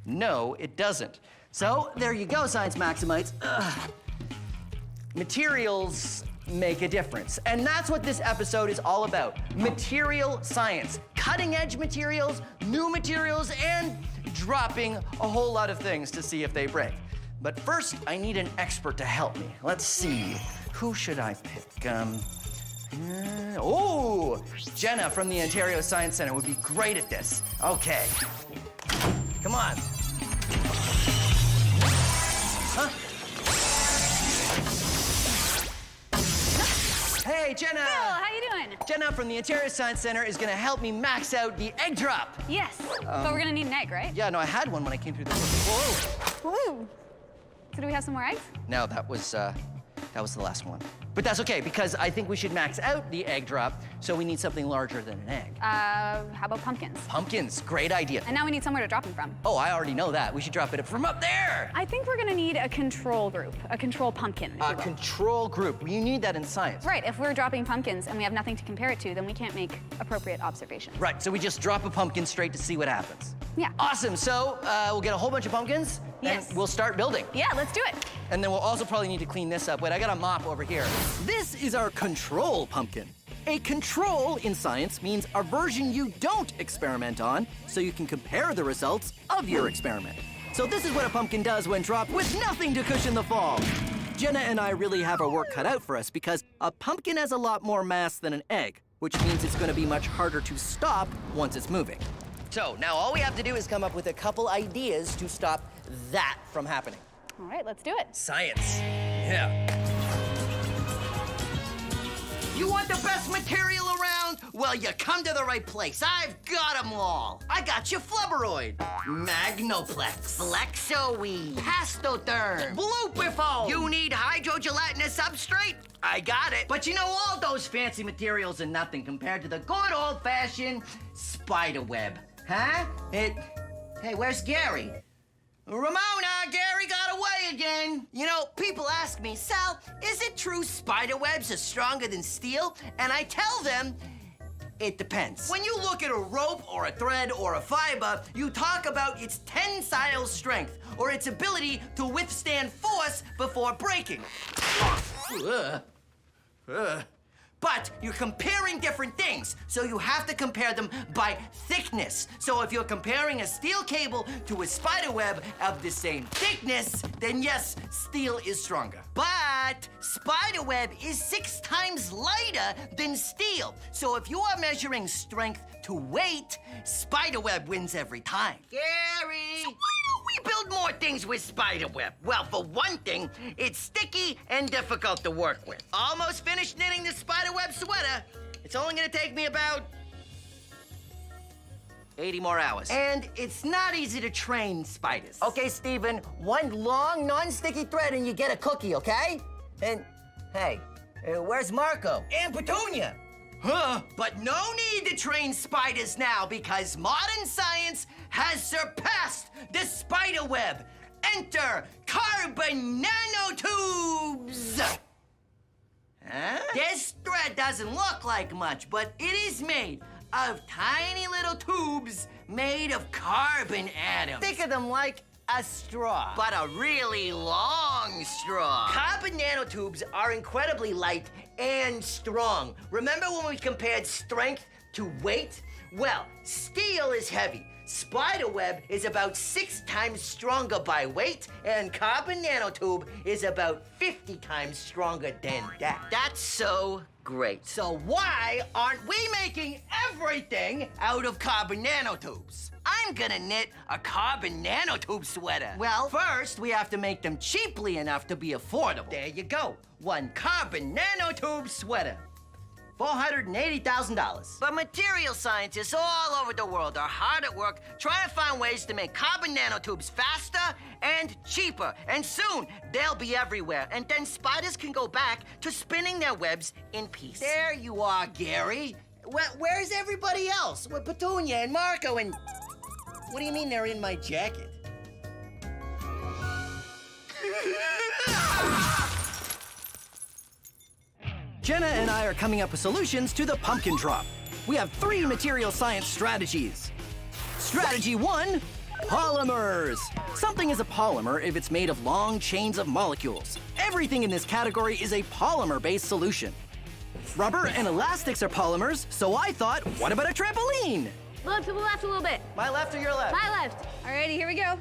No, it doesn't. So there you go, Science Maximites. Ugh. Materials make a difference. And that's what this episode is all about. Material science. Cutting edge materials, new materials, and dropping a whole lot of things to see if they break. But first, I need an expert to help me. Let's see. Who should I pick? Oh, Jenna from the Ontario Science Centre would be great at this. Okay. Come on. Huh? Hey, Jenna! Phil, how you doing? Jenna from the Ontario Science Centre is gonna help me max out the egg drop. Yes, but we're gonna need an egg, right? Yeah, no, I had one when I came through the door. Whoa! Woo! So do we have some more eggs? No, that was the last one. But that's okay, because I think we should max out the egg drop, so we need something larger than an egg. How about pumpkins? Pumpkins, great idea. And now we need somewhere to drop them from. Oh, I already know that. We should drop it from up there. I think we're gonna need a control group, a control pumpkin. if you A will. control group. You need that in science. Right, if we're dropping pumpkins and we have nothing to compare it to, then we can't make appropriate observations. Right, so we just drop a pumpkin straight to see what happens. Yeah. Awesome, so we'll get a whole bunch of pumpkins, Yes. and we'll start building. Yeah, let's do it. And then we'll also probably need to clean this up. Wait, I got a mop over here. This is our control pumpkin. A control in science means a version you don't experiment on, so you can compare the results of your experiment. So this is what a pumpkin does when dropped with nothing to cushion the fall. Jenna and I really have our work cut out for us because a pumpkin has a lot more mass than an egg, which means it's going to be much harder to stop once it's moving. So now all we have to do is come up with a couple ideas to stop that from happening. All right, let's do it. Science. Yeah. You want the best material around? Well, you come to the right place. I've got them all. I got you flubberoid, magnoplex, flexoweed, pastotherm, blooperfoam. You need hydrogelatinous substrate? I got it. But you know, all those fancy materials are nothing compared to the good old-fashioned spider web. Huh? Hey, where's Gary? Ramona, Gary got away again. You know, people ask me, Sal, is it true spider webs are stronger than steel? And I tell them, it depends. When you look at a rope or a thread or a fiber, you talk about its tensile strength or its ability to withstand force before breaking. But you're comparing different things, so you have to compare them by thickness. So if you're comparing a steel cable to a spider web of the same thickness, then yes, steel is stronger. But spider web is 6 times lighter than steel. So if you are measuring strength to weight, spider web wins every time. Gary! So why don't we build more things with spider web? Well, for one thing, it's sticky and difficult to work with. Almost finished knitting the spider web sweater. It's only gonna take me about 80 more hours. And it's not easy to train spiders. Okay, Steven, one long, non-sticky thread and you get a cookie, okay? And, hey, where's Marco? And Petunia. Huh? But no need to train spiders now because modern science has surpassed the spider web. Enter carbon nanotubes. Huh? This thread doesn't look like much, but it is made of tiny little tubes made of carbon atoms. Think of them like a straw. But a really long straw. Carbon nanotubes are incredibly light and strong. Remember when we compared strength to weight? Well, steel is heavy. Spiderweb is about 6 times stronger by weight, and carbon nanotube is about 50 times stronger than that. That's so great. So why aren't we making everything out of carbon nanotubes? I'm gonna knit a carbon nanotube sweater. Well, first we have to make them cheaply enough to be affordable. There you go. One carbon nanotube sweater. $480,000. But material scientists all over the world are hard at work trying to find ways to make carbon nanotubes faster and cheaper. And soon, they'll be everywhere. And then spiders can go back to spinning their webs in peace. There you are, Gary. Where's everybody else? With Petunia and Marco and... What do you mean they're in my jacket? Jenna and I are coming up with solutions to the pumpkin drop. We have 3 material science strategies. Strategy 1, polymers. Something is a polymer if it's made of long chains of molecules. Everything in this category is a polymer-based solution. Rubber and elastics are polymers, so I thought, what about a trampoline? Look to the left a little bit. My left or your left? My left. Alrighty, here we go.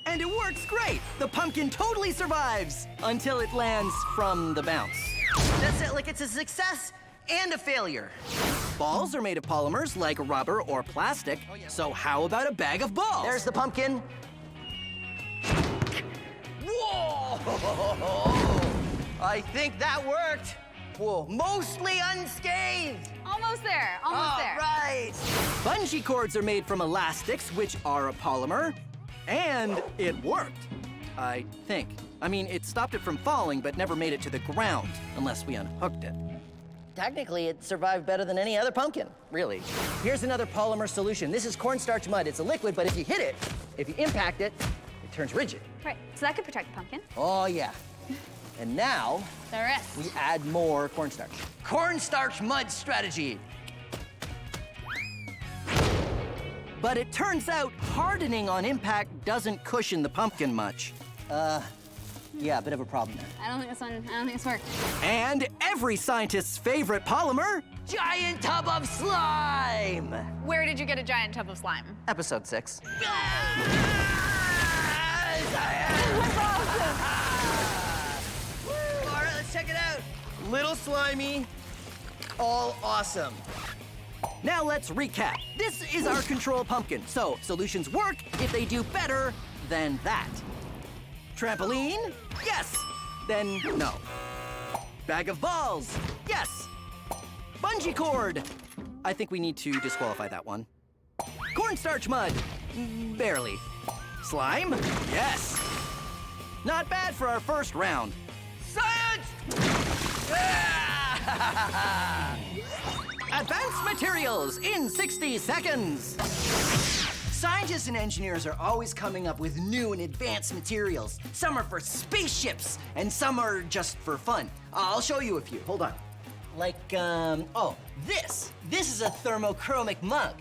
And it works great. The pumpkin totally survives until it lands from the bounce. That's it, like it's a success and a failure. Balls are made of polymers like rubber or plastic, so how about a bag of balls? There's the pumpkin. Whoa! I think that worked. Whoa, mostly unscathed. Almost there, almost there. Right. Bungee cords are made from elastics, which are a polymer, and it worked, I think. I mean, it stopped it from falling, but never made it to the ground, unless we unhooked it. Technically, it survived better than any other pumpkin. Really? Here's another polymer solution. This is cornstarch mud. It's a liquid, but if you hit it, if you impact it, it turns rigid. Right, so that could protect the pumpkin. Oh, yeah. And now, The rest. we add more cornstarch. Cornstarch mud strategy. But it turns out hardening on impact doesn't cushion the pumpkin much. Yeah, a bit of a problem there. I don't think this worked. And every scientist's favorite polymer, Giant tub of slime! Where did you get a giant tub of slime? Episode 6. All right, let's check it out. Little slimy, all awesome. Now let's recap. This is our control pumpkin, so solutions work if they do better than that. Trampoline? Yes. Then no. Bag of balls? Yes. Bungee cord? I think we need to disqualify that one. Cornstarch mud? Barely. Slime? Yes. Not bad for our first round. Science! Advanced materials in 60 seconds. Scientists and engineers are always coming up with new and advanced materials. Some are for spaceships, and some are just for fun. I'll show you a few. Hold on. Like, oh, this. This is a thermochromic mug.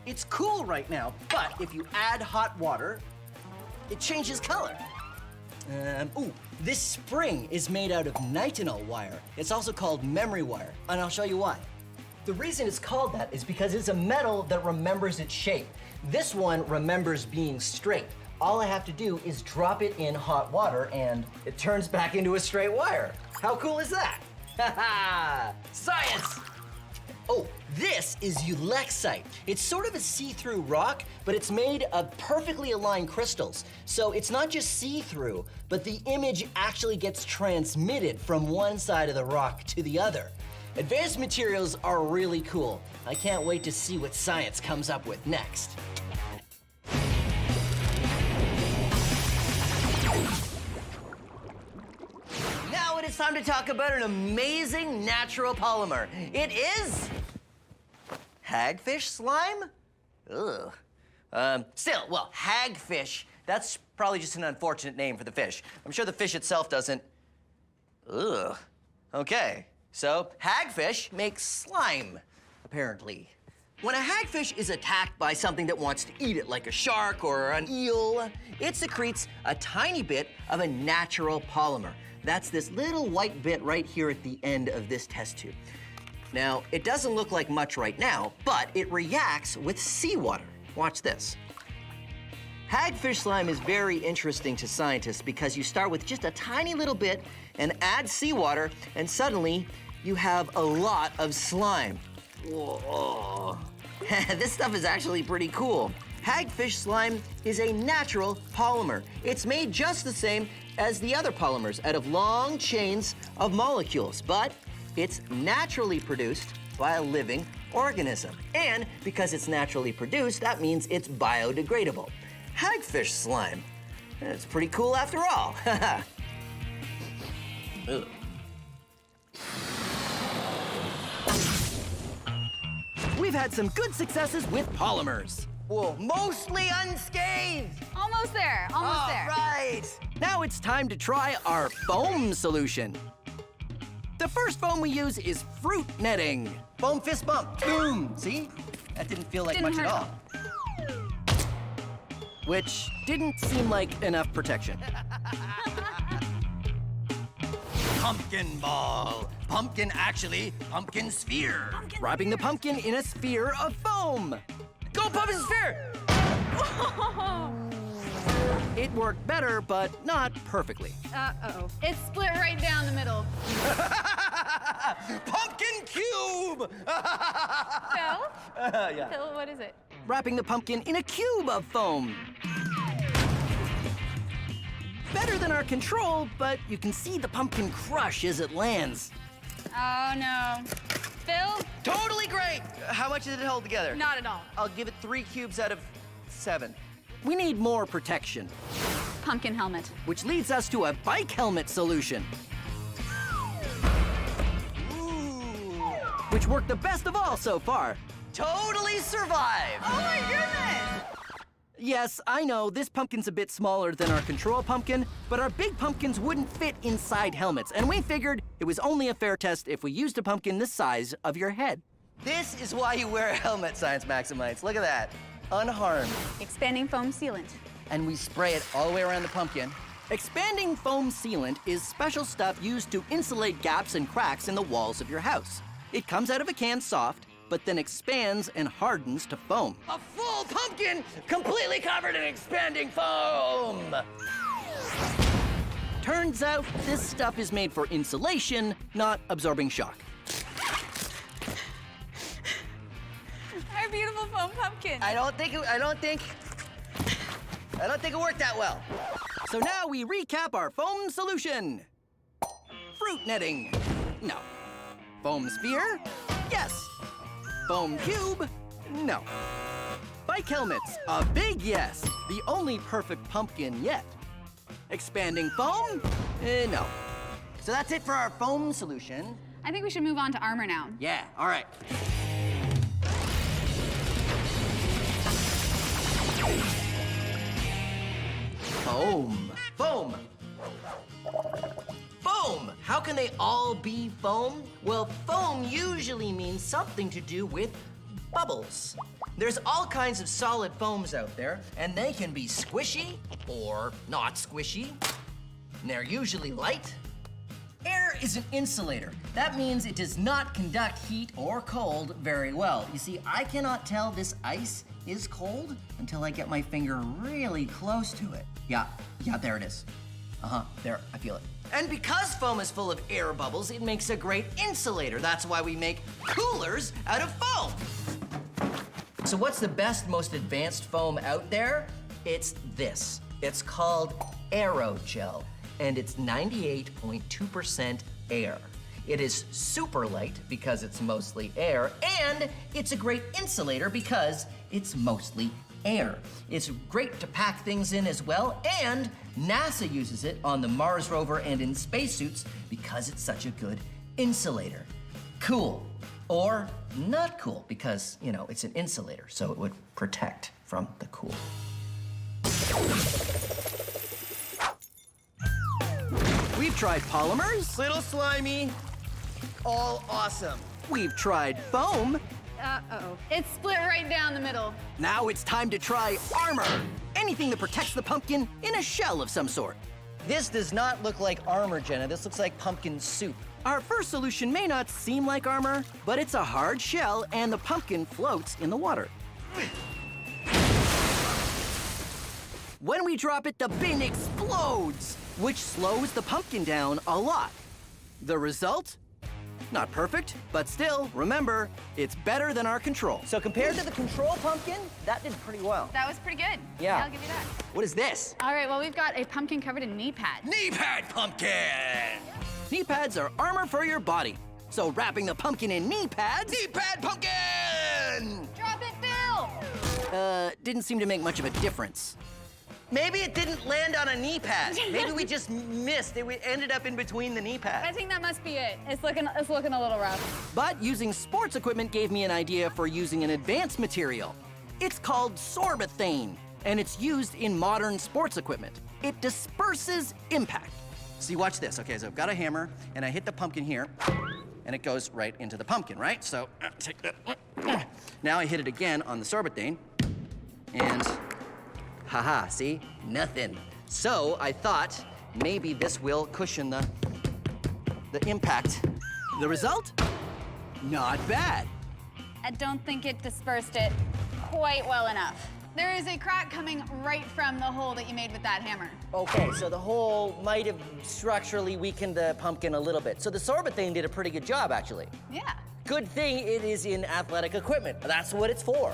It's cool right now, but if you add hot water, it changes color. Ooh, this spring is made out of nitinol wire. It's also called memory wire, and I'll show you why. The reason it's called that is because it's a metal that remembers its shape. This one remembers being straight. All I have to do is drop it in hot water and it turns back into a straight wire. How cool is that? Ha Science! Oh, this is ulexite. It's sort of a see-through rock, but it's made of perfectly aligned crystals. So it's not just see-through, but the image actually gets transmitted from one side of the rock to the other. Advanced materials are really cool. I can't wait to see what science comes up with next. Now it is time to talk about an amazing natural polymer. It is hagfish slime? Ugh. Still, well, hagfish, that's probably just an unfortunate name for the fish. I'm sure the fish itself doesn't. Ugh. Okay. So, hagfish makes slime, apparently. When a hagfish is attacked by something that wants to eat it, like a shark or an eel, it secretes a tiny bit of a natural polymer. That's this little white bit right here at the end of this test tube. Now, it doesn't look like much right now, but it reacts with seawater. Watch this. Hagfish slime is very interesting to scientists because you start with just a tiny little bit and add seawater, and suddenly you have a lot of slime. Whoa. This stuff is actually pretty cool. Hagfish slime is a natural polymer. It's made just the same as the other polymers out of long chains of molecules, but it's naturally produced by a living organism. And because it's naturally produced, that means it's biodegradable. Hagfish slime. It's pretty cool after all. Ugh. We've had some good successes with polymers. Whoa, mostly unscathed. Almost there, almost there. Right. Now it's time to try our foam solution. The first foam we use is fruit netting. Foam fist bump. Boom. See? That didn't feel like Didn't much at hurt all. Which didn't seem like enough protection. Pumpkin ball. Pumpkin, actually, pumpkin sphere. Wrapping the pumpkin in a sphere of foam. Go pumpkin sphere! It worked better, but not perfectly. Uh-oh. It split right down the middle. Pumpkin cube! Phil? Yeah. Phil, what is it? Wrapping the pumpkin in a cube of foam. Better than our control, but you can see the pumpkin crush as it lands. Oh, no. Phil? Totally great. How much did it hold together? Not at all. I'll give it 3 cubes out of 7. We need more protection, Pumpkin helmet. which leads us to a bike helmet solution. Which worked the best of all so far. Totally survived. Oh, my goodness! Yes, I know, this pumpkin's a bit smaller than our control pumpkin, but our big pumpkins wouldn't fit inside helmets, and we figured it was only a fair test if we used a pumpkin the size of your head. This is why you wear a helmet, Science Maximites. Look at that. Unharmed. Expanding foam sealant. And we spray it all the way around the pumpkin. Expanding foam sealant is special stuff used to insulate gaps and cracks in the walls of your house. It comes out of a can soft, but then expands and hardens to foam. A full pumpkin completely covered in expanding foam! Turns out this stuff is made for insulation, not absorbing shock. Our beautiful foam pumpkin. I don't think it worked that well. So now we recap our foam solution. Fruit netting. No. Foam sphere? Yes. Foam cube? No. Bike helmets? A big yes. The only perfect pumpkin yet. Expanding foam? No. So that's it for our foam solution. I think we should move on to armor now. Yeah, all right. Foam. Foam. Foam! How can they all be foam? Well, foam usually means something to do with bubbles. There's all kinds of solid foams out there, and they can be squishy or not squishy. And they're usually light. Air is an insulator. That means it does not conduct heat or cold very well. You see, I cannot tell this ice is cold until I get my finger really close to it. Yeah, there it is. There, I feel it. And because foam is full of air bubbles, it makes a great insulator. That's why we make coolers out of foam. So what's the best, most advanced foam out there? It's this. It's called aerogel, and it's 98.2% air. It is super light because it's mostly air, and it's a great insulator because it's mostly air. It's great to pack things in as well, and NASA uses it on the Mars rover and in spacesuits because it's such a good insulator. Cool. Or not cool because, you know, it's an insulator, so it would protect from the cool. We've tried polymers. Little slimy, all awesome. We've tried foam. Uh-oh. It split right down the middle. Now it's time to try armor. Anything that protects the pumpkin in a shell of some sort. This does not look like armor, Jenna. This looks like pumpkin soup. Our first solution may not seem like armor, but it's a hard shell and the pumpkin floats in the water. When we drop it, the bin explodes, which slows the pumpkin down a lot. The result? Not perfect, but still, remember, it's better than our control. So compared to the control pumpkin, that did pretty well. That was pretty good. Yeah. I'll give you that. What is this? All right, well, we've got a pumpkin covered in knee pads. Knee pad pumpkin! Knee pads are armor for your body. So wrapping the pumpkin in knee pads... Knee pad pumpkin! Drop it, Phil! didn't seem to make much of a difference. Maybe it didn't land on a knee pad. Maybe we just missed. It ended up in between the knee I pads. think that must be it. It's looking a little rough. But using sports equipment gave me an idea for using an advanced material. It's called sorbethane, and it's used in modern sports equipment. It disperses impact. See, watch this. Okay, so I've got a hammer, and I hit the pumpkin here, and it goes right into the pumpkin, right? So, take that. Now I hit it again on the sorbethane, and haha, see? Nothing. So I thought maybe this will cushion the impact. The result? Not bad. I don't think it dispersed it quite well enough. There is a crack coming right from the hole that you made with that hammer. Okay, so the hole might have structurally weakened the pumpkin a little bit. So the sorbethane did a pretty good job, actually. Yeah. Good thing it is in athletic equipment. That's what it's for.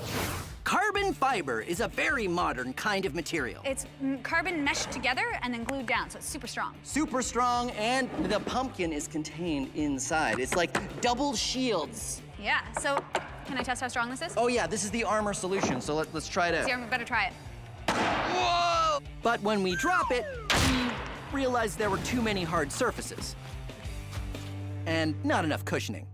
Carbon fiber is a very modern kind of material. It's carbon meshed together and then glued down, so it's super strong. Super strong, and the pumpkin is contained inside. It's like double shields. Yeah, so can I test how strong this is? Oh yeah, this is the armor solution, so let's try it out. See, we better try it. Whoa! But when we drop it, we realized there were too many hard surfaces. And not enough cushioning.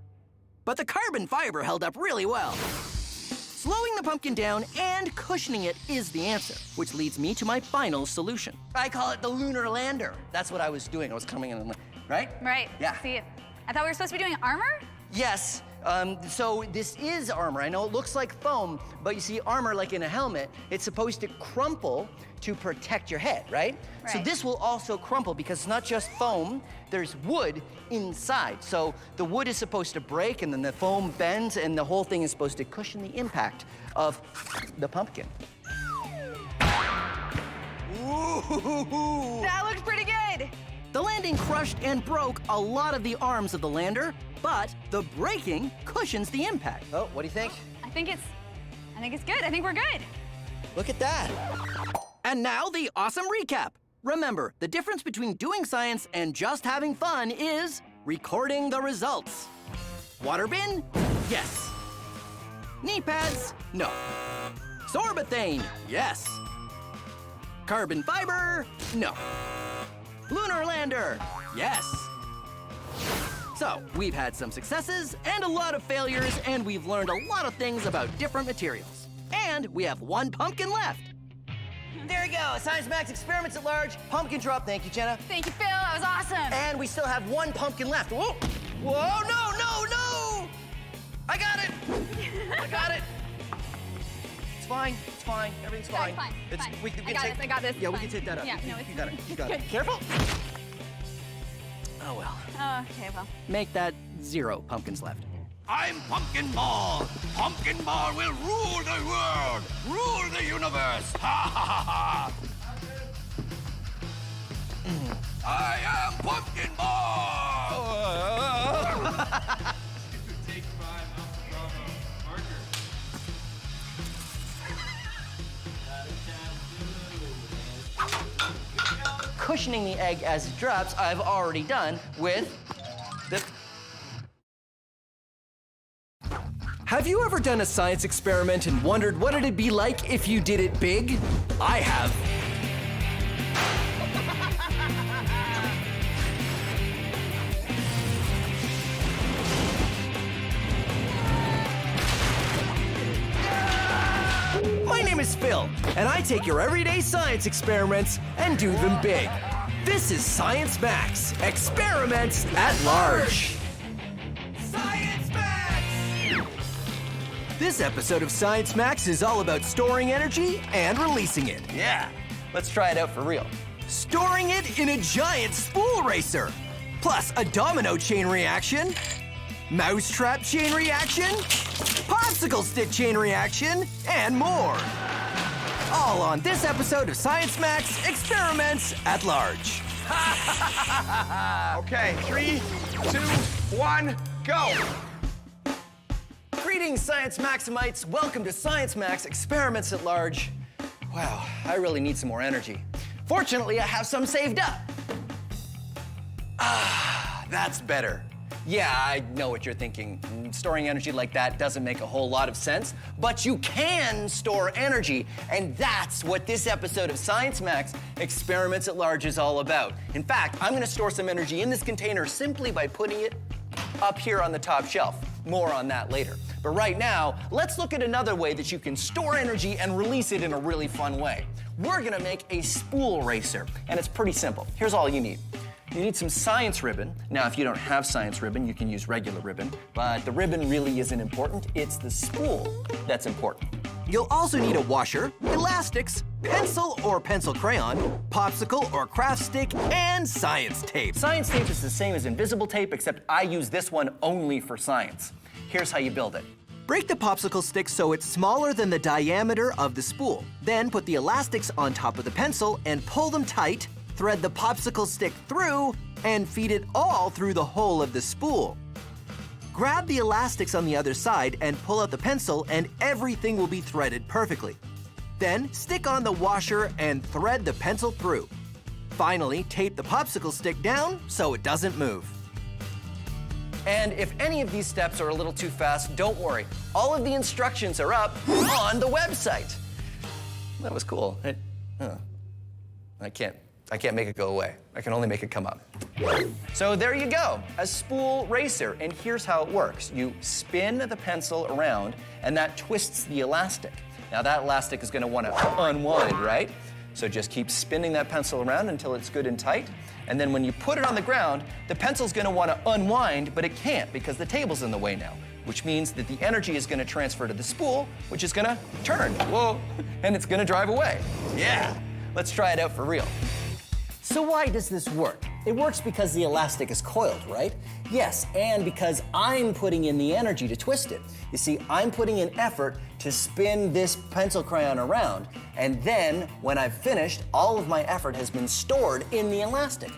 But the carbon fiber held up really well. Slowing the pumpkin down and cushioning it is the answer, which leads me to my final solution. I call it the lunar lander. That's what I was doing. I was coming in, right? Right. Yeah. See, I thought we were supposed to be doing armor? Yes. So this is armor. I know it looks like foam, but you see armor like in a helmet, it's supposed to crumple to protect your head, right? So Right. this will also crumple because it's not just foam, there's wood inside. So the wood is supposed to break and then the foam bends and the whole thing is supposed to cushion the impact of the pumpkin. Ooh. That looks pretty good. The landing crushed and broke a lot of the arms of the lander, but the braking cushions the impact. Oh, what do you think? I think it's good. I think we're good. Look at that. And now the awesome recap. Remember, the difference between doing science and just having fun is recording the results. Water bin? Yes. Knee pads? No. Sorbethane? Yes. Carbon fiber? No. Lunar lander? Yes. So, we've had some successes and a lot of failures, and we've learned a lot of things about different materials. And we have one pumpkin left. There you go. Science Max Experiments at Large. Pumpkin drop. Thank you, Jenna. Thank you, Phil. That was awesome. And we still have one pumpkin left. Whoa! Whoa, no! I got it! I got it! It's fine, everything's Yeah, fine. fine. We can I got this. Yeah, we Fine. can take that up. Yeah, no, it's You got it, you got it. Careful. Oh well. Oh, okay, well. Make that 0 pumpkins left. I'm Pumpkin Ball. Pumpkin Ball will rule the world, rule the universe. Ha ha ha ha. I am Pumpkin Ball. Cushioning the egg as it drops, I've already done with the... Have you ever done a science experiment and wondered what it'd be like if you did it big? I have. My name is Phil, and I take your everyday science experiments and do them big. This is Science Max, Experiments at Large. Science Max. This episode of Science Max is all about storing energy and releasing it. Yeah, let's try it out for real. Storing it in a giant spool racer, plus a domino chain reaction, mousetrap chain reaction, popsicle stick chain reaction, and more. All on this episode of Science Max Experiments at Large. Okay, 3, 2, 1, go! Greetings, Science Maximites. Welcome to Science Max Experiments at Large. Wow, I really need some more energy. Fortunately, I have some saved up. Ah, that's better. Yeah, I know what you're thinking. Storing energy like that doesn't make a whole lot of sense, but you can store energy, and that's what this episode of Science Max Experiments at Large is all about. In fact, I'm gonna store some energy in this container simply by putting it up here on the top shelf. More on that later. But right now, let's look at another way that you can store energy and release it in a really fun way. We're gonna make a spool racer, and it's pretty simple. Here's all you need. You need some science ribbon. Now, if you don't have science ribbon, you can use regular ribbon, but the ribbon really isn't important. It's the spool that's important. You'll also need a washer, elastics, pencil or pencil crayon, popsicle or craft stick, and science tape. Science tape is the same as invisible tape, except I use this one only for science. Here's how you build it. Break the popsicle stick so it's smaller than the diameter of the spool. Then put the elastics on top of the pencil and pull them tight. Thread the popsicle stick through and feed it all through the hole of the spool. Grab the elastics on the other side and pull out the pencil, and everything will be threaded perfectly. Then stick on the washer and thread the pencil through. Finally, tape the popsicle stick down so it doesn't move. And if any of these steps are a little too fast, don't worry. All of the instructions are up on the website. That was cool. I can't make it go away. I can only make it come up. So there you go, a spool racer. And here's how it works. You spin the pencil around, and that twists the elastic. Now that elastic is gonna wanna unwind, right? So just keep spinning that pencil around until it's good and tight. And then when you put it on the ground, the pencil's gonna wanna unwind, but it can't because the table's in the way now, which means that the energy is gonna transfer to the spool, which is gonna turn, whoa, and it's gonna drive away. Yeah, let's try it out for real. So why does this work? It works because the elastic is coiled, right? Yes, and because I'm putting in the energy to twist it. You see, I'm putting in effort to spin this pencil crayon around, and then when I've finished, all of my effort has been stored in the elastic.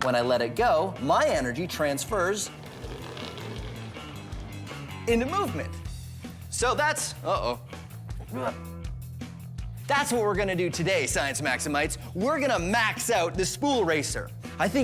When I let it go, my energy transfers into movement. So that's, that's what we're gonna do today, Science Maximites. We're gonna max out the spool racer. I think